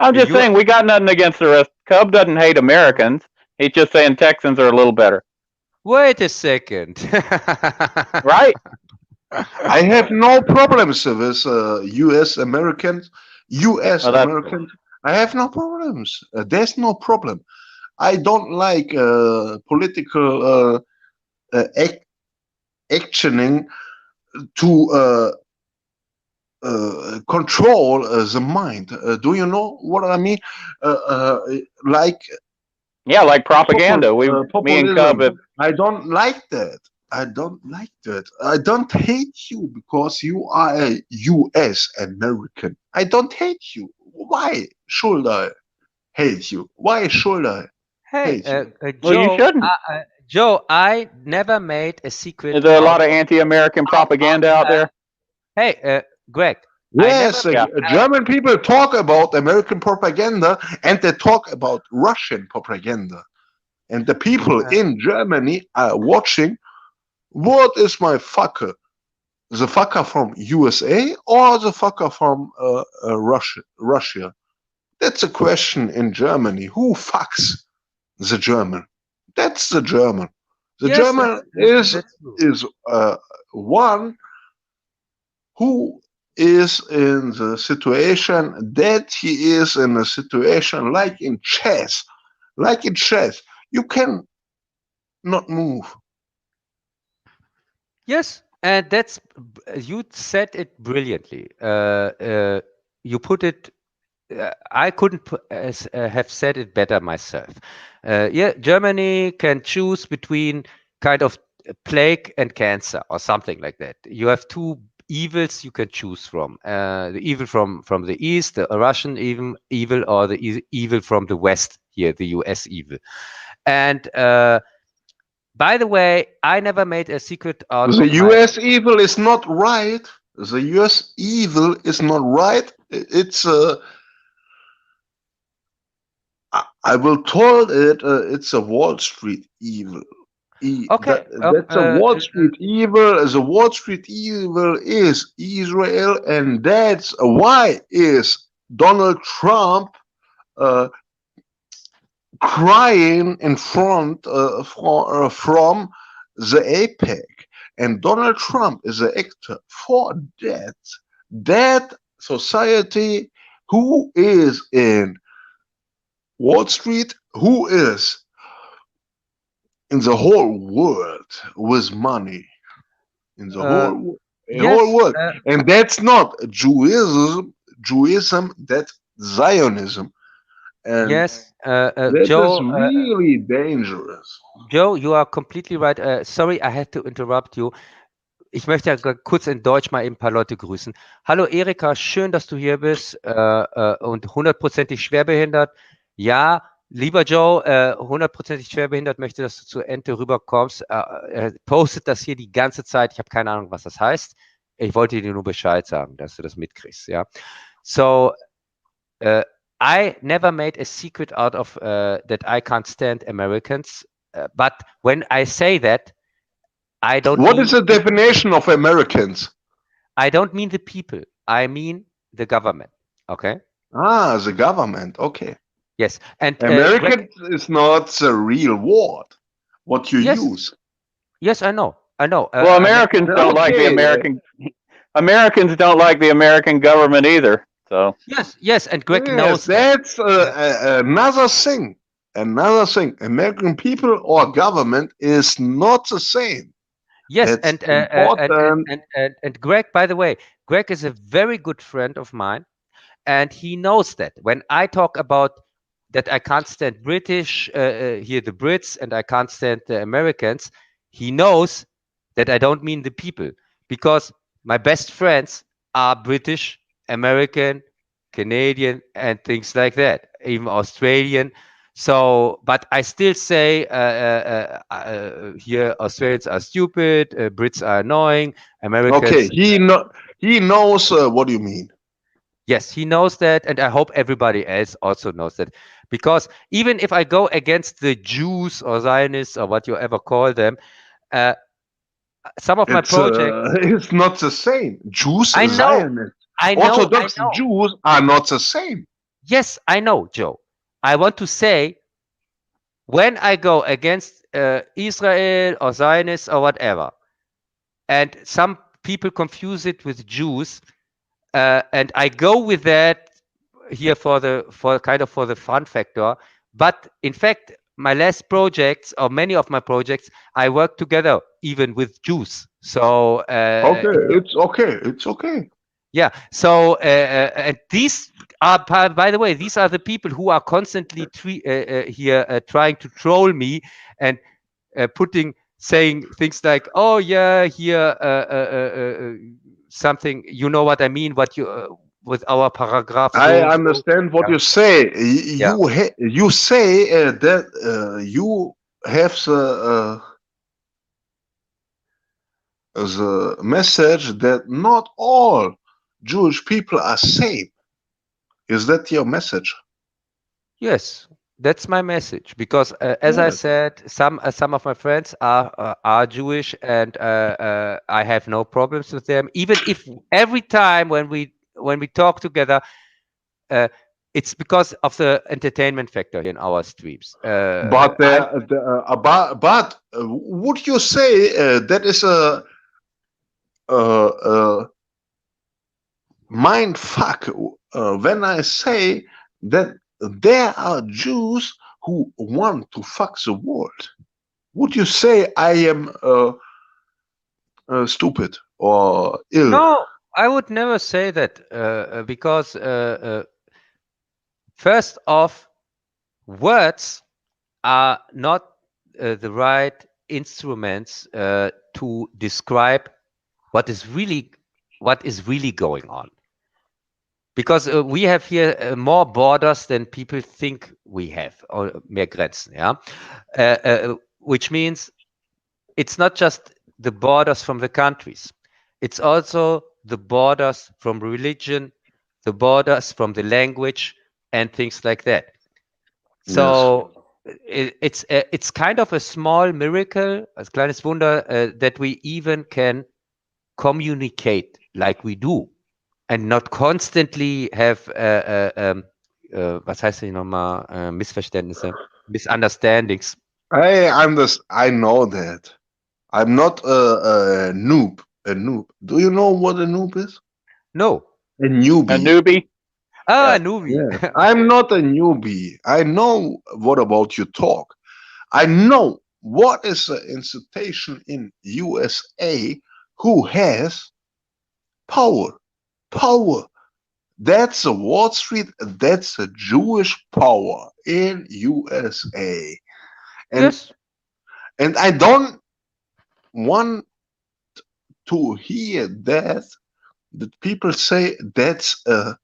I'm just saying we got nothing against the rest. Cub doesn't hate Americans. He's just saying Texans are a little better. Wait a second. Right? I have no problems with U.S. Americans. I have no problems. There's no problem. I don't like political actioning to control the mind. Do you know what I mean? Like propaganda. Me and Cub have, I don't like that. I don't like that. I don't hate you because you are a U.S. American. I don't hate you. Why should I hate you? Why should I? Hey, hate you? Joe, you shouldn't. Joe, I never made a secret. Is there a lot of anti-American propaganda out there? Hey, Greg. Yes, German people talk about American propaganda and they talk about Russian propaganda. And the people in Germany are watching, what is my fucker? The fucker from USA or the fucker from Russia? That's a question in Germany. Who fucks the German? That's the German. The German is one who is in the situation that he is in a situation like in chess. Like in chess, you can not move. Yes, and you said it brilliantly. You put it. I couldn't have said it better myself. Germany can choose between kind of plague and cancer or something like that. You have two evils you can choose from. The evil from the east, the Russian evil, or the evil from the west here, the US evil. And by the way, I never made a secret out the US evil is not right. The US evil is not right. It's I will call it it's a Wall Street evil. Okay, that's a Wall Street evil. The Wall Street evil is Israel, and that's why is Donald Trump crying in front from the APEC, and Donald Trump is the actor for that society who is in Wall Street, who is in the whole world with money, in the whole world, and that's not Judaism, that's Zionism, and that Joe, is really dangerous. Joe, you are completely right. Sorry, I had to interrupt you. Ich möchte ja kurz in Deutsch mal eben ein paar Leute grüßen. Hallo Erika, schön, dass du hier bist und 100%ig schwerbehindert. Ja, lieber Joe, 100%ig schwerbehindert, möchte, dass du zur Ente rüberkommst. Er postet das hier die ganze Zeit. Ich habe keine Ahnung, was das heißt. Ich wollte dir nur Bescheid sagen, dass du das mitkriegst. Ja. So, I never made a secret out of that I can't stand Americans. But when I say that, I don't. What is the definition of Americans? I don't mean the people. I mean the government. Okay. The government. Okay. Yes, and American is not the real word. what you Yes. use. Yes, I know. Well, Americans don't like the Americans don't like the American government either. So Yes, and Greg Yes, knows that. that's another thing. Another thing. American people or government is not the same. Yes, That's and important. and Greg, by the way, Greg is a very good friend of mine, and he knows that when I talk about that I can't stand British here, the Brits, and I can't stand the Americans, he knows that I don't mean the people, because my best friends are British, American, Canadian, and things like that, even Australian. So, but I still say here Australians are stupid, Brits are annoying, Americans. Okay, he knows what you mean. Yes, he knows that, and I hope everybody else also knows that. Because even if I go against the Jews or Zionists or what you ever call them, some of my projects. It's not the same. Jews, I know, Zionists, I know, Orthodox Jews are not the same. Yes, I know, Joe. I want to say, when I go against Israel or Zionists or whatever, and some people confuse it with Jews, and I go with that here for the fun factor. But in fact, my last projects or many of my projects, I work together even with Jews. So It's okay. It's okay. yeah. So and these are, by the way, these are the people who are constantly here trying to troll me and saying things like, "Oh yeah, here something." You know what I mean? What you with our paragraph. I understand what you say. Yeah. You say that you have the message that not all Jewish people are same. Is that your message? Yes, that's my message. Because as I said, some of my friends are Jewish, and I have no problems with them. Even if every time when we talk together, it's because of the entertainment factor in our streams. But would you say that is a mind fuck when I say that there are Jews who want to fuck the world? Would you say I am stupid or ill? No, I would never say that because first off, words are not the right instruments to describe what is really going on. Because we have here more borders than people think we have, or mehr Grenzen, yeah? Which means it's not just the borders from the countries. It's also the borders from religion, the borders from the language, and things like that. So it's kind of a small miracle, a kleines Wunder, that we even can communicate like we do, and not constantly have was heißt hier nochmal Missverständnisse, misunderstandings. I know that. I'm not a noob. A noob. Do you know what a noob is? No. A newbie. A newbie. A newbie. Yeah. I'm not a newbie. I know what about you talk. I know what is the institution in USA who has power. Power. That's a Wall Street. That's a Jewish power in USA. And, yes. And I don't want to hear that people say that's a,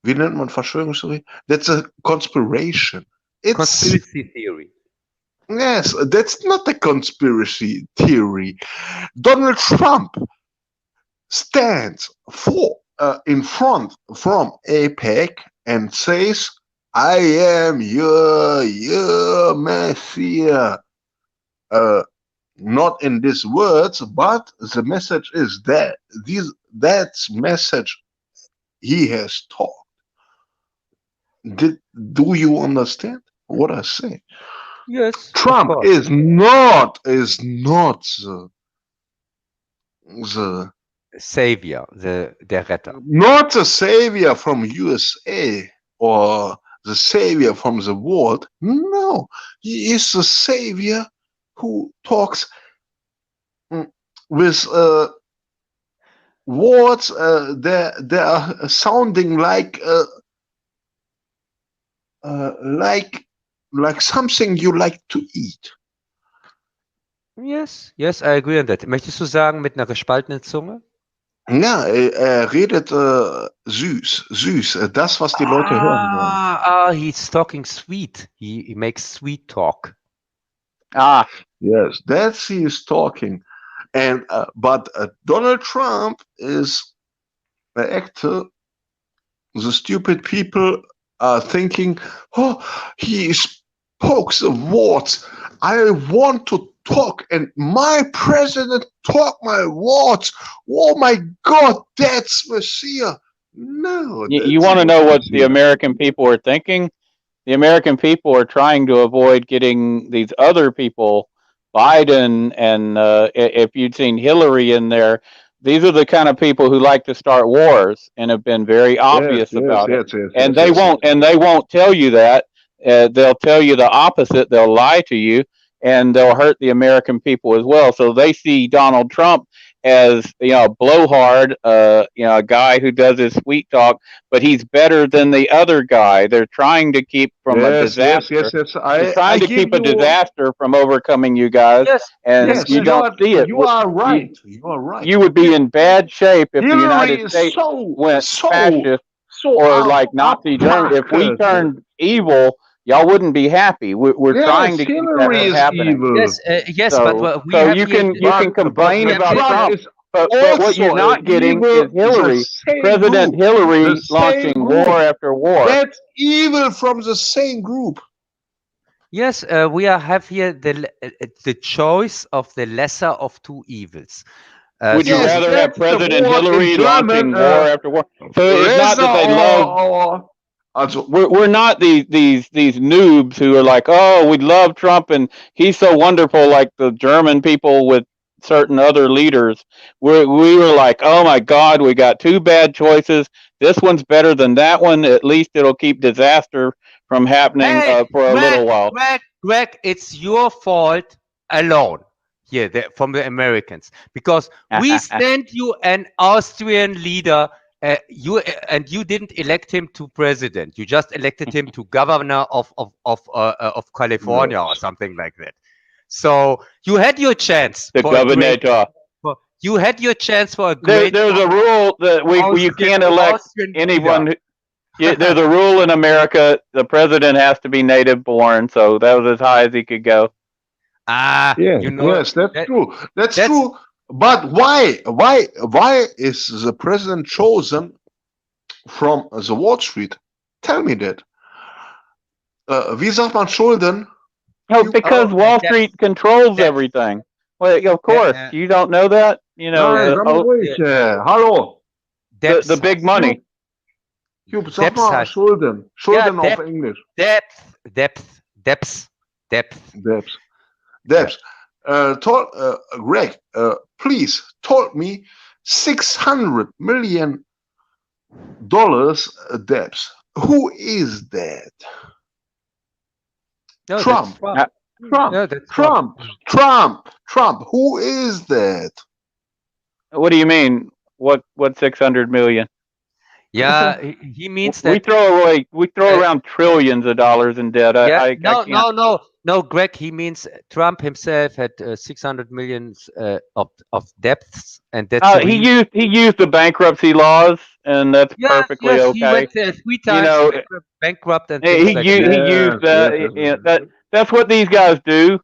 wie nennt man Verschwörungstheorie? That's a conspiration. It's conspiracy theory. Yes, that's not a conspiracy theory. Donald Trump stands in front from APEC and says, "I am your messiah." Not in these words, but the message is that that's message he has taught. Do you understand what I say? Yes. Trump is not the savior, der Retter. not the savior from USA or the savior from the world. No, he is the savior who talks with words they are sounding like something you like to eat. Yes, yes, I agree on that. Möchtest du sagen mit einer gespaltenen Zunge? Ja, er redet süß, das, was die Leute hören wollen. He's talking sweet. He makes sweet talk. Yes, that's he is talking. And but Donald Trump is an actor. The stupid people are thinking, oh, he pokes the words. I want to talk, and my president talk my words. Oh my God, that's Messiah. No. You want to know what the American people are thinking? The American people are trying to avoid getting these other people, Biden, and if you'd seen Hillary in there, these are the kind of people who like to start wars and have been very obvious about it. And they won't tell you that. They'll tell you the opposite. They'll lie to you, and they'll hurt the American people as well. So they see Donald Trump as a blowhard, a guy who does his sweet talk, but he's better than the other guy. They're trying to keep from a disaster. They're trying to keep a disaster from overcoming you guys, and you don't see it. You are right. You are right. You would be in bad shape if the United States went fascist or like Nazi Germany. If we turned evil, y'all wouldn't be happy. We're trying to keep that from happening. Yes, so, but you can complain about Trump, but what you're not getting is Hillary, President Hillary launching war after war. That's evil from the same group. Yes, we have here the choice of the lesser of two evils. Would you rather have President Hillary launching war after war? So it's not that they love. We're not these noobs who are like, oh, we love Trump and he's so wonderful, like the German people with certain other leaders. We were like, oh my God, we got two bad choices. This one's better than that one. At least it'll keep disaster from happening for a little while. Greg, it's your fault alone here from the Americans, because we sent you an Austrian leader. You didn't elect him to president. You just elected him to governor of California or something like that. So you had your chance. The governor. You had your chance for a great. There's a rule that you can't elect anyone. There's a rule in America. The president has to be native born. So that was as high as he could go. Yes, that's true. That's true. But why is the president chosen from the Wall Street? Tell me that. Wie sagt man Schulden? No, because Wall Street controls everything. Well, of course, you don't know that. Hallo. The big money. Sag mal Schulden. Schulden auf Englisch. Debts. Greg, please told me $600 million debts. Who is that? No, Trump. Trump. Who is that? What do you mean? What 600 million? Yeah, he means that we throw around trillions of dollars in debt. No, Greg, he means Trump himself had 600 million of debts, and that's he used the bankruptcy laws, and that's perfectly okay. He went 3 times bankrupt, and he used that. That's what these guys do.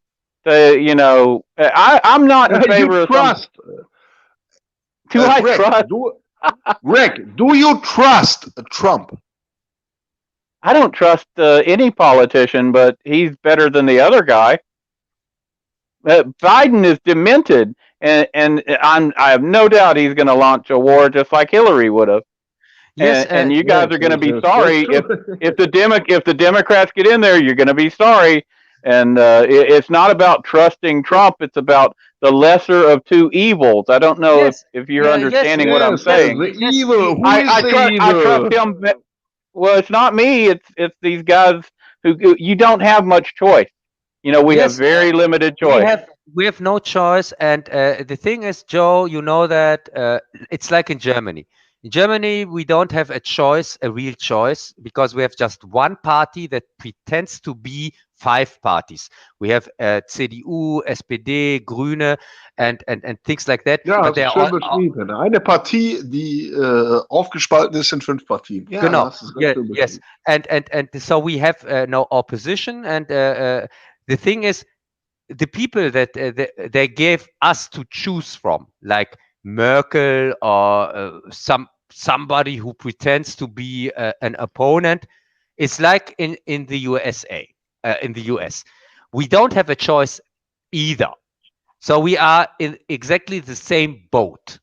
I'm not in favor of trust. Too high trust. Greg, do you trust Trump? I don't trust any politician, but he's better than the other guy. Biden is demented, and I have no doubt he's going to launch a war just like Hillary would have. Yes, and you guys are going to be sorry if the Democrats get in there. You're going to be sorry. And it's not about trusting Trump. It's about the lesser of two evils. I don't know if you're understanding what I'm saying. The evil. Who is I the trust evil? him. Well, it's not me. It's these guys who you don't have much choice. We have very limited choice. We have no choice. And the thing is, Joe, you know that it's like in Germany. In Germany, we don't have a choice, a real choice, because we have just one party that pretends to be 5 parties. We have CDU, SPD, Grüne, and things like that. Ja, but das ist schön beschrieben. Eine Partie, die aufgespalten ist in 5 Partien. Ja, genau. das ist ganz schön Yes. And so we have no opposition. And the thing is, the people that they gave us to choose from, like Merkel or somebody who pretends to be an opponent, is like in the USA, in the US. We don't have a choice either. So we are in exactly the same boat.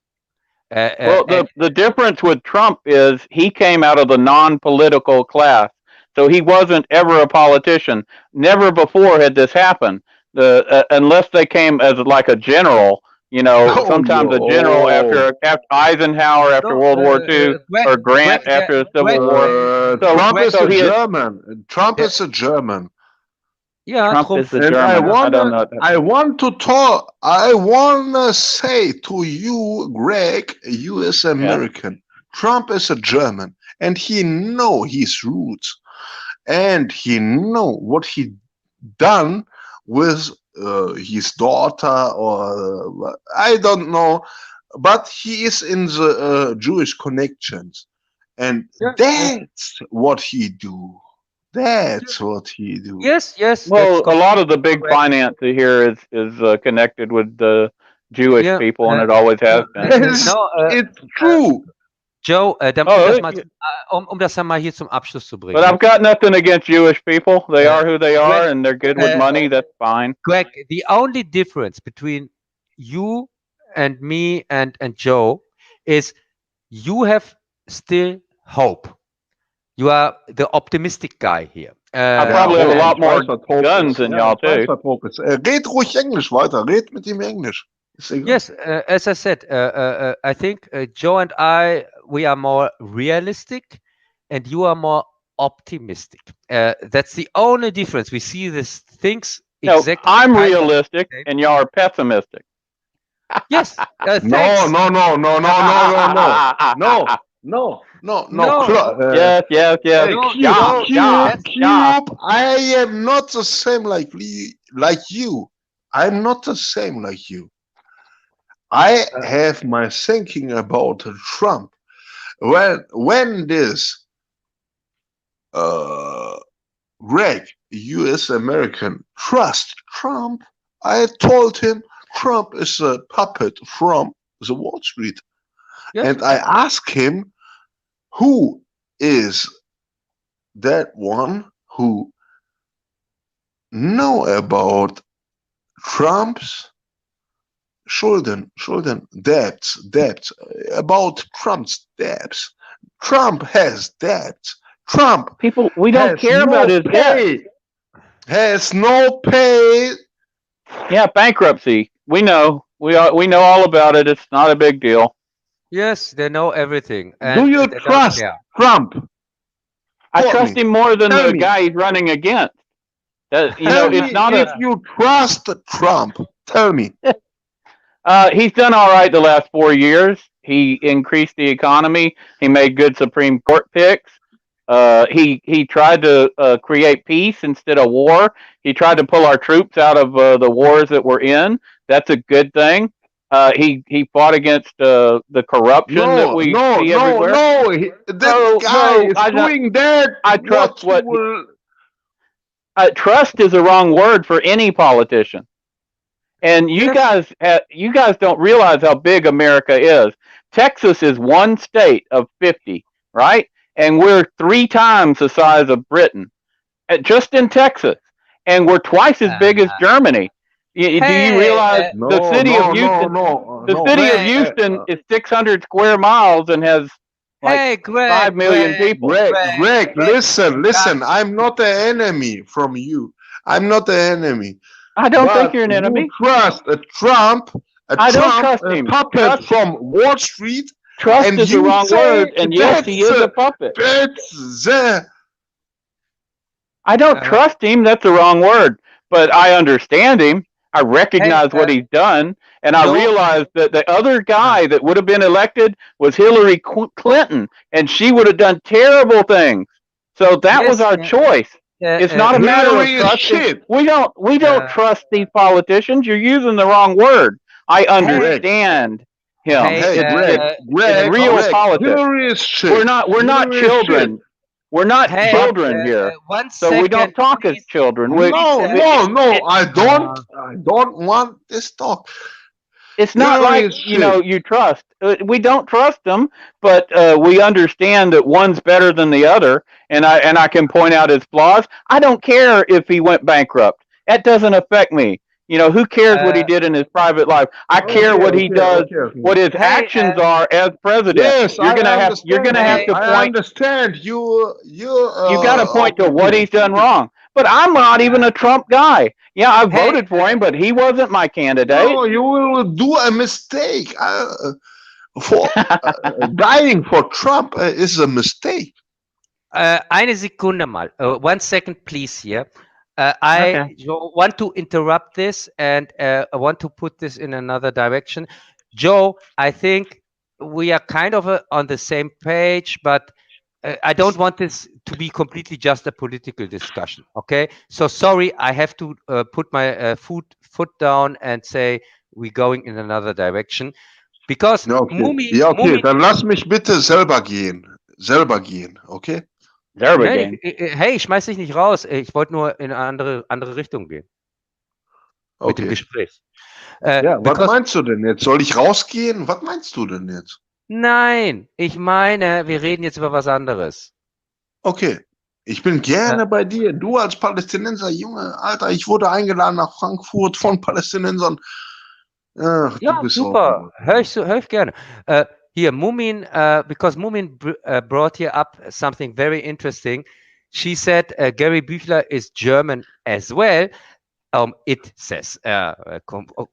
Well, the difference with Trump is he came out of the non-political class. So he wasn't ever a politician. Never before had this happened. Unless they came as like a general, sometimes a general after Eisenhower after World War II, or Grant after the Civil War. Trump is a German. Trump is a German. Yeah, Trump is a German. I want to say to you, Greg, U.S. American, Trump is a German, and he know his roots, and he know what he done with his daughter, or I don't know, but he is in the Jewish connections, and that's what he do. That's what he do. Yes. Well, a lot of the big finance here is connected with the Jewish people, and it always has been. It's true. Joe, um das mal hier zum Abschluss zu bringen. But I've got nothing against Jewish people. They are who they are, and they're good with money. That's fine. Greg, the only difference between you and me and Joe is you have still hope. You are the optimistic guy here. I probably have a lot more guns than y'all too. Red ruhig Englisch weiter. Red mit ihm Englisch. Yes, as I said, I think Joe and I, we are more realistic, and you are more optimistic. That's the only difference. We see these things exactly. I'm realistic, and y'all are pessimistic. Yes. No. Yes. Cube, I am not the same like you. I'm not the same like you. I have my thinking about Trump. When this Greg, U.S. American, trust Trump, I told him Trump is a puppet from the Wall Street. Yes. And I asked him, who is that one who know about Trump's debts, about Trump's debts? Trump has debts. Trump, people, we don't care about his debt. Has no pay. Yeah, bankruptcy. We know. We know all about it. It's not a big deal. Yes, they know everything. Do you trust Trump? I trust him more than the guy he's running against. It's not if you trust Trump. Tell me. He's done all right the last 4 years. He increased the economy. He made good Supreme Court picks. He tried to create peace instead of war. He tried to pull our troops out of the wars that we're in. That's a good thing. He fought against the corruption that we see everywhere. That guy is doing that. I trust trust is the wrong word for any politician. And you guys don't realize how big America is. Texas is one state of 50, right? And we're 3 times the size of Britain, just in Texas. And we're twice as big as Germany. Do you realize the city of Houston? The city of Houston is 600 square miles and has like 5 million people. Greg, listen. I'm not an enemy from you. I'm not the enemy. I don't think But you're an enemy. you trust a Trump, I don't trust him. puppet Trust- from Wall Street, Trust and is the you wrong say word, and yes, he is a puppet. that's the I don't trust him. That's the wrong word. But I understand him. I recognize what he's done, and I realize that the other guy that would have been elected was Hillary Clinton, and she would have done terrible things. So that was our choice. It's not a matter of trusting. We don't trust these politicians. You're using the wrong word. I understand him. It's real politics. We're not children. We're not children here. So we don't talk as children. No, I don't want this talk. It's not like, you trust. We don't trust them, but we understand that one's better than the other, and I can point out his flaws. I don't care if he went bankrupt. That doesn't affect me. Who cares what he did in his private life? I care what he does, what his actions are as president. Yes, you're gonna have to point. I understand you got to point to what he's done wrong. But I'm not even a Trump guy. Yeah, I voted for him, but he wasn't my candidate. No, you will do a mistake. For dying for Trump is a mistake. Eine Sekunde mal. 1 second, please, here. I want to interrupt this, and I want to put this in another direction. Joe, I think we are kind of on the same page, but I don't want this to be completely just a political discussion. Okay, so sorry, I have to put my foot down and say we're going in another direction, because Mumi, dann lass mich bitte selber gehen, okay? Hey, ich schmeiß dich nicht raus. Ich wollte nur in eine andere Richtung gehen. Mit dem Gespräch. Was meinst du denn jetzt? Soll ich rausgehen? Was meinst du denn jetzt? Nein, ich meine, wir reden jetzt über was anderes. Okay. Ich bin gerne bei dir. Du als Palästinenser, Junge, Alter, ich wurde eingeladen nach Frankfurt von Palästinensern. Ach, ja, super. Hör ich gerne. Here, Mumin, because Mumin brought here up something very interesting. She said Gary Büchler is German as well. It says,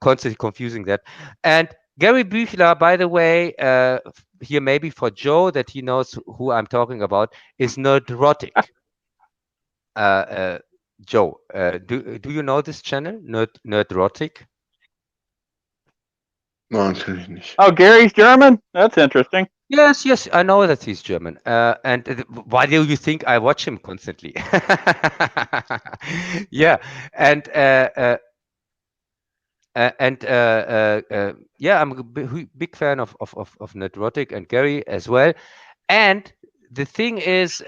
constantly confusing that. And Gary Büchler, by the way, here maybe for Joe, that he knows who I'm talking about, is Nerdrotic. Joe, do you know this channel, Nerdrotic? No, natürlich nicht. Oh, Gary's German? That's interesting. Yes, I know that he's German. And why do you think I watch him constantly? Yeah, and yeah, I'm a big fan of Nerdrotic and Gary as well. And the thing is,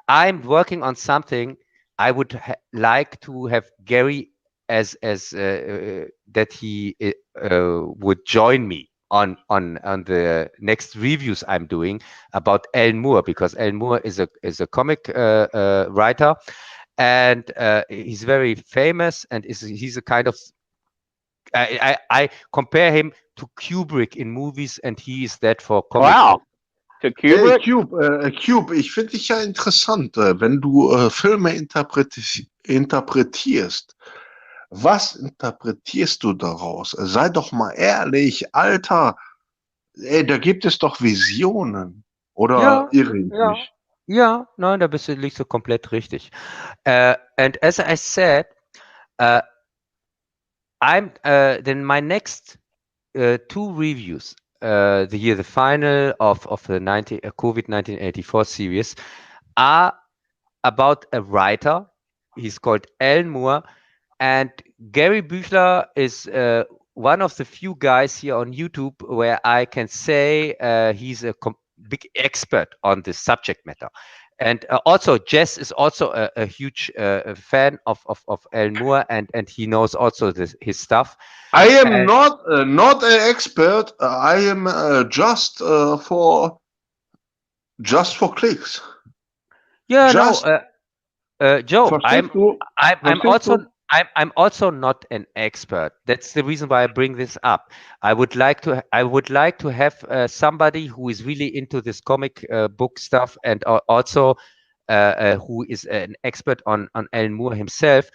I'm working on something. I would like to have Gary as that he would join me on the next reviews I'm doing about Alan Moore, because Alan Moore is a comic writer, and he's very famous, and he's a kind of I compare him to Kubrick in movies, and he is that for comic. Wow. To Kubrick? Cube, ich finde dich ja interessant, wenn du Filme interpretierst. Was interpretierst du daraus? Sei doch mal ehrlich, Alter. Ey, da gibt es doch Visionen. Oder irre ich mich? Ja, nein, da liegst du komplett richtig. And as I said, then my next 2 reviews, the final of the COVID 1984 series, are about a writer. He's called Alan Moore. And Gary Büchler is one of the few guys here on YouTube where I can say he's a big expert on this subject matter. And also, Jess is also a huge fan of Alan Moore, and he knows also his stuff. I am not an expert. I am just for clicks. Yeah, Joe, I'm also not an expert. That's the reason why I bring this up. I would like to have somebody who is really into this comic book stuff, and also who is an expert on Alan Moore himself.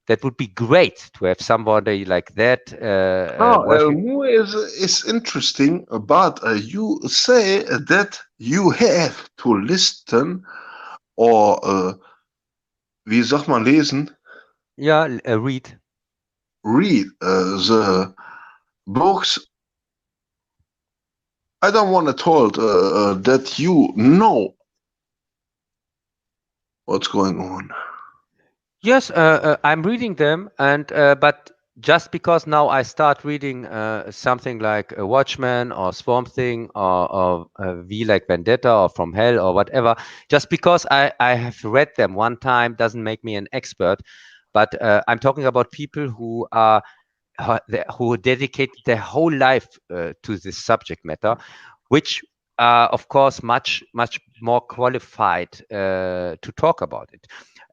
That would be great to have somebody like that. Moore is interesting, but you say that you have to listen or wie sagt man lesen? Yeah, read. Read the books. I don't want to told that you know what's going on. Yes, I'm reading them, and but just because now I start reading something like Watchmen or Swamp Thing or V like Vendetta or From Hell or whatever, just because I have read them one time doesn't make me an expert. But I'm talking about people who are who dedicate their whole life to this subject matter, which are of course much more qualified to talk about it.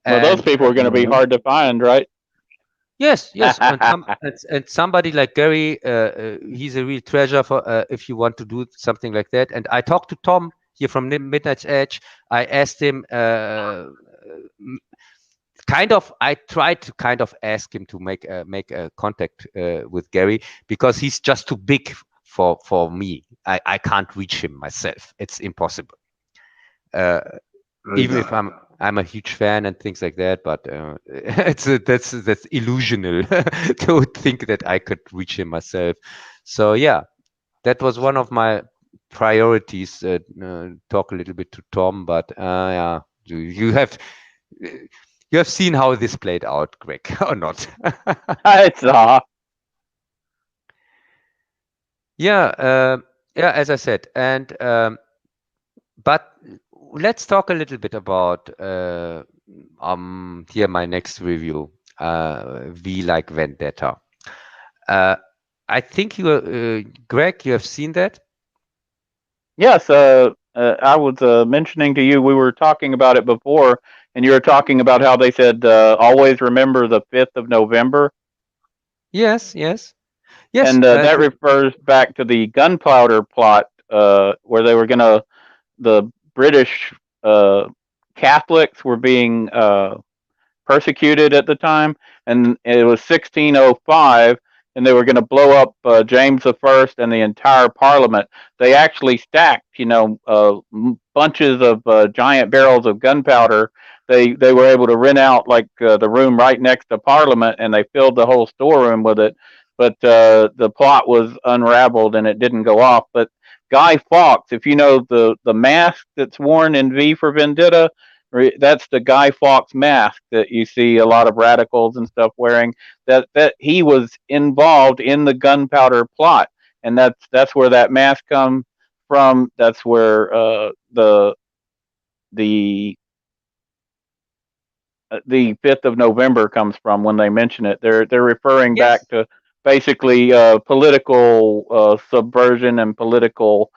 Well, those people are going to be hard to find, right? Yes, and somebody like Gary, he's a real treasure for if you want to do something like that. And I talked to Tom here from Midnight's Edge. I asked him, I tried to kind of ask him to make a contact with Gary, because he's just too big for me. I can't reach him myself. It's impossible. Even if I'm a huge fan and things like that, but that's illusional to think that I could reach him myself. So yeah, that was one of my priorities. Talk a little bit to Tom, but yeah, you have seen how this played out, Greg, or not? I saw. Yeah, as I said, and but let's talk a little bit about here my next review, V like Vendetta. I think you, Greg, you have seen that. Yes, I was mentioning to you, we were talking about it before, and you were talking about how they said always remember the 5th of November. Yes. And that refers back to the gunpowder plot, where they were the British Catholics were being persecuted at the time, and it was 1605, and they were going to blow up James I and the entire Parliament. They actually stacked, bunches of giant barrels of gunpowder. They were able to rent out like the room right next to Parliament, and they filled the whole storeroom with it. But the plot was unraveled, and it didn't go off. But Guy Fawkes, if you know the mask that's worn in V for Vendetta, that's the Guy Fawkes mask that you see a lot of radicals and stuff wearing. That he was involved in the gunpowder plot, and that's where that mask comes from. That's where the 5th of November comes from when they mention it. They're referring back to basically political subversion and political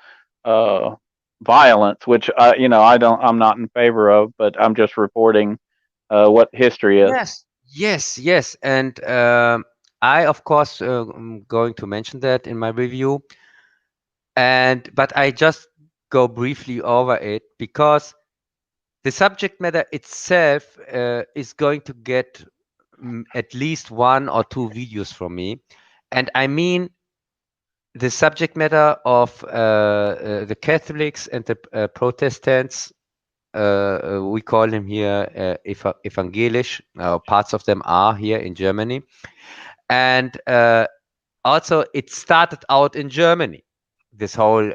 violence, which I'm not in favor of, but I'm just reporting what history is. Yes, and I of course am going to mention that in my review, but I just go briefly over it because the subject matter itself is going to get at least 1 or 2 videos from me, and I mean the subject matter of the Catholics and the Protestants. We call them here evangelisch. Parts of them are here in Germany, and also it started out in Germany. This whole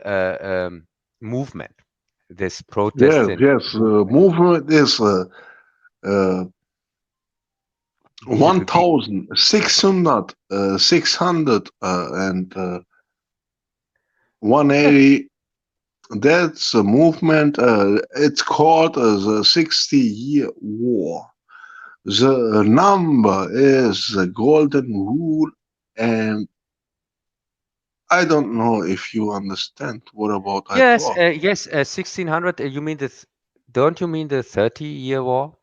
movement, this protest. Yes. Movement is 1,600 and 180. That's a movement. It's called the 60-year war. The number is the golden rule, and I don't know if you understand what about I talk. Yes, 1600. You mean this? Don't you mean the 30-year war?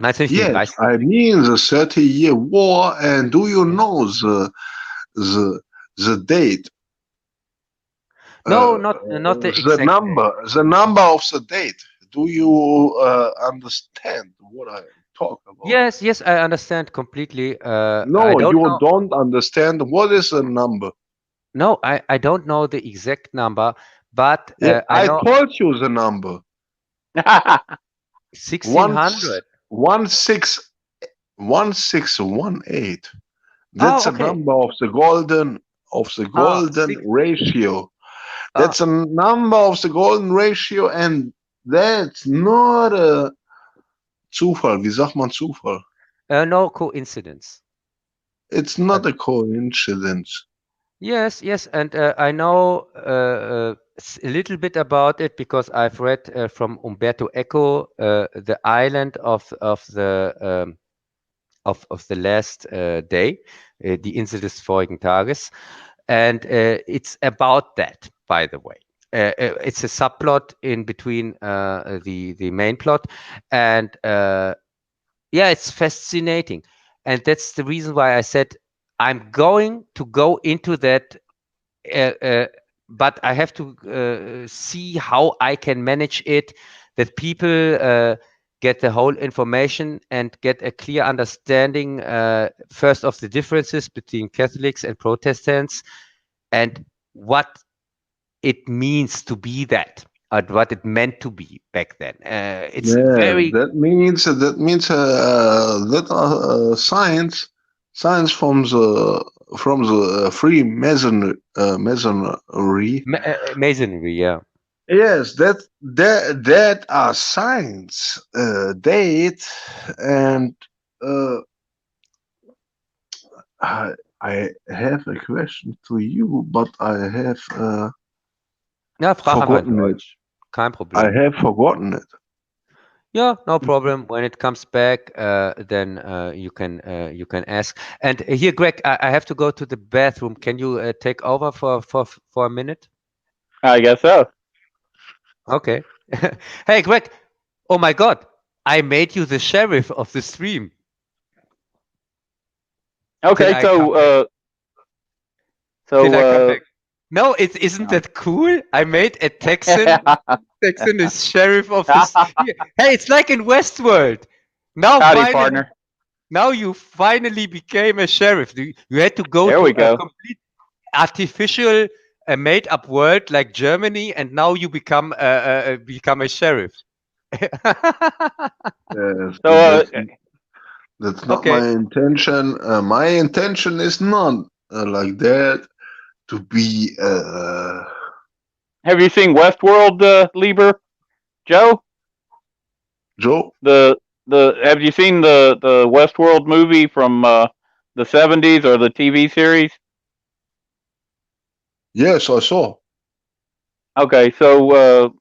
Yes, I mean the 30-year war. And do you know the date? No, not the exact number. The number of the date. do you understand what I talk about? Yes, yes, I understand completely. I No, don't you know. don't understand. What is a number? No, I don't know the exact number, but Yeah, I I know told you the number. 1600. 1618. Oh, That's a okay. number of the golden Ah, six. ratio. Ah, That's a number of the golden ratio, and that's not a Zufall. Wie sagt man Zufall? no coincidence. It's not a coincidence. Yes, yes, and I know a little bit about it because I've read from Umberto Eco, the island of the last day, die Insel des vorigen Tages, and it's about that, by the way. It's a subplot in between the main plot, and yeah, it's fascinating, and that's the reason why I said I'm going to go into that, but I have to see how I can manage it, that people get the whole information and get a clear understanding first of the differences between Catholics and Protestants and what it means to be that, and what it meant to be back then. It's Yeah, very that means science from the Freemasonry. masonry, yeah. Yes, that are science date, and uh, I have a question to you, but I have Ja, frag einmal in forgotten it. Deutsch. Kein I Problem. have forgotten it. Yeah, no problem. When it comes back, then you can ask. And here, Greg, I have to go to the bathroom. Can you take over for a minute? I guess so. Okay. Hey, Greg. Oh my God, I made you the sheriff of the stream. Till Okay, I come back. Till I come back. No, isn't that cool? I made a Texan. Texan is sheriff of the. Hey, it's like in Westworld. Now howdy, finally. partner. Now you finally became a sheriff. You had to go There to we a go. complete artificial, made-up world like Germany, and now you become a sheriff. Yes, So, that's not Okay. my intention. My intention is not like that to be. have you seen Westworld, Lieber Joe? Joe. Have you seen the Westworld movie from the 70s or the TV series? Yes, I saw. Okay, so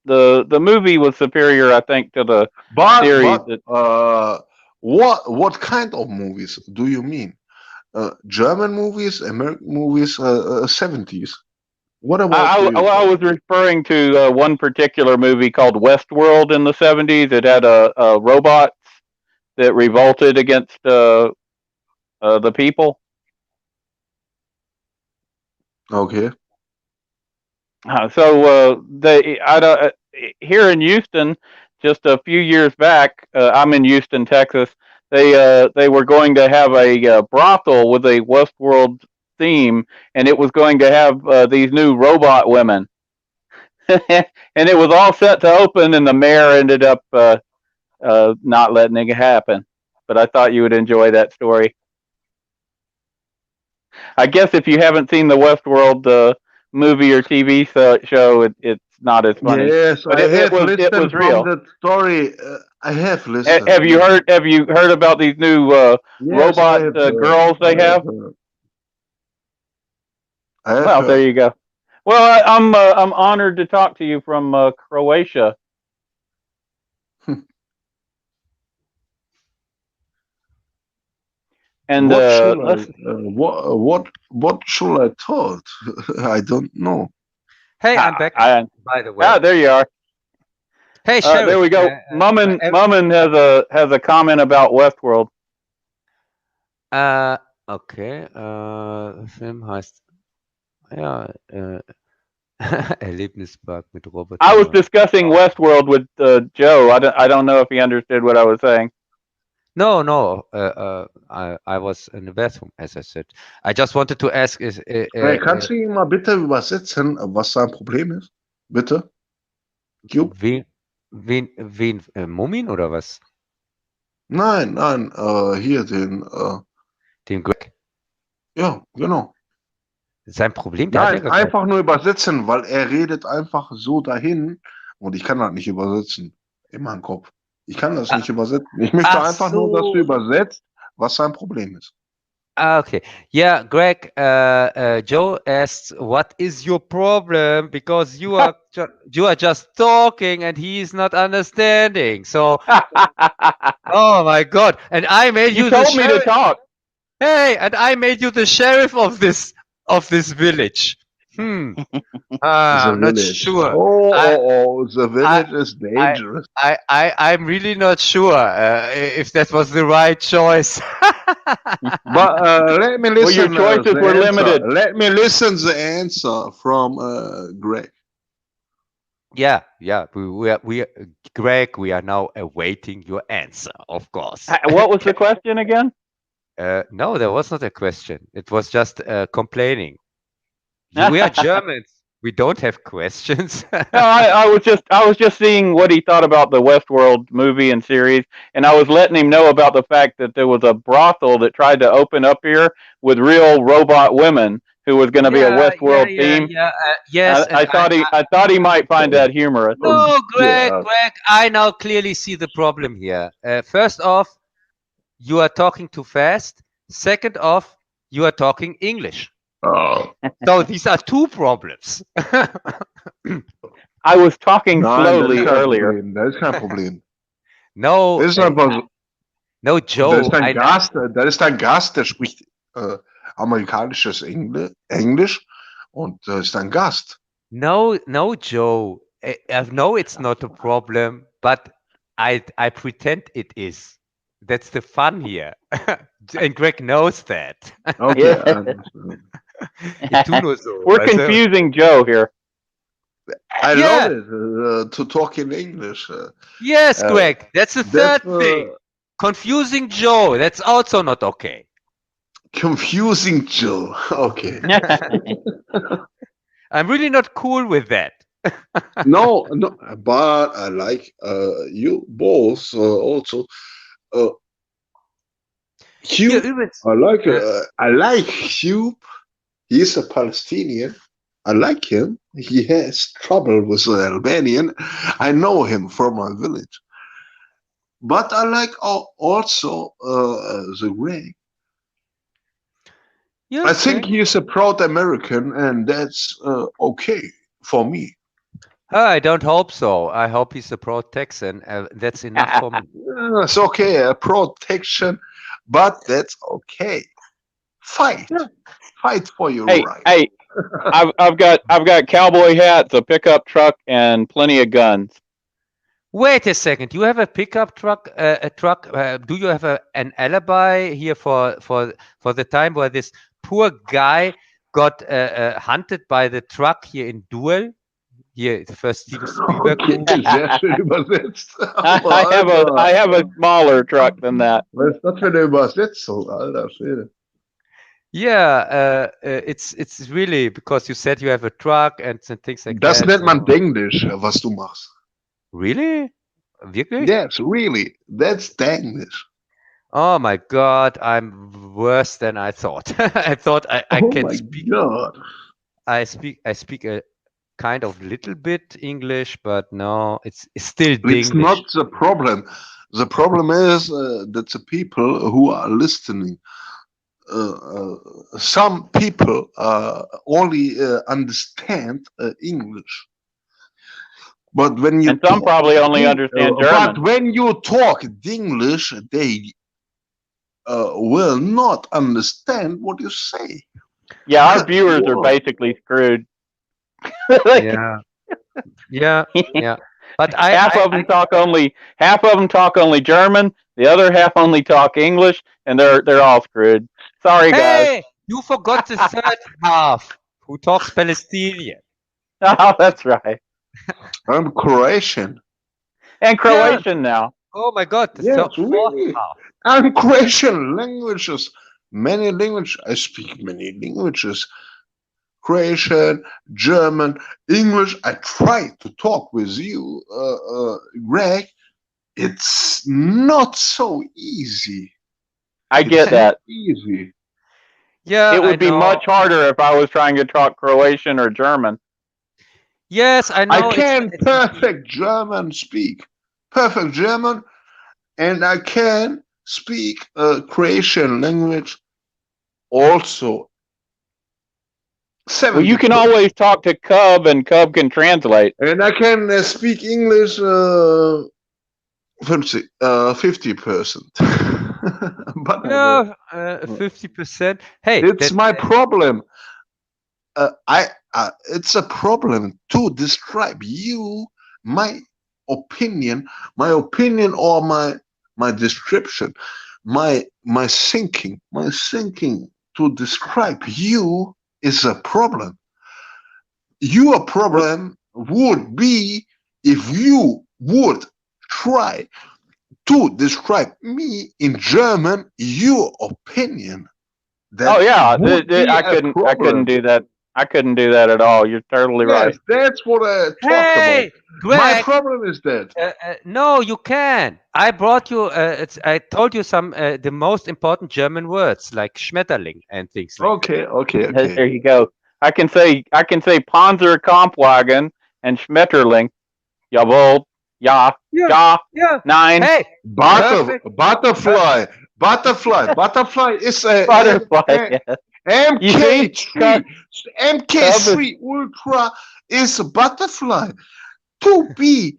the movie was superior, I think, to the series. What kind of movies do you mean? German movies, American movies, 70s. What about I was referring to one particular movie called Westworld in the 70s. It had a robots that revolted against the people. Okay. Here in Houston, just a few years back, I'm in Houston, Texas. They were going to have a brothel with a Westworld theme, and it was going to have these new robot women. And it was all set to open, and the mayor ended up not letting it happen. But I thought you would enjoy that story. I guess if you haven't seen the Westworld movie or TV show, it's not as funny. Yes, But I have it listened was real. from that story. I have listened. Have you heard? Have you heard about these new Yes, I robot have heard. girls they I have? heard. I have Well, heard. there you go. Well, I'm honored to talk to you from Croatia. And what should I taught? I don't know. Hey, I'm back. By the way. There you are. Hey, sheriff. There we go. Mummin has a comment about Westworld. Okay. Film heißt. Ja. Erlebnispark mit Roboter. I was discussing Westworld with Joe. I don't know if he understood what I was saying. No. I was in the bathroom, as I said. I just wanted to ask: Kannst du ihm mal bitte übersetzen, was sein Problem ist? Bitte? Cube? wen Mumin oder was? Nein, hier den. Den Greg? Ja, genau. Sein Problem? Der hat ja Nein, gar kein- einfach nur übersetzen, weil er redet einfach so dahin und ich kann das nicht übersetzen in meinem Kopf. Ich kann das nicht übersetzen. Ich möchte Ach einfach nur, dass so. du übersetzt, was sein Problem ist. Okay. Yeah, Greg, Joe asks, what is your problem? Because you are just talking and he is not understanding. So, oh my God. And I made You you the told me to sheriff. talk. Hey, and I made you the sheriff of this village. I'm not village. sure. The village is dangerous. I'm really not sure if that was the right choice. But let me listen. Well, your choices the were answer. limited. Let me listen the answer from Greg. Yeah. We Greg, we are now awaiting your answer, of course. What was the question again? No, there was not a question. It was just complaining. We are Germans. We don't have questions. No, I was just seeing what he thought about the Westworld movie and series, and I was letting him know about the fact that there was a brothel that tried to open up here with real robot women who was going to be a Westworld theme. Yes, I thought he might find that humorous. No, Greg, Yeah. Greg, I now clearly see the problem here. First off, you are talking too fast. Second off, you are talking English. Oh. So these are two problems. I was talking Nein, slowly das ist kein earlier. Problem. Das ist kein Problem. No, Das ist einfach so. no, Joe. Das ist ein Gast, der spricht amerikanisches Englisch und das ist ein Gast. No, Joe. No, it's not a problem, but I pretend it is. That's the fun here. And Greg knows that. Okay. Yeah. Ich tu nur so, We're weißt du? confusing Joe here. I Yeah. love it to talk in English. Yes, Greg. That's the third That's, thing. Confusing Joe. That's also not okay. Confusing Joe. Okay. I'm really not cool with that. No, but I like you both also. Hier Hugh, übrigens. I like Hugh. He's a Palestinian. I like him. He has trouble with the Albanian. I know him from my village. But I like also the Greg. Yeah, I think he's a proud American, and that's okay for me. I don't hope so. I hope he's a pro Texan. That's enough for me. It's okay, a protection, but that's okay. Fight for your right. Hey, I've got cowboy hats, a pickup truck, and plenty of guns. Wait a second. You have a pickup truck? Do you have an alibi here for the time where this poor guy got hunted by the truck here in Duel? Here, the first Steven Spielberg Okay, movie. sehr schön übersetzt. I have a smaller truck than that. Was ist das für eine Übersetzung, alter Schwede? Yeah, it's really because you said you have a truck and things like Das that. nennt man Denglisch, was du machst. Really? Wirklich? Yes, really. That's Denglisch. Oh my God, I'm worse than I thought. I thought I Oh can my speak. God. I speak a kind of little bit English, but no, it's still It's Dinglish. not the problem. The problem is that the people who are listening, some people only understand English. But when you And some probably only understand German. But when you talk English, they will not understand what you say. Yeah, our viewers are basically screwed. Yeah. But half of them talk only German. The other half only talk English, and they're all screwed. Sorry, guys. Hey, you forgot the third half, who talks Palestinian. Oh, that's right. I'm Croatian. And Croatian now. Oh my God, the Yes, fourth really. half. I'm Croatian languages. Many languages. I speak many languages. Croatian, German, English. I try to talk with you, Greg. It's not so easy. I get that. Easy. Yeah, It would be know. much harder if I was trying to talk Croatian or German. Yes, I know. I can perfect German speak. Perfect German. And I can speak Croatian language also. Well, you can always talk to Cub, and Cub can translate. And I can speak English 50%. But yeah, 50%. Hey, it's my problem. It's a problem to describe you, my opinion, or my description, my thinking to describe you is a problem. Your problem would be if you would try to describe me in German, your opinion. Oh yeah, I couldn't do that. I couldn't do that at all. You're totally right. That's what I talked about. Greg, my problem is that. No, you can. I brought you. I told you some the most important German words like Schmetterling and things like. Okay. There you go. I can say Panzer Kampfwagen and Schmetterling. Jawohl. Ja. Nein. Hey, butterfly. Butterfly is a Butterfly. MK3. MK3 Ultra is a butterfly. To be.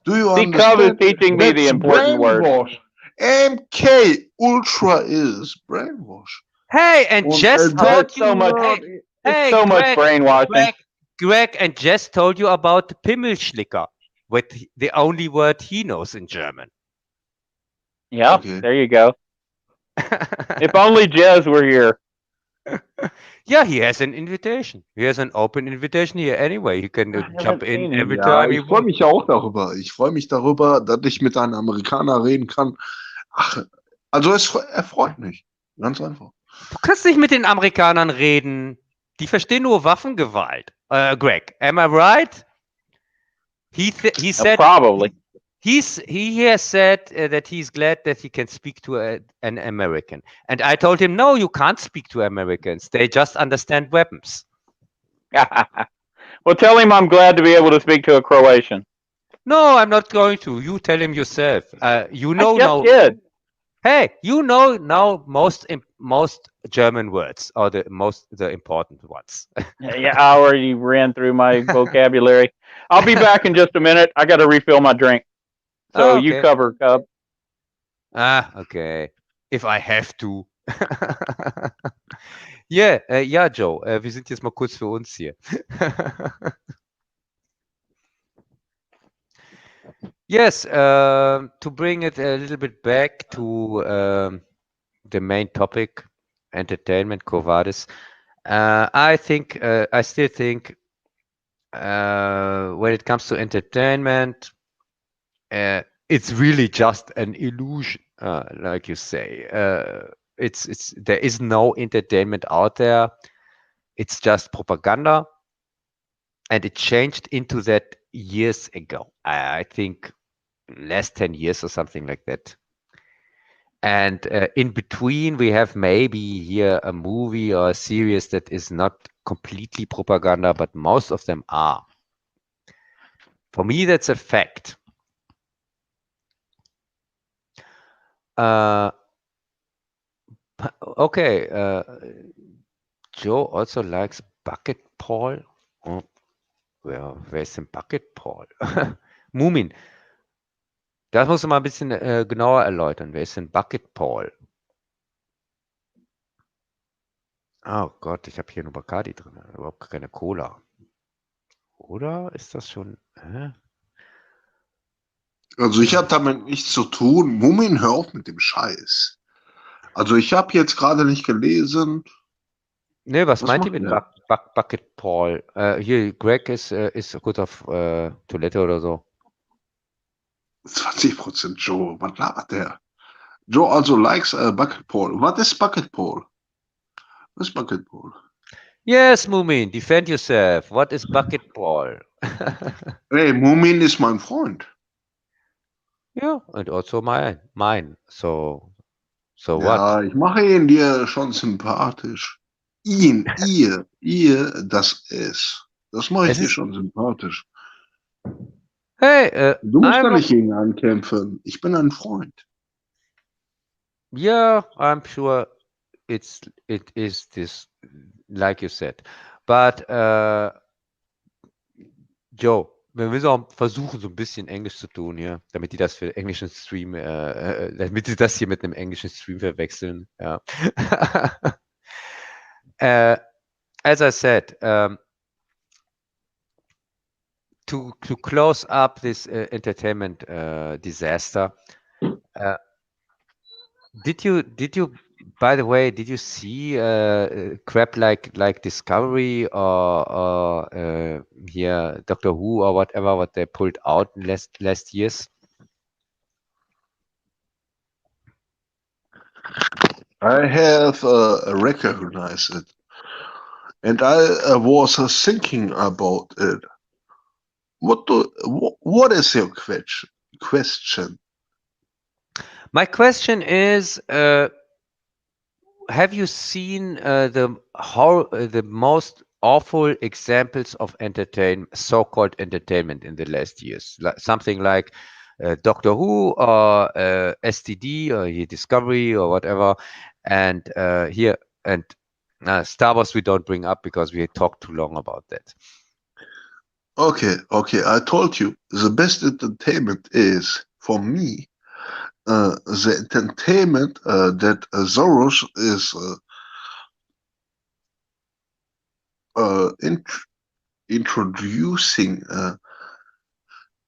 Do you understand? Cub is teaching me the important word. MK Ultra is brainwash. Hey, and Jess told you so much. It's so much brainwashing. Greg and Jess told you about Pimmelschlicker, with the only word he knows in German. Yeah, There you go. If only Jez were here. Yeah, he has an invitation. He has an open invitation here anyway. He can jump in every time he wants. Ich freue mich auch darüber. Ich freue mich darüber, dass ich mit einem Amerikaner reden kann. Ach, also er freut mich. Ganz einfach. Du kannst nicht mit den Amerikanern reden. Die verstehen nur Waffengewalt. Greg, am I right? He said probably. He has said that he's glad that he can speak to an American. And I told him, no, you can't speak to Americans. They just understand weapons. Well, tell him I'm glad to be able to speak to a Croatian. No, I'm not going to. You tell him yourself. You know now. Did. Hey, you know now most German words, or the important ones. Yeah, I already ran through my vocabulary. I'll be back in just a minute. I got to refill my drink. So you cover, Cub. Okay. If I have to. Yeah, Joe, wir sind jetzt mal kurz für uns hier. Yes, to bring it a little bit back to the main topic, entertainment, Quo Vadis. I still think when it comes to entertainment, it's really just an illusion, like you say. There is no entertainment out there. It's just propaganda, and it changed into that years ago. I think last 10 years or something like that. And in between, we have maybe here a movie or a series that is not completely propaganda, but most of them are. For me, that's a fact. Okay. Joe also likes Bucket Paul. Oh, wer ist denn Bucket Paul? Mumin. Das musst du mal ein bisschen genauer erläutern. Wer ist denn Bucket Paul? Oh Gott, ich habe hier nur Bacardi drin. Überhaupt keine Cola. Oder ist das schon... Also ich habe damit nichts zu tun. Mumin, hör auf mit dem Scheiß. Also ich habe jetzt gerade nicht gelesen, Ne, was Was meint ihr macht mit der? Bucket Paul? Hier, Greg ist gut auf Toilette oder so. 20% Joe. Was labert der? Joe also likes Bucket Paul. Was ist Bucket Paul? Was ist Bucket Paul? Yes, Mumin, defend yourself. What is Bucket Paul? Hey, Mumin ist mein Freund. Yeah, and also mine. So what? Ja, ich mache ihn dir schon sympathisch. Ihr, das ist. Das mache ich Es dir ist, schon sympathisch. hey, Du musst I'm da not, nicht gegen ankämpfen. Ich bin ein Freund. yeah, I'm sure it is this, like you said. But Joe, wir müssen auch versuchen, so ein bisschen Englisch zu tun hier, damit die das für englischen Stream, damit die das hier mit einem englischen Stream verwechseln. Ja. As I said, to close up this entertainment disaster, did you by the way, did you see crap like Discovery or here Doctor Who or whatever what they pulled out in last years? I have recognized it. And I was thinking about it. What is your question? My question is, have you seen the most awful examples of so-called entertainment in the last years? Something like Doctor Who or STD or Discovery or whatever, and Star Wars we don't bring up because we talked too long about that. Okay, I told you the best entertainment is for me the entertainment that Soros is introducing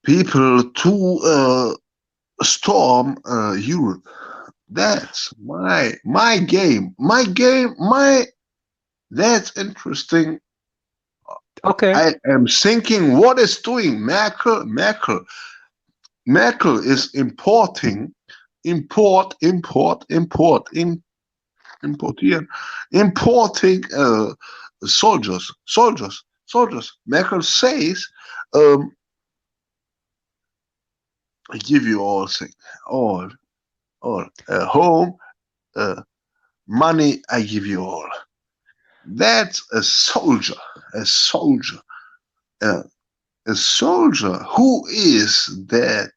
people to storm Europe. That's my game. That's interesting. Okay. I am thinking, what is doing Merkel? Merkel is importing soldiers. Merkel says, I give you all things, all home, money. I give you all. That's a soldier. Who is that?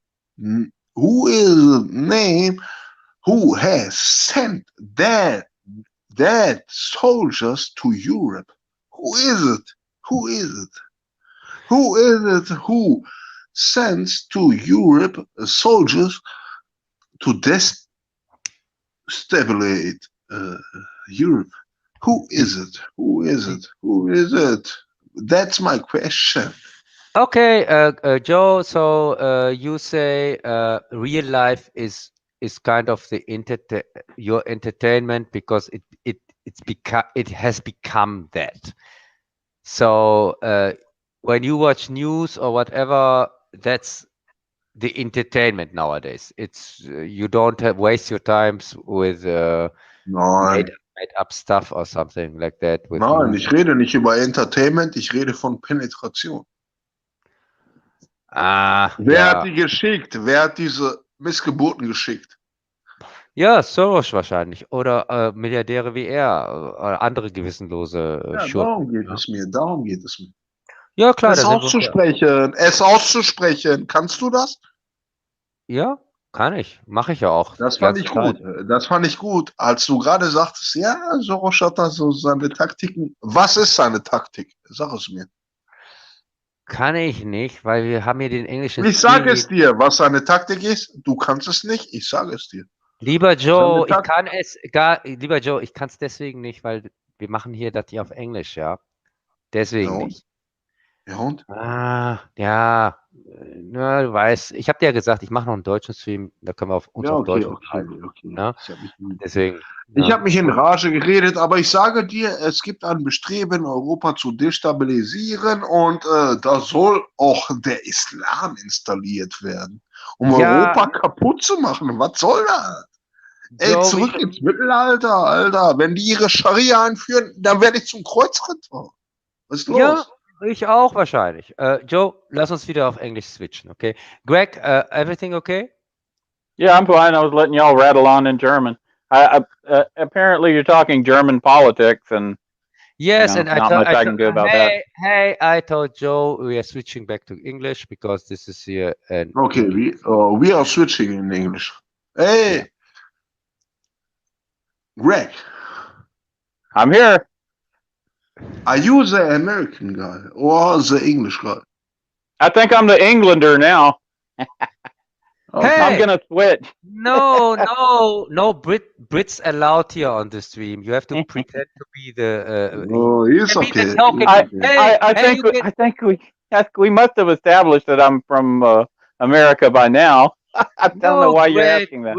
Who is the name? Who has sent that soldiers to Europe? Who is it? Who sends to Europe soldiers to destabilize Europe? Who is it? That's my question. Okay, Joe. So you say real life is kind of your entertainment because it has become that. So when you watch news or whatever, that's the entertainment nowadays. It's you don't waste your times with made up stuff or something like that. Nein, ich rede nicht über Entertainment, ich rede von Penetration. Wer hat die geschickt? Wer hat diese Missgeburten geschickt? Ja, Soros wahrscheinlich. Oder Milliardäre wie er. Oder andere gewissenlose Schurken. Darum geht es mir. Ja, klar. Es auszusprechen. Kannst du das? Ja, kann ich. Mache ich ja auch. Das fand ich gut. Als du gerade sagtest, ja, Soros hat da so seine Taktiken. Was ist seine Taktik? Sag es mir. Kann ich nicht, weil wir haben hier den englischen Ich sage es dir, was seine Taktik ist. Du kannst es nicht, ich sage es dir. Lieber Joe, ich kann es deswegen nicht, weil wir machen hier das hier auf Englisch, ja. Deswegen nicht. Ja, und? Ja, na, du weißt, ich habe dir ja gesagt, ich mache noch einen deutschen Stream, da können wir uns Ja, auf okay, Deutsch okay, unterhalten. okay. Ja? Ich habe mich, Deswegen. ich Ja. hab mich in Rage geredet, aber ich sage dir, es gibt ein Bestreben, Europa zu destabilisieren und da soll auch der Islam installiert werden, um Ja, Europa kaputt zu machen. Was soll das? Ey, Joe, zurück ins Mittelalter, Alter. Wenn die ihre Scharia einführen, dann werde ich zum Kreuzritter. Was ist ja, los? ich auch wahrscheinlich. Joe, lass uns wieder auf Englisch switchen, okay? Greg, everything okay? Yeah, I'm fine. I was letting y'all rattle on in German. Apparently you're talking German politics, and Yes, and not much I can do about that. hey, I told Joe we are switching back to English because this is here an Okay, we are switching in English. Hey, Greg, I'm here. are you the American guy or the English guy? I think I'm the Englander now. Okay. Hey! I'm gonna switch. No, Brits allowed here on the stream. You have to pretend to be the. Oh, it's Maybe the okay. token. I- Hey, I hey, think you get- I think we must have established that I'm from America by now. I don't know why you're asking that.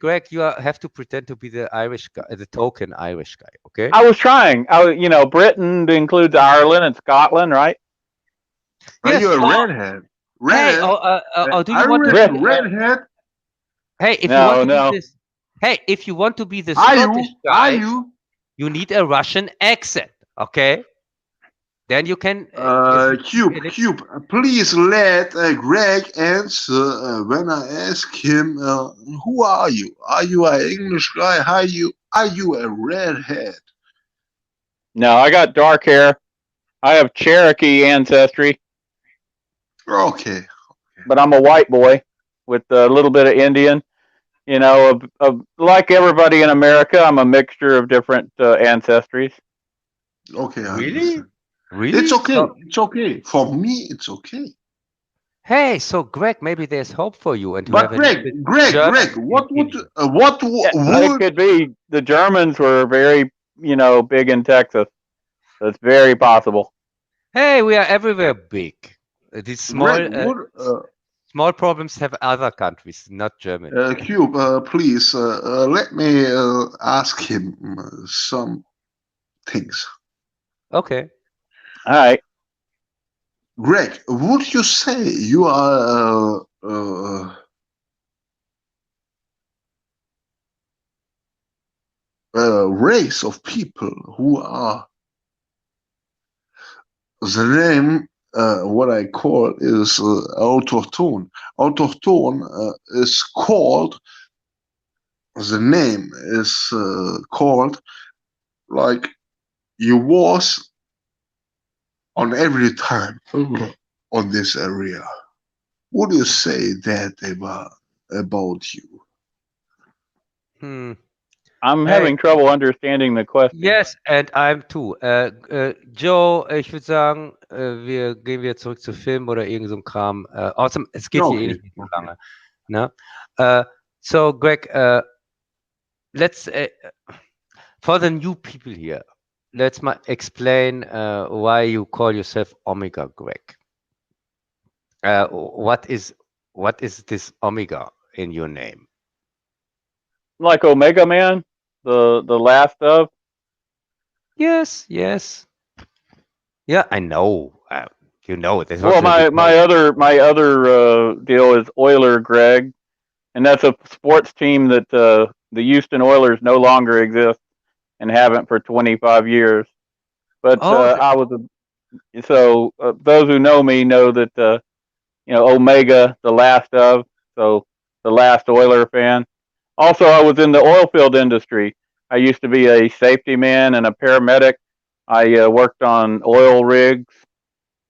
Greg, have to pretend to be the Irish guy, the token Irish guy. Okay. I was trying. Britain includes Ireland and Scotland, right? Are Yes, you a oh, redhead? Hey, Redhead? do you want to Irish be? redhead? Hey, if you No, want to no. be this. Hey, if you want to be the Are Scottish you? guy, Are you? you need a Russian accent. Okay. Then you can. Cube, please let Greg answer when I ask him, who are you? Are you an English guy? Are you a redhead? No, I got dark hair. I have Cherokee ancestry, Okay. but I'm a white boy with a little bit of Indian. Like everybody in America, I'm a mixture of different ancestries. Okay, I Really? understand. Really? It's okay. So- It's okay. For me, it's okay. Hey, so Greg, maybe there's hope for you, and you But have a Greg, German what in would you. It would could be the Germans were very, big in Texas. So it's very possible. Hey, we are everywhere big. These small Greg would small problems have other countries, not Germany. Cube, please let me ask him some things. Okay. All right. Greg, would you say you are a race of people who are the name what I call is autochtone. Autochtone is called, the name is called like you was on every time on this area. What do you say that about you? I'm Hey. having trouble understanding the question. Yes, and I'm too. Joe, ich würde sagen, gehen wir zurück zu Film oder irgend so ein Kram. Außerdem, es geht hier eh nicht so lange. Ne? So, Greg, let's for the new people here, let's explain why you call yourself Omega, Greg. What is this Omega in your name? Like Omega Man, the last of. Yes. Yeah, I know. You know. There's Well, also my other deal is Oiler Greg, and that's a sports team that the Houston Oilers no longer exist and haven't for 25 years. But I was those who know me know that Omega, the last of, so the last Oiler fan. Also, I was in the oil field industry. I used to be a safety man and a paramedic. I worked on oil rigs.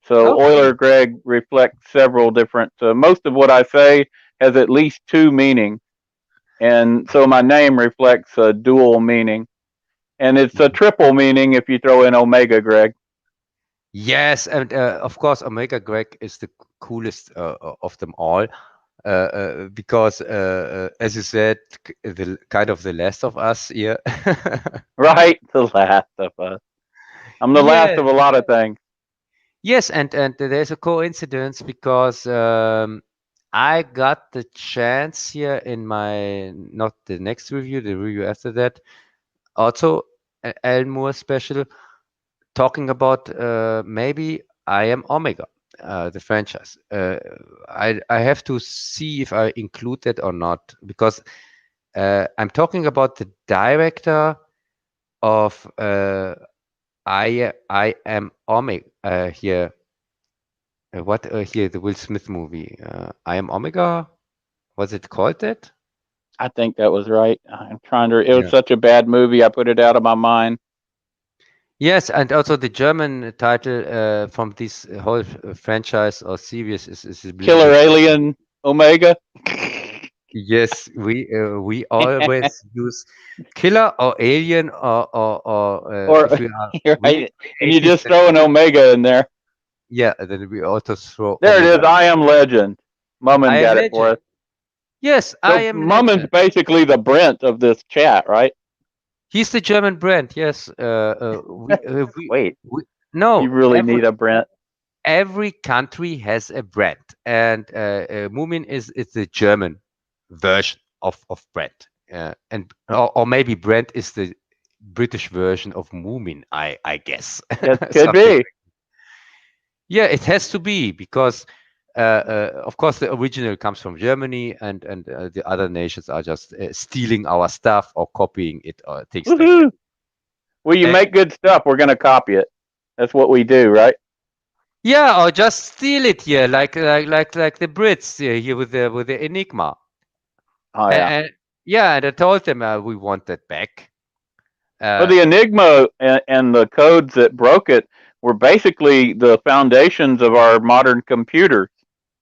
So Oiler Greg reflects several different. Most of what I say has at least two meanings, and so my name reflects a dual meaning, and it's a triple meaning if you throw in Omega Greg. Yes, and of course, Omega Greg is the coolest of them all. Because as you said, the kind of the last of us here. Right, the last of us. I'm the last of a lot of things. Yes, and there's a coincidence because I got the chance here in my, not the next review, the review after that, also Alan Moore special, talking about maybe I Am Omega, the franchise. I have to see if I include that or not, because I'm talking about the director of I Am Omega here. What here, the Will Smith movie? I Am Omega? Was it called that? I think that was right. I'm trying to. It was Yeah. such a bad movie. I put it out of my mind. Yes, and also the German title from this whole franchise or series is a little Killer bit. Alien Omega. Yes, we always use killer or alien or Or if we are you're we right, and you atheists, just throw an Omega in there. yeah, then we also throw There it is. Omega. I Am Legend. Mummin I am got it for legend. us. Yes, I So am Mummin's legend. basically the Brent of this chat, right? He's the German brand. Yes, Wait, no, you really need a Brent. every country has a brand, and Moomin is the German version of brand, and or maybe brand is the British version of Moomin. I guess. It could Something. be. Yeah, it has to be because. Of course, the original comes from Germany, and the other nations are just stealing our stuff or copying it or things like that. Woohoo! Well, you And- make good stuff. We're gonna copy it. That's what we do, right? Yeah, or just steal it here, like the Brits here with the Enigma. Oh yeah. And I told them we want that back. Well, the Enigma and the codes that broke it were basically the foundations of our modern computers.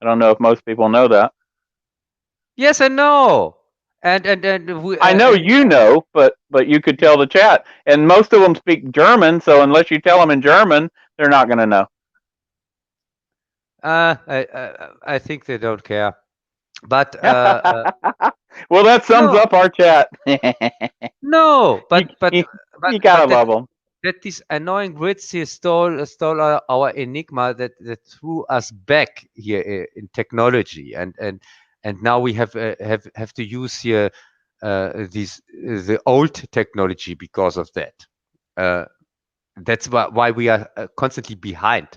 I don't know if most people know that. Yes and no, and we. I know you know, but you could tell the chat, and most of them speak German. So unless you tell them in German, they're not going to know. I think they don't care, but well, that sums no, up our chat. no, you gotta love them. That these annoying Brits here stole our Enigma that threw us back here in technology, and now we have to use here the old technology because of that. That's why we are constantly behind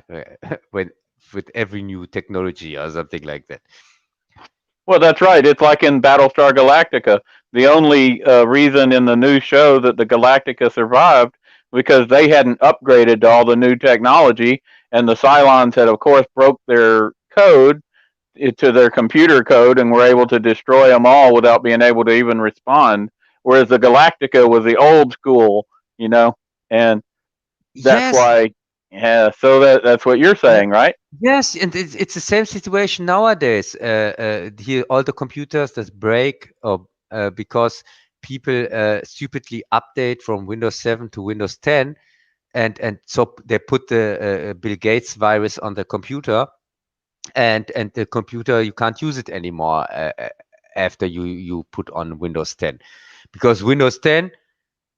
when with every new technology or something like that. Well, that's right. It's like in Battlestar Galactica. The only reason in the new show that the Galactica survived because they hadn't upgraded to all the new technology, and the Cylons had, of course, broke their code to their computer code and were able to destroy them all without being able to even respond. Whereas the Galactica was the old school, and that's why. Yeah, so that's what you're saying, right? Yes, and it's the same situation nowadays. Here, all the computers that break because people stupidly update from Windows 7 to Windows 10, and so they put the Bill Gates virus on the computer, and the computer, you can't use it anymore after you put on Windows 10, because Windows 10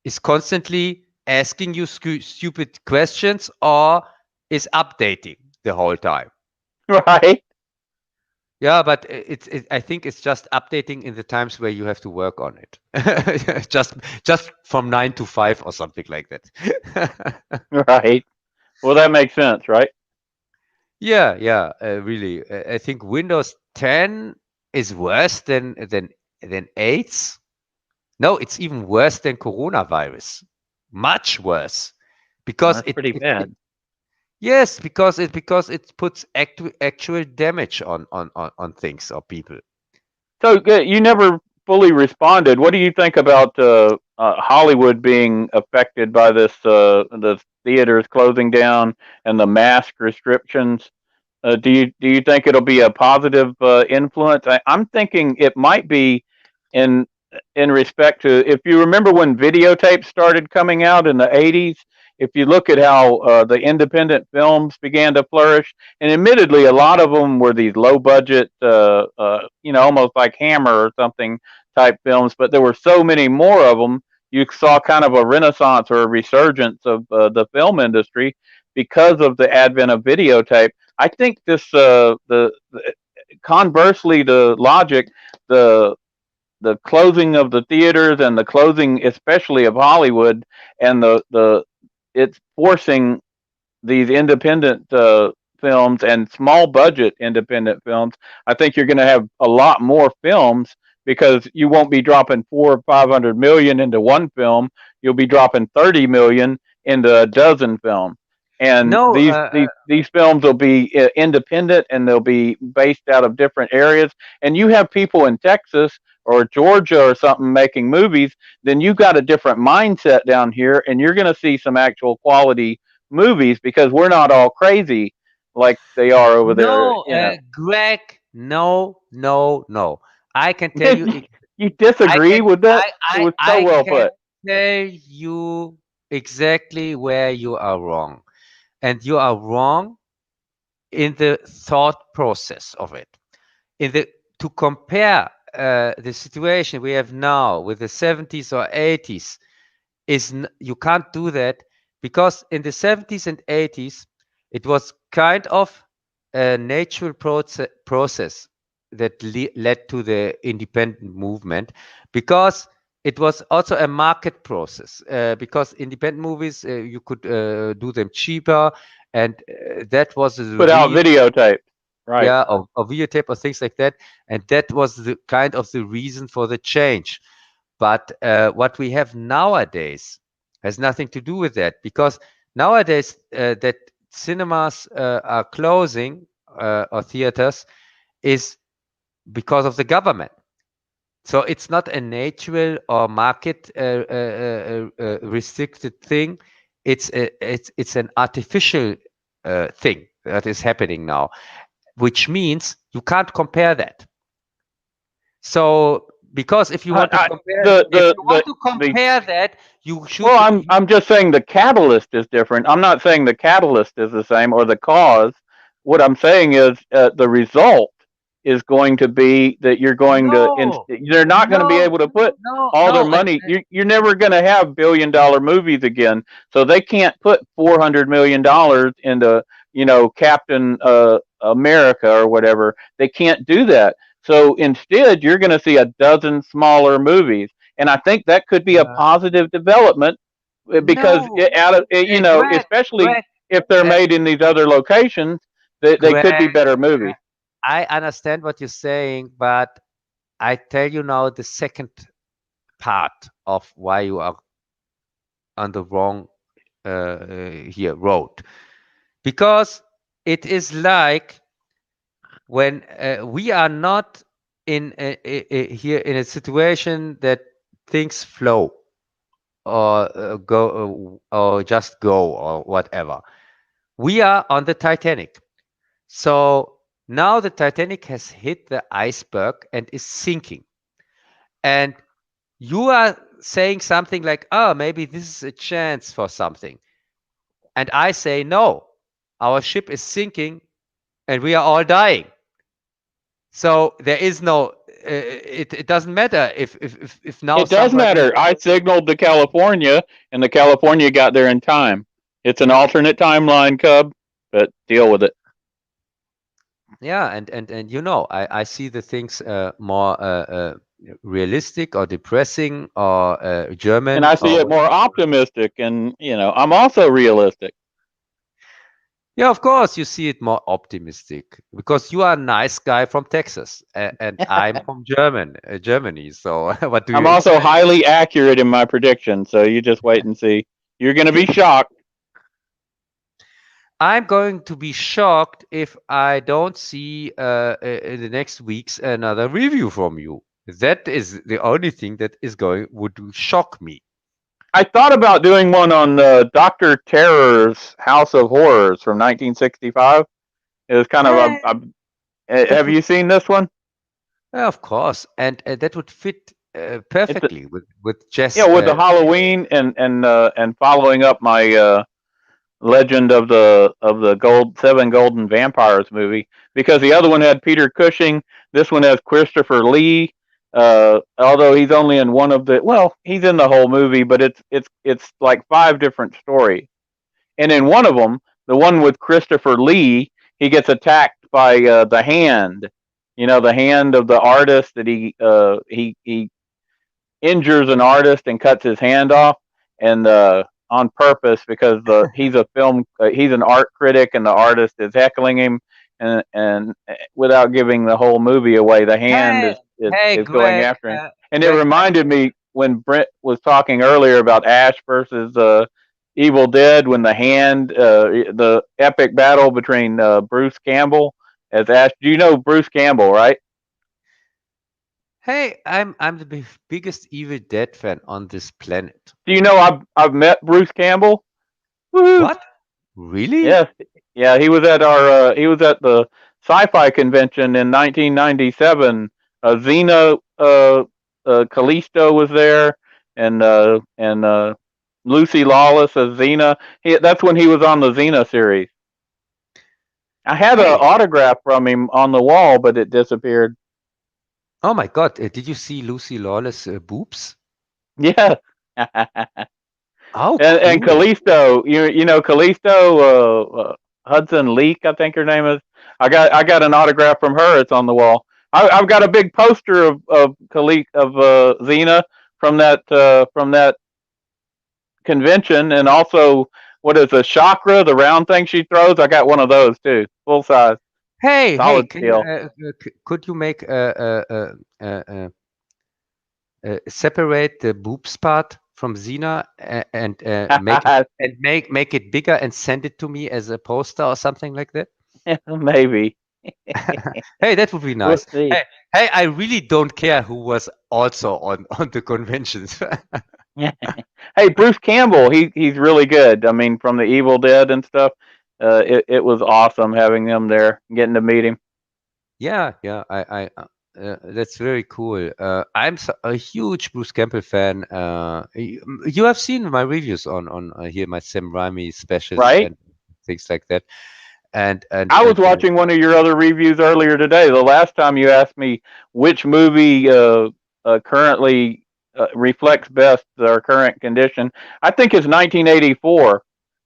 is constantly asking you stupid questions or is updating the whole time. Right. Yeah, but I think it's just updating in the times where you have to work on it. just from 9 to 5 or something like that. Right. Well, that makes sense, right? Yeah, really. I think Windows 10 is worse than 8. No, it's even worse than coronavirus. Much worse, because That's pretty bad. Yes, because it puts actual damage on things or people. So you never fully responded. What do you think about Hollywood being affected by this? The theaters closing down and the mask restrictions. Do you think it'll be a positive influence? I'm thinking it might be in respect to, if you remember when videotapes started coming out in the 80s. If you look at how the independent films began to flourish, and admittedly, a lot of them were these low budget, almost like Hammer or something type films, but there were so many more of them. You saw kind of a renaissance or a resurgence of the film industry because of the advent of videotape. I think this conversely to logic, the closing of the theaters and the closing, especially of Hollywood, and it's forcing these independent films and small budget independent films. I think you're going to have a lot more films because you won't be dropping 400 or 500 million into one film. You'll be dropping 30 million into a dozen films. And these films will be independent, and they'll be based out of different areas. And you have people in Texas or Georgia or something making movies, then you've got a different mindset down here, and you're going to see some actual quality movies because we're not all crazy like they are over there. No, Greg, no. I can tell you. You disagree with that? It was so well put. I can tell you exactly where you are wrong. And you are wrong in the thought process of it. To compare the situation we have now with the 70s or 80s, you can't do that, because in the 70s and 80s, it was kind of a natural process that led to the independent movement, because it was also a market process, because independent movies, you could do them cheaper, and that was put out videotape, right? Yeah, or videotape or things like that, and that was the kind of the reason for the change. But what we have nowadays has nothing to do with that, because nowadays that cinemas are closing, or theaters, is because of the government. So it's not a natural or market restricted thing. It's an artificial thing that is happening now, which means you can't compare that. So, because if you want to compare, that, you should. Well, I'm just saying the catalyst is different. I'm not saying the catalyst is the same or the cause. What I'm saying is the result is going to be that you're going they're not going to be able to put all their money. You're never going to have $1 billion movies again. So they can't put $400 million into, Captain America or whatever. They can't do that. So instead, you're going to see a dozen smaller movies. And I think that could be a positive development, because especially if they're made in these other locations, they could be better movies. I understand what you're saying, but I tell you now the second part of why you are on the wrong road. Because it is like when we are not in here in a situation that things flow or go or just go or whatever. We are on the Titanic. So now the Titanic has hit the iceberg and is sinking. And you are saying something like, oh, maybe this is a chance for something. And I say, no, our ship is sinking and we are all dying. So there is no, it doesn't matter if now. It does matter. I signaled to California, and the California got there in time. It's an alternate timeline, Cub, but deal with it. Yeah, and I see the things more realistic or depressing or German. And I see it more optimistic, and I'm also realistic. Yeah, of course, you see it more optimistic because you are a nice guy from Texas, and I'm from Germany. So what do you? I'm also highly accurate in my predictions, so you just wait and see. You're going to be shocked. I'm going to be shocked if I don't see in the next weeks another review from you. That is the only thing that would shock me. I thought about doing one on Dr. Terror's House of Horrors from 1965. It was kind of have you seen this one? Of course, and that would fit perfectly with Jess. Yeah, with the Halloween and following up my Legend of the Seven Golden Vampires movie, because the other one had Peter Cushing. This one has Christopher Lee. Although he's only in one of he's in the whole movie, but it's like 5 different stories. And in one of them, the one with Christopher Lee, he gets attacked by the hand. The hand of the artist that he injures an artist and cuts his hand off, and on purpose, because he's an art critic, and the artist is heckling him, and without giving the whole movie away, the hand is going after him. And it reminded me when Brent was talking earlier about Ash versus Evil Dead, when the epic battle between Bruce Campbell as Ash. Do you know Bruce Campbell, right? Hey, I'm the biggest Evil Dead fan on this planet. Do you know I've met Bruce Campbell? Woo-hoo. What? Really? Yes. Yeah, he was at the sci-fi convention in 1997. Xena Callisto was there, and Lucy Lawless as Xena. That's when he was on the Xena series. I had an autograph from him on the wall, but it disappeared. Oh my God! Did you see Lucy Lawless boobs? Yeah. Oh, and Callisto, you know Callisto, Hudson Leak, I think her name is. I got an autograph from her. It's on the wall. I've got a big poster of Xena from that convention, and also what is a chakra, the round thing she throws. I got one of those too, full size. Hey, solid could you make separate the boobs part from Xena and make it bigger and send it to me as a poster or something like that? Maybe. Hey, that would be nice. We'll see. Hey, I really don't care who was also on the conventions. Hey, Bruce Campbell, he's really good. I mean, from the Evil Dead and stuff. It was awesome having them there, getting to meet him. Yeah, I that's very cool. I'm a huge Bruce Campbell fan. You have seen my reviews on here, my Sam Raimi specials, Right? and things like that. And I was watching one of your other reviews earlier today. The last time you asked me which movie currently reflects best our current condition, I think it's 1984.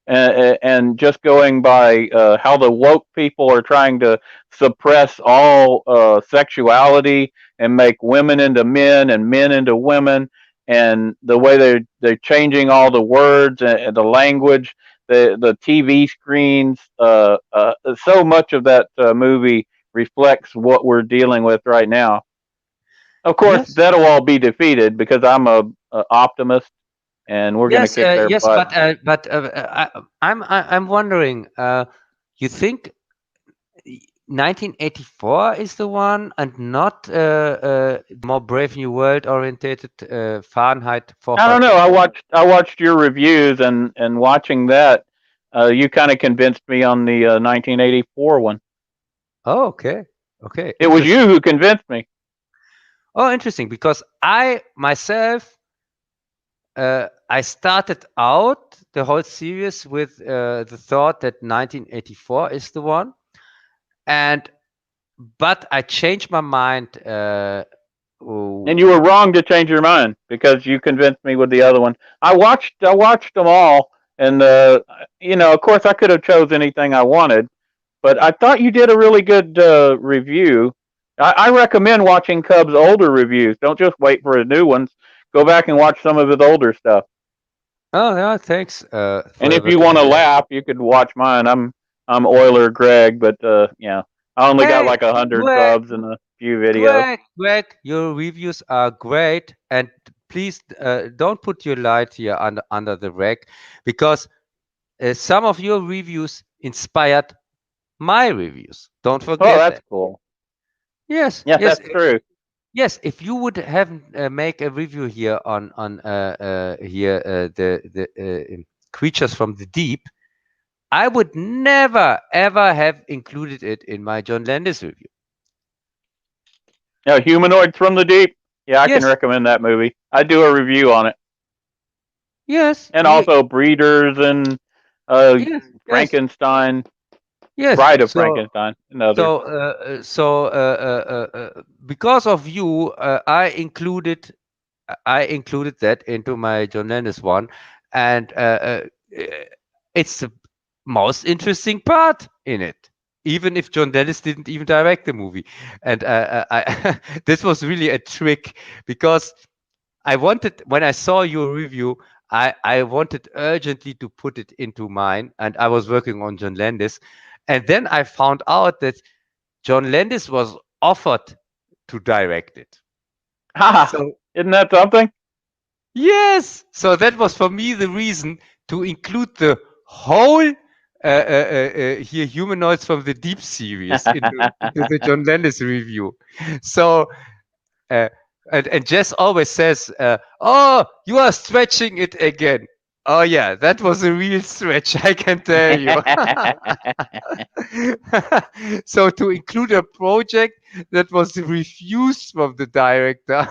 And just going by how the woke people are trying to suppress all sexuality and make women into men and men into women, and the way they're changing all the words and the language, the TV screens, so much of that movie reflects what we're dealing with right now. Of course, Yes. that'll all be defeated because I'm a optimist, and we're going to kick their butt. But I'm wondering. You think 1984 is the one, and not more Brave New World orientated Fahrenheit 451? I don't know. I watched your reviews, and watching that, you kind of convinced me on the 1984 one. Oh, okay. It was you who convinced me. Oh, interesting. Because I myself, I started out the whole series with the thought that 1984 is the one, but I changed my mind. And you were wrong to change your mind, because you convinced me with the other one. I watched them all, and of course I could have chose anything I wanted, but I thought you did a really good review. I recommend watching Cub's older reviews. Don't just wait for his new ones. Go back and watch some of his older stuff. Oh yeah, thanks. And if you want to laugh, you could watch mine. I'm Euler Greg, but I only got like 100 subs and a few videos. Greg, your reviews are great, and please don't put your light here under the rag, because some of your reviews inspired my reviews. Don't forget. Oh, that's cool. Yes. Yeah, that's true. Yes, if you would have make a review here on the creatures from the deep, I would never ever have included it in my John Landis review. Yeah, Humanoids from the Deep. Yeah, I can recommend that movie. I do a review on it. Yes. And also Breeders and Frankenstein. Yes. Bride of Frankenstein. So because of you, I included that into my John Landis one, and it's most interesting part in it, even if John Dennis didn't even direct the movie. And this was really a trick, because I wanted, when I saw your review, I wanted urgently to put it into mine, and I was working on John Landis. And then I found out that John Landis was offered to direct it. So, isn't that something? yes. So that was for me the reason to include the whole here Humanoids from the Deep series into the John Landis review. So and Jess always says, "Oh, you are stretching it again." Oh yeah, that was a real stretch, I can tell you. So to include a project that was refused from the director.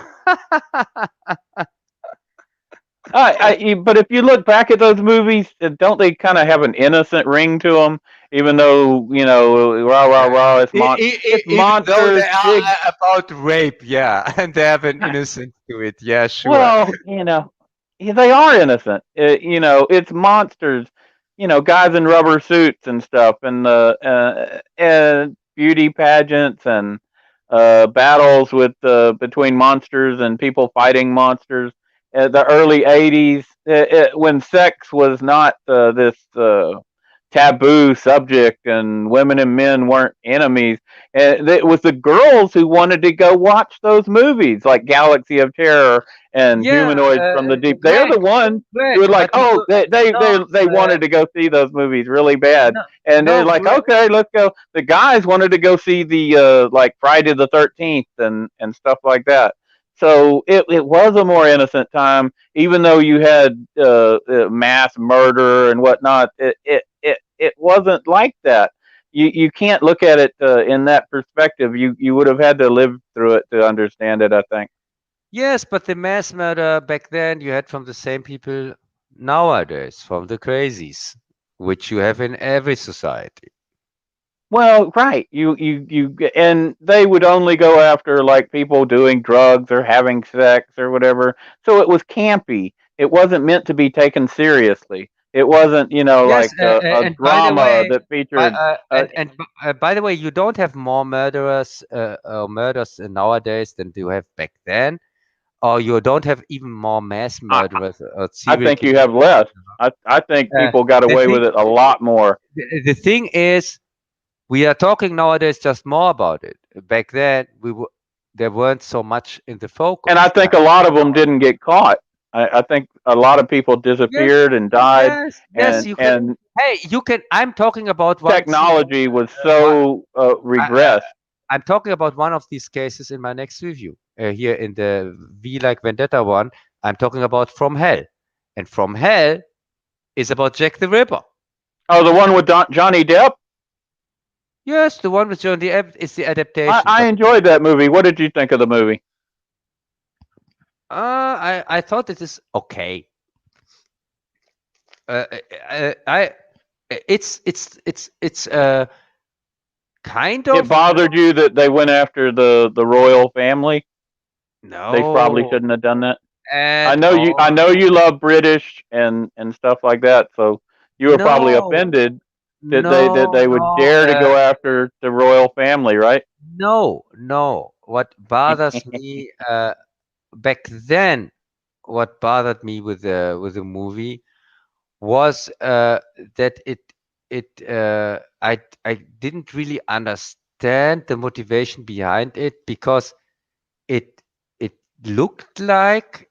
But if you look back at those movies, don't they kind of have an innocent ring to them? Even though, rah, it's Even monsters. though they are about rape, yeah, and they have an innocence to it, yeah, sure. Well, they are innocent. It's monsters. Guys in rubber suits and stuff, and and beauty pageants and battles with between monsters and people fighting monsters. The early '80s, when sex was not this taboo subject, and women and men weren't enemies, and it was the girls who wanted to go watch those movies, like Galaxy of Terror and Humanoids from the Deep. They're the ones who were like, they wanted to go see those movies really bad, and they're like, okay, let's go. The guys wanted to go see the like Friday the 13th and stuff like that. So it was a more innocent time, even though you had mass murder and whatnot. It wasn't like that. You can't look at it in that perspective. You would have had to live through it to understand it, I think. Yes, but the mass murder back then you had from the same people nowadays, from the crazies, which you have in every society. Well, right. And they would only go after like people doing drugs or having sex or whatever. So it was campy. It wasn't meant to be taken seriously. It wasn't, Yes, like a drama that featured. by the way, you don't have more murderers or murders nowadays than you have back then, or you don't have even more mass murderers. I think you have less. I think people got away with it a lot more. The thing is, we are talking nowadays just more about it. Back then, there weren't so much in the focus. And I think a lot of them didn't get caught. I think a lot of people disappeared and died. Yes, you can. Hey, you can. I'm talking about technology was so regressed. I'm talking about one of these cases in my next review. Here in the V like Vendetta one, I'm talking about From Hell. And From Hell is about Jack the Ripper. Oh, the one with Johnny Depp? Yes, the one with Johnny Depp is the adaptation. I enjoyed that movie. What did you think of the movie? I thought it is okay. It's kind of. It bothered you that they went after the royal family? No, they probably shouldn't have done that. I know you love British and stuff like that, so you were probably offended that they would dare to go after the royal family, right? No. What bothers me back then, what bothered me with the movie was that I didn't really understand the motivation behind it, because it looked like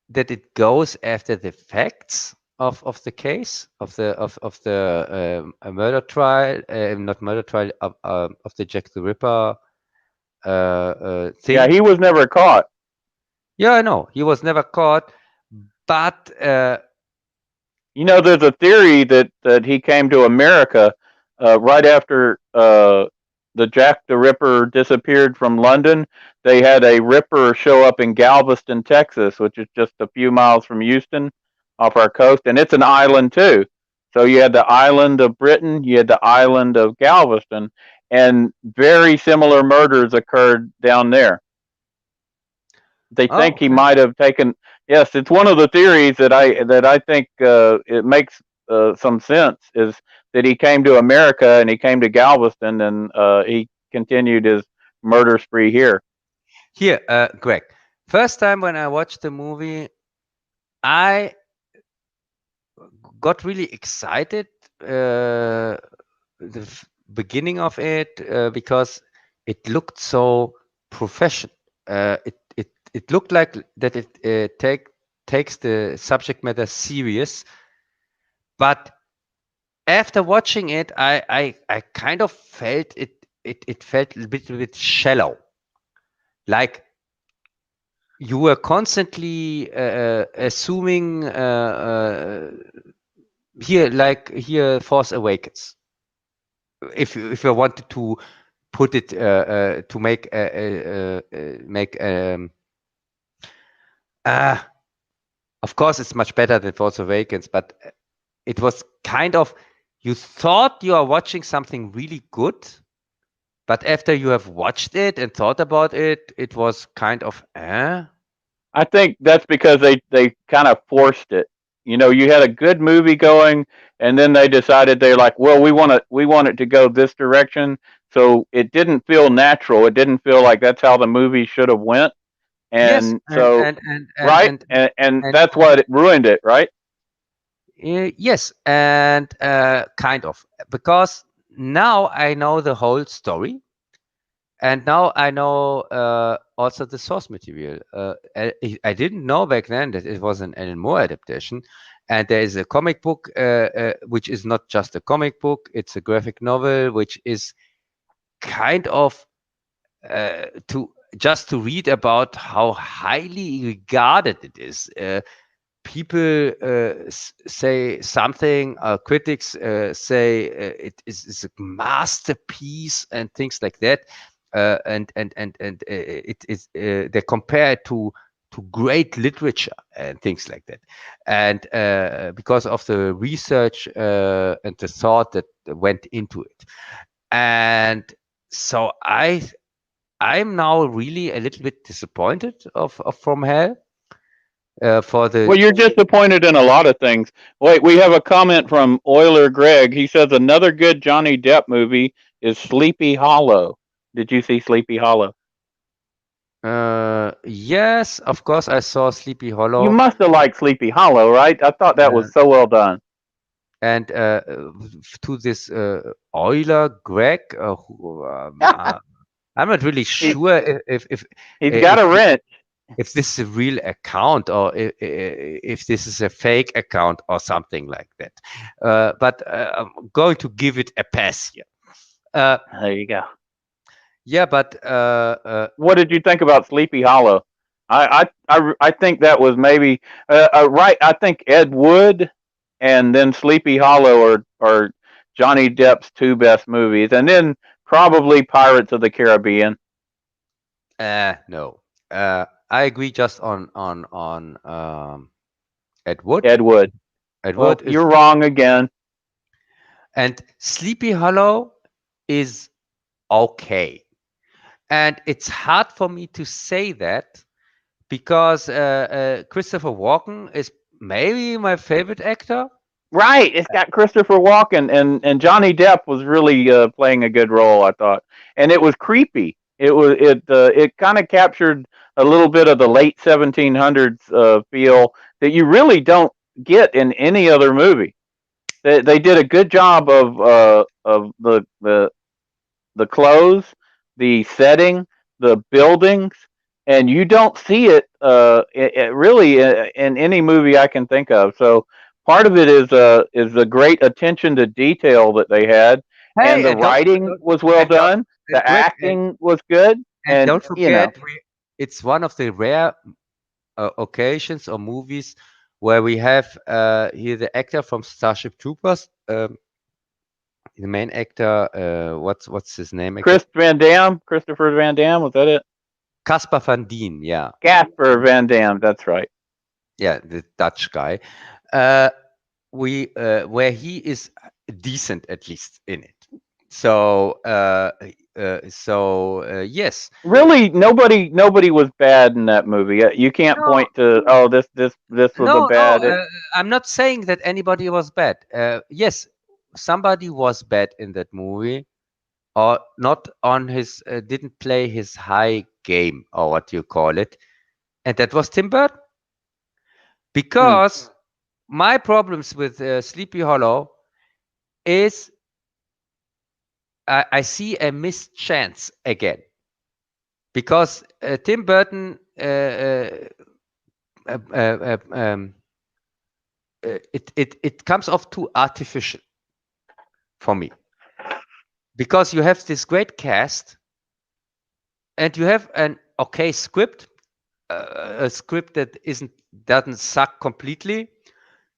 that it goes after the facts of the case of the murder trial, not murder trial, of the Jack the Ripper thing. Yeah, he was never caught. Yeah, I know he was never caught, but there's a theory that he came to America right after the Jack the Ripper disappeared from London. They had a Ripper show up in Galveston, Texas, which is just a few miles from Houston off our coast. And it's an island too. So you had the island of Britain, you had the island of Galveston, and very similar murders occurred down there. They think he might have taken. Yes, it's one of the theories that I think it makes some sense is that he came to America and he came to Galveston and he continued his murder spree here. Here, Greg. First time when I watched the movie, I got really excited. The beginning of it because it looked so professional. It looked like that it takes the subject matter serious, but after watching it, I kind of felt it felt a bit shallow, like you were constantly assuming here Force Awakens. If you wanted to put it to make of course it's much better than Force Awakens, but it was kind of, you thought you are watching something really good, but after you have watched it and thought about it, it was kind of I think that's because they kind of forced it. You know, you had a good movie going, and then they decided they're like, well, we want it to go this direction, so it didn't feel natural. It didn't feel like that's how the movie should have went, and yes, so right, and that's what ruined it, right? Yes, and kind of, because now I know the whole story, and now I know also the source material. I didn't know back then that it was an Alan Moore adaptation, and there is a comic book which is not just a comic book; it's a graphic novel, which is kind of to read about how highly regarded it is. People say something, critics say it is a masterpiece and things like that, and it is they compare it to great literature and things like that, and because of the research and the thought that went into it, and so I'm now really a little bit disappointed of From Hell. For the Well, you're disappointed in a lot of things. Wait, we have a comment from Euler Greg. He says another good Johnny Depp movie is Sleepy Hollow. Did you see Sleepy Hollow? Yes, of course I saw Sleepy Hollow. You must have liked Sleepy Hollow, right? I thought that was so well done. And to this Euler Greg, who, I'm not really sure if he's got a wrench. If this is a real account or if this is a fake account or something like that. But I'm going to give it a pass here. There you go. Yeah, but what did you think about Sleepy Hollow? I think that was maybe right. I think Ed Wood and then Sleepy Hollow are Johnny Depp's two best movies, and then probably Pirates of the Caribbean. No. I agree just on Ed Wood. Ed Wood. Well, you're wrong again. And Sleepy Hollow is okay. And it's hard for me to say that because Christopher Walken is maybe my favorite actor. Right, it's got Christopher Walken and Johnny Depp was really playing a good role, I thought, and it was creepy. It kind of captured a little bit of the late 1700s feel that you really don't get in any other movie. They did a good job of the clothes, the setting, the buildings, and you don't see it really in any movie I can think of. So part of it is the great attention to detail that they had, and the writing was well done. The acting was good, and don't forget, it's one of the rare occasions or movies where we have here the actor from Starship Troopers, the main actor. What's his name? Christopher Van Damme, was that it? Casper Van Dien, yeah. Casper Van Damme, that's right. Yeah, the Dutch guy. Where he is decent, at least in it. So yes. Really, nobody was bad in that movie. You can't No, point to this was a no, bad. I'm not saying that anybody was bad. Yes, somebody was bad in that movie, or not on his, didn't play his high game, or what you call it, and that was Tim Burton. Because my problems with Sleepy Hollow is I see a missed chance again, because Tim Burton it comes off too artificial for me, because you have this great cast and you have an okay script, a script that doesn't suck completely,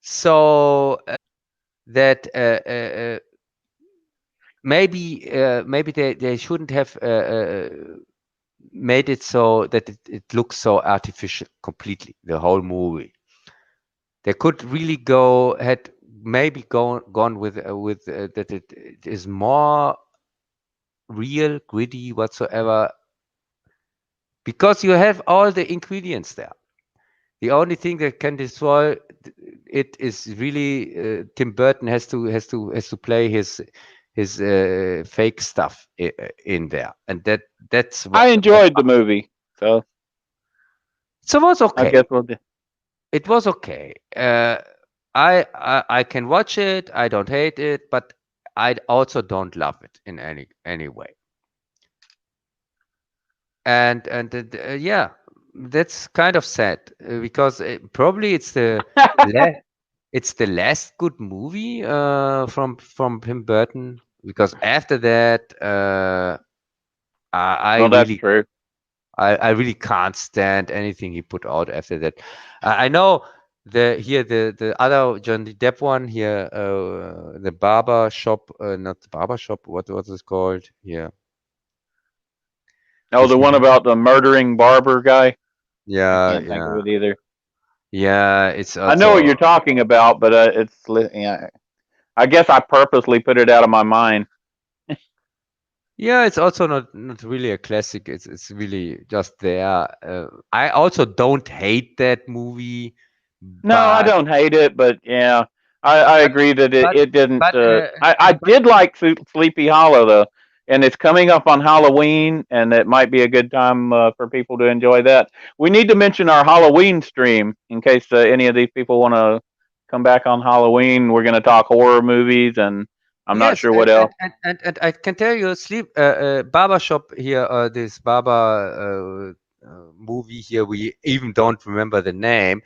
so that maybe they shouldn't have made it so that it looks so artificial completely, the whole movie. They could really gone with that it is more real, gritty, whatsoever, because you have all the ingredients there. The only thing that can destroy it is really Tim Burton has to play his fake stuff in there, and that's what I enjoyed the movie, so it was I okay. guess we'll do. It was okay. I can watch it. I don't hate it, but I also don't love it in any way. And yeah, that's kind of sad, because probably it's the it's the last good movie from Tim Burton, because after that I Well, that's really true. I really can't stand anything he put out after that. I know the other Johnny Depp one here, the barber shop, not the barber shop. What was it called? Yeah, Oh, this the one movie. about the murdering barber guy. I Yeah, can't think of it either. yeah. It's I know what also you're talking about, but yeah. I guess I purposely put it out of my mind. yeah. It's also not really a classic. It's really just there. I also don't hate that movie, No, I but don't hate it, but yeah, I but agree that but it didn't. but I did like Sleepy Hollow though, and it's coming up on Halloween, and it might be a good time for people to enjoy that. We need to mention our Halloween stream in case any of these people want to come back on Halloween. We're going to talk horror movies, and I'm not yes, sure what else. and I can tell you, barber shop here, this barber movie here, we even don't remember the name.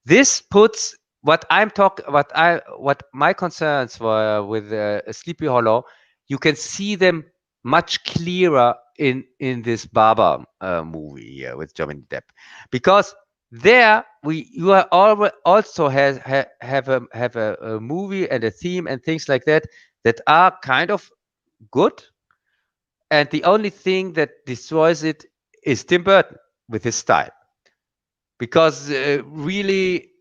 This puts what my concerns were with Sleepy Hollow. You can see them much clearer in this barber movie here with Johnny Depp, because there you are also have a movie and a theme and things like that that are kind of good, and the only thing that destroys it is Tim Burton with his style, because really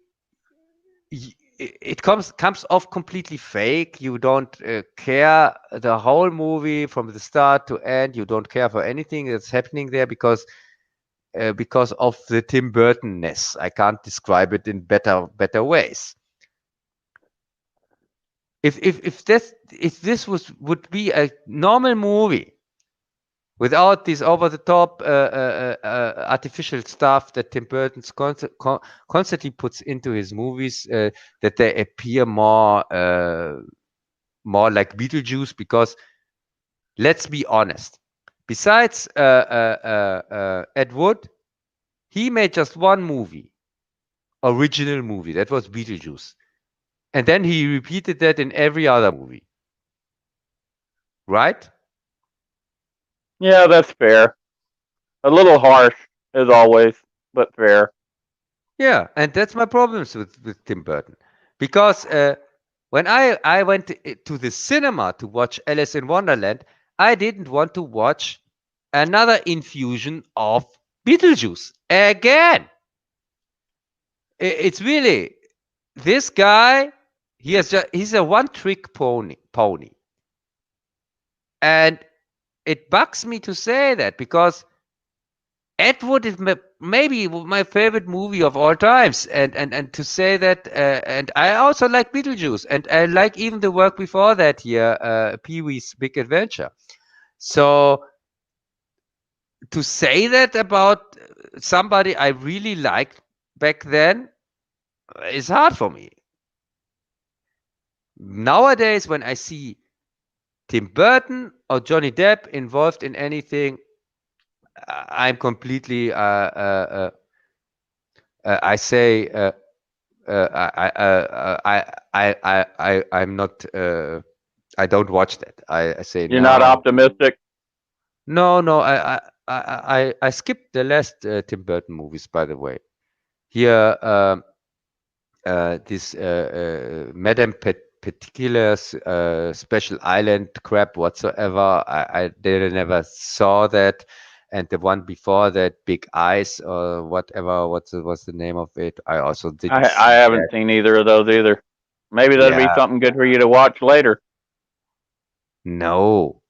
it comes off completely fake. You don't care the whole movie from the start to end. You don't care for anything that's happening there, because of the Tim Burton-ness. I can't describe it in better ways. If this would be a normal movie without this over the top artificial stuff that Tim Burton constantly puts into his movies, that they appear more like Beetlejuice, because let's be honest, besides Ed Wood, he made just one original movie, that was Beetlejuice, and then he repeated that in every other movie, right? Yeah, that's fair. A little harsh as always, but fair. Yeah, and that's my problems with Tim Burton, because when I went to the cinema to watch Alice in Wonderland, I didn't want to watch another infusion of Beetlejuice again. It's really this guy. He's a one trick pony. And it bugs me to say that because Ed Wood is maybe my favorite movie of all times, and to say that, and I also like Beetlejuice, and I like even the work before that here, Pee-wee's Big Adventure. So to say that about somebody I really liked back then is hard for me. Nowadays, when I see Tim Burton or Johnny Depp involved in anything, I'm completely. I say I'm not. I don't watch that. I say You're no. not optimistic. No. I skipped the last Tim Burton movies, by the way. Here, this Madame Particular's Special Island crap whatsoever. I never saw that. And the one before that, Big Eyes or whatever, what's the name of it? I also didn't see I haven't that. seen either of those either. Maybe that'd be something good for you to watch later. No,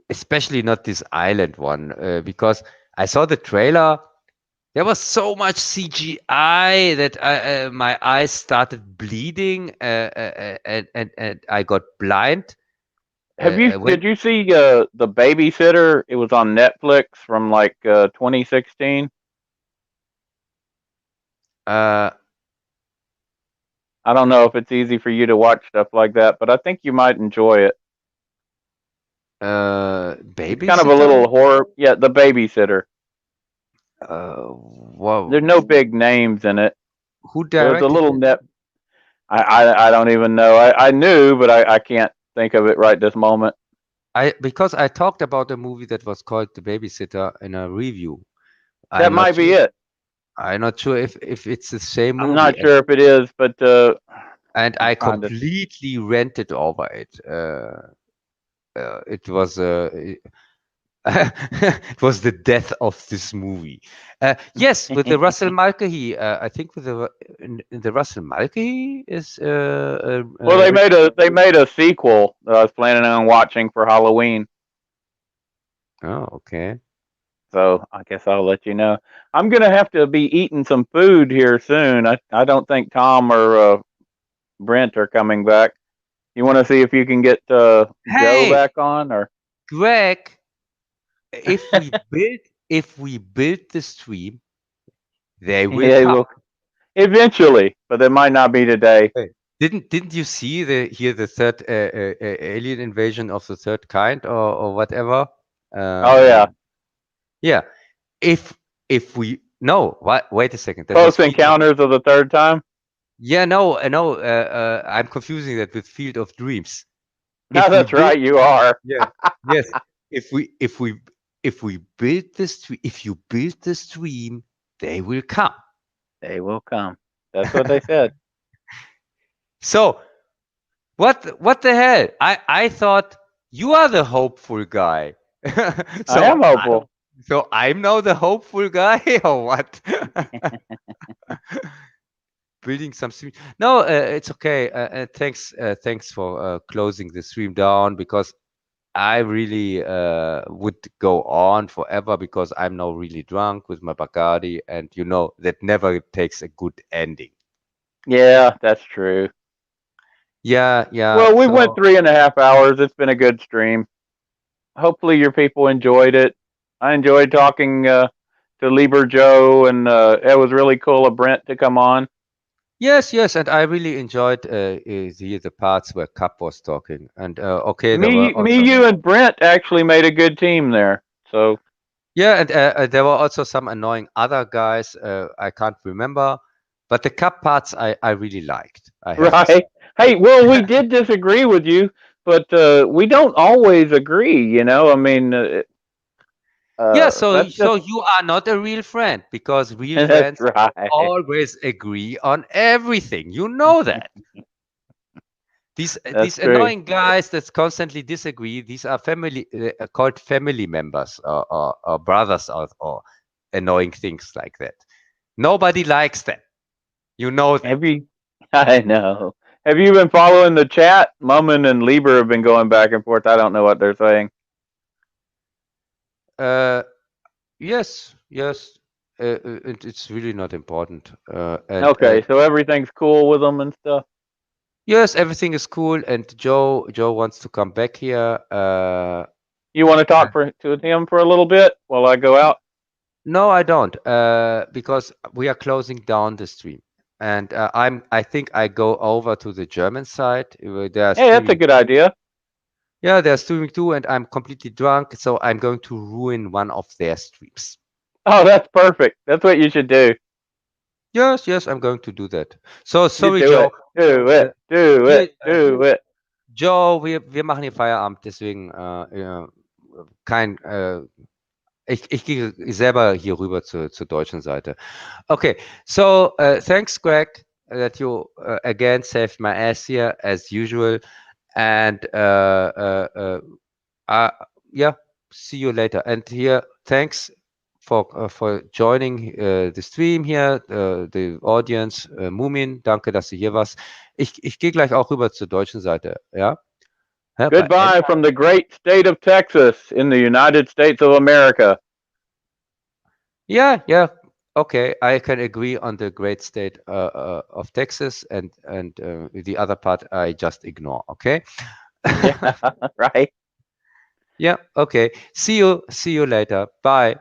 especially not this island one, because I saw the trailer. There was so much CGI that my eyes started bleeding, and I got blind. Did you see The Babysitter? It was on Netflix from like 2016. I don't know if it's easy for you to watch stuff like that, but I think you might enjoy it. Babysitter? It's kind of a little horror. Yeah, The Babysitter. Whoa. There's no big names in it. Who directed There's a little it? net. I don't even know. I knew, but I can't think of it right this moment. Because I talked about a movie that was called The Babysitter in a review. That might be it. I'm not sure if it's the same movie. I'm not sure if it is, but and I completely rented over it. It was it was the death of this movie. Yes, with the Russell Mulcahy. I think with the Russell Mulcahy is. Well, they made a sequel that I was planning on watching for Halloween. Oh, okay. So I guess I'll let you know. I'm gonna have to be eating some food here soon. I don't think Tom or Brent are coming back. You want to see if you can get Joe back on, or Greg? If we build the stream, they will come. Eventually, but it might not be today. Didn't you see the third alien invasion of the third kind or whatever? Oh yeah. Yeah. If we wait a second. Close Encounters of the Third Time. Yeah, no, I'm confusing that with Field of Dreams. No, that's right, you are. Yeah. Yes. If you build the stream, they will come. They will come. That's what they said. So, what the hell? I thought you are the hopeful guy. So I am hopeful. So I'm now the hopeful guy, or what? Building some stream. No, it's okay. Thanks for closing the stream down, because I really would go on forever, because I'm now really drunk with my Bacardi, and that never takes a good ending. Yeah, that's true. Yeah. Well, we went 3.5 hours. It's been a good stream. Hopefully your people enjoyed it. I enjoyed talking to Lieber Joe, and it was really cool of Brent to come on. Yes, and I really enjoyed the parts where Cap was talking. And you, and Brent actually made a good team there. So yeah, and there were also some annoying other guys. I can't remember, but the Cap parts I really liked. Right. Hey, well, we did disagree with you, but we don't always agree. I mean. So you are not a real friend, because real friends always agree on everything. You know that. These annoying guys that constantly disagree, these are called family members or brothers or annoying things like that. Nobody likes them. You know that. I know. Have you been following the chat? Mummin and Lieber have been going back and forth. I don't know what they're saying. Yes, yes. It's really not important. Okay, so everything's cool with them and stuff. Yes, everything is cool. And Joe wants to come back here. You want to talk to him for a little bit while I go out? No, I don't. Because we are closing down the stream, and I think I go over to the German side. Hey, that's a good idea. Yeah, they're streaming too, and I'm completely drunk, so I'm going to ruin one of their streams. Oh, that's perfect. That's what you should do. Yes, I'm going to do that. So, sorry, do Joe. Do it. Joe, wir machen hier Feierabend, deswegen ich gehe selber hier rüber zur deutschen Seite. Okay, so thanks, Greg, that you again saved my ass here as usual, and yeah, see you later. And here, thanks for joining the stream here, the audience. Mumin, danke, dass du hier warst. Ich gehe gleich auch rüber zur deutschen Seite, ja? Goodbye from the great state of Texas in the United States of America. Yeah, okay, I can agree on the great state of Texas, and the other part I just ignore. Okay. Yeah, right. Yeah. Okay. See you later. Bye.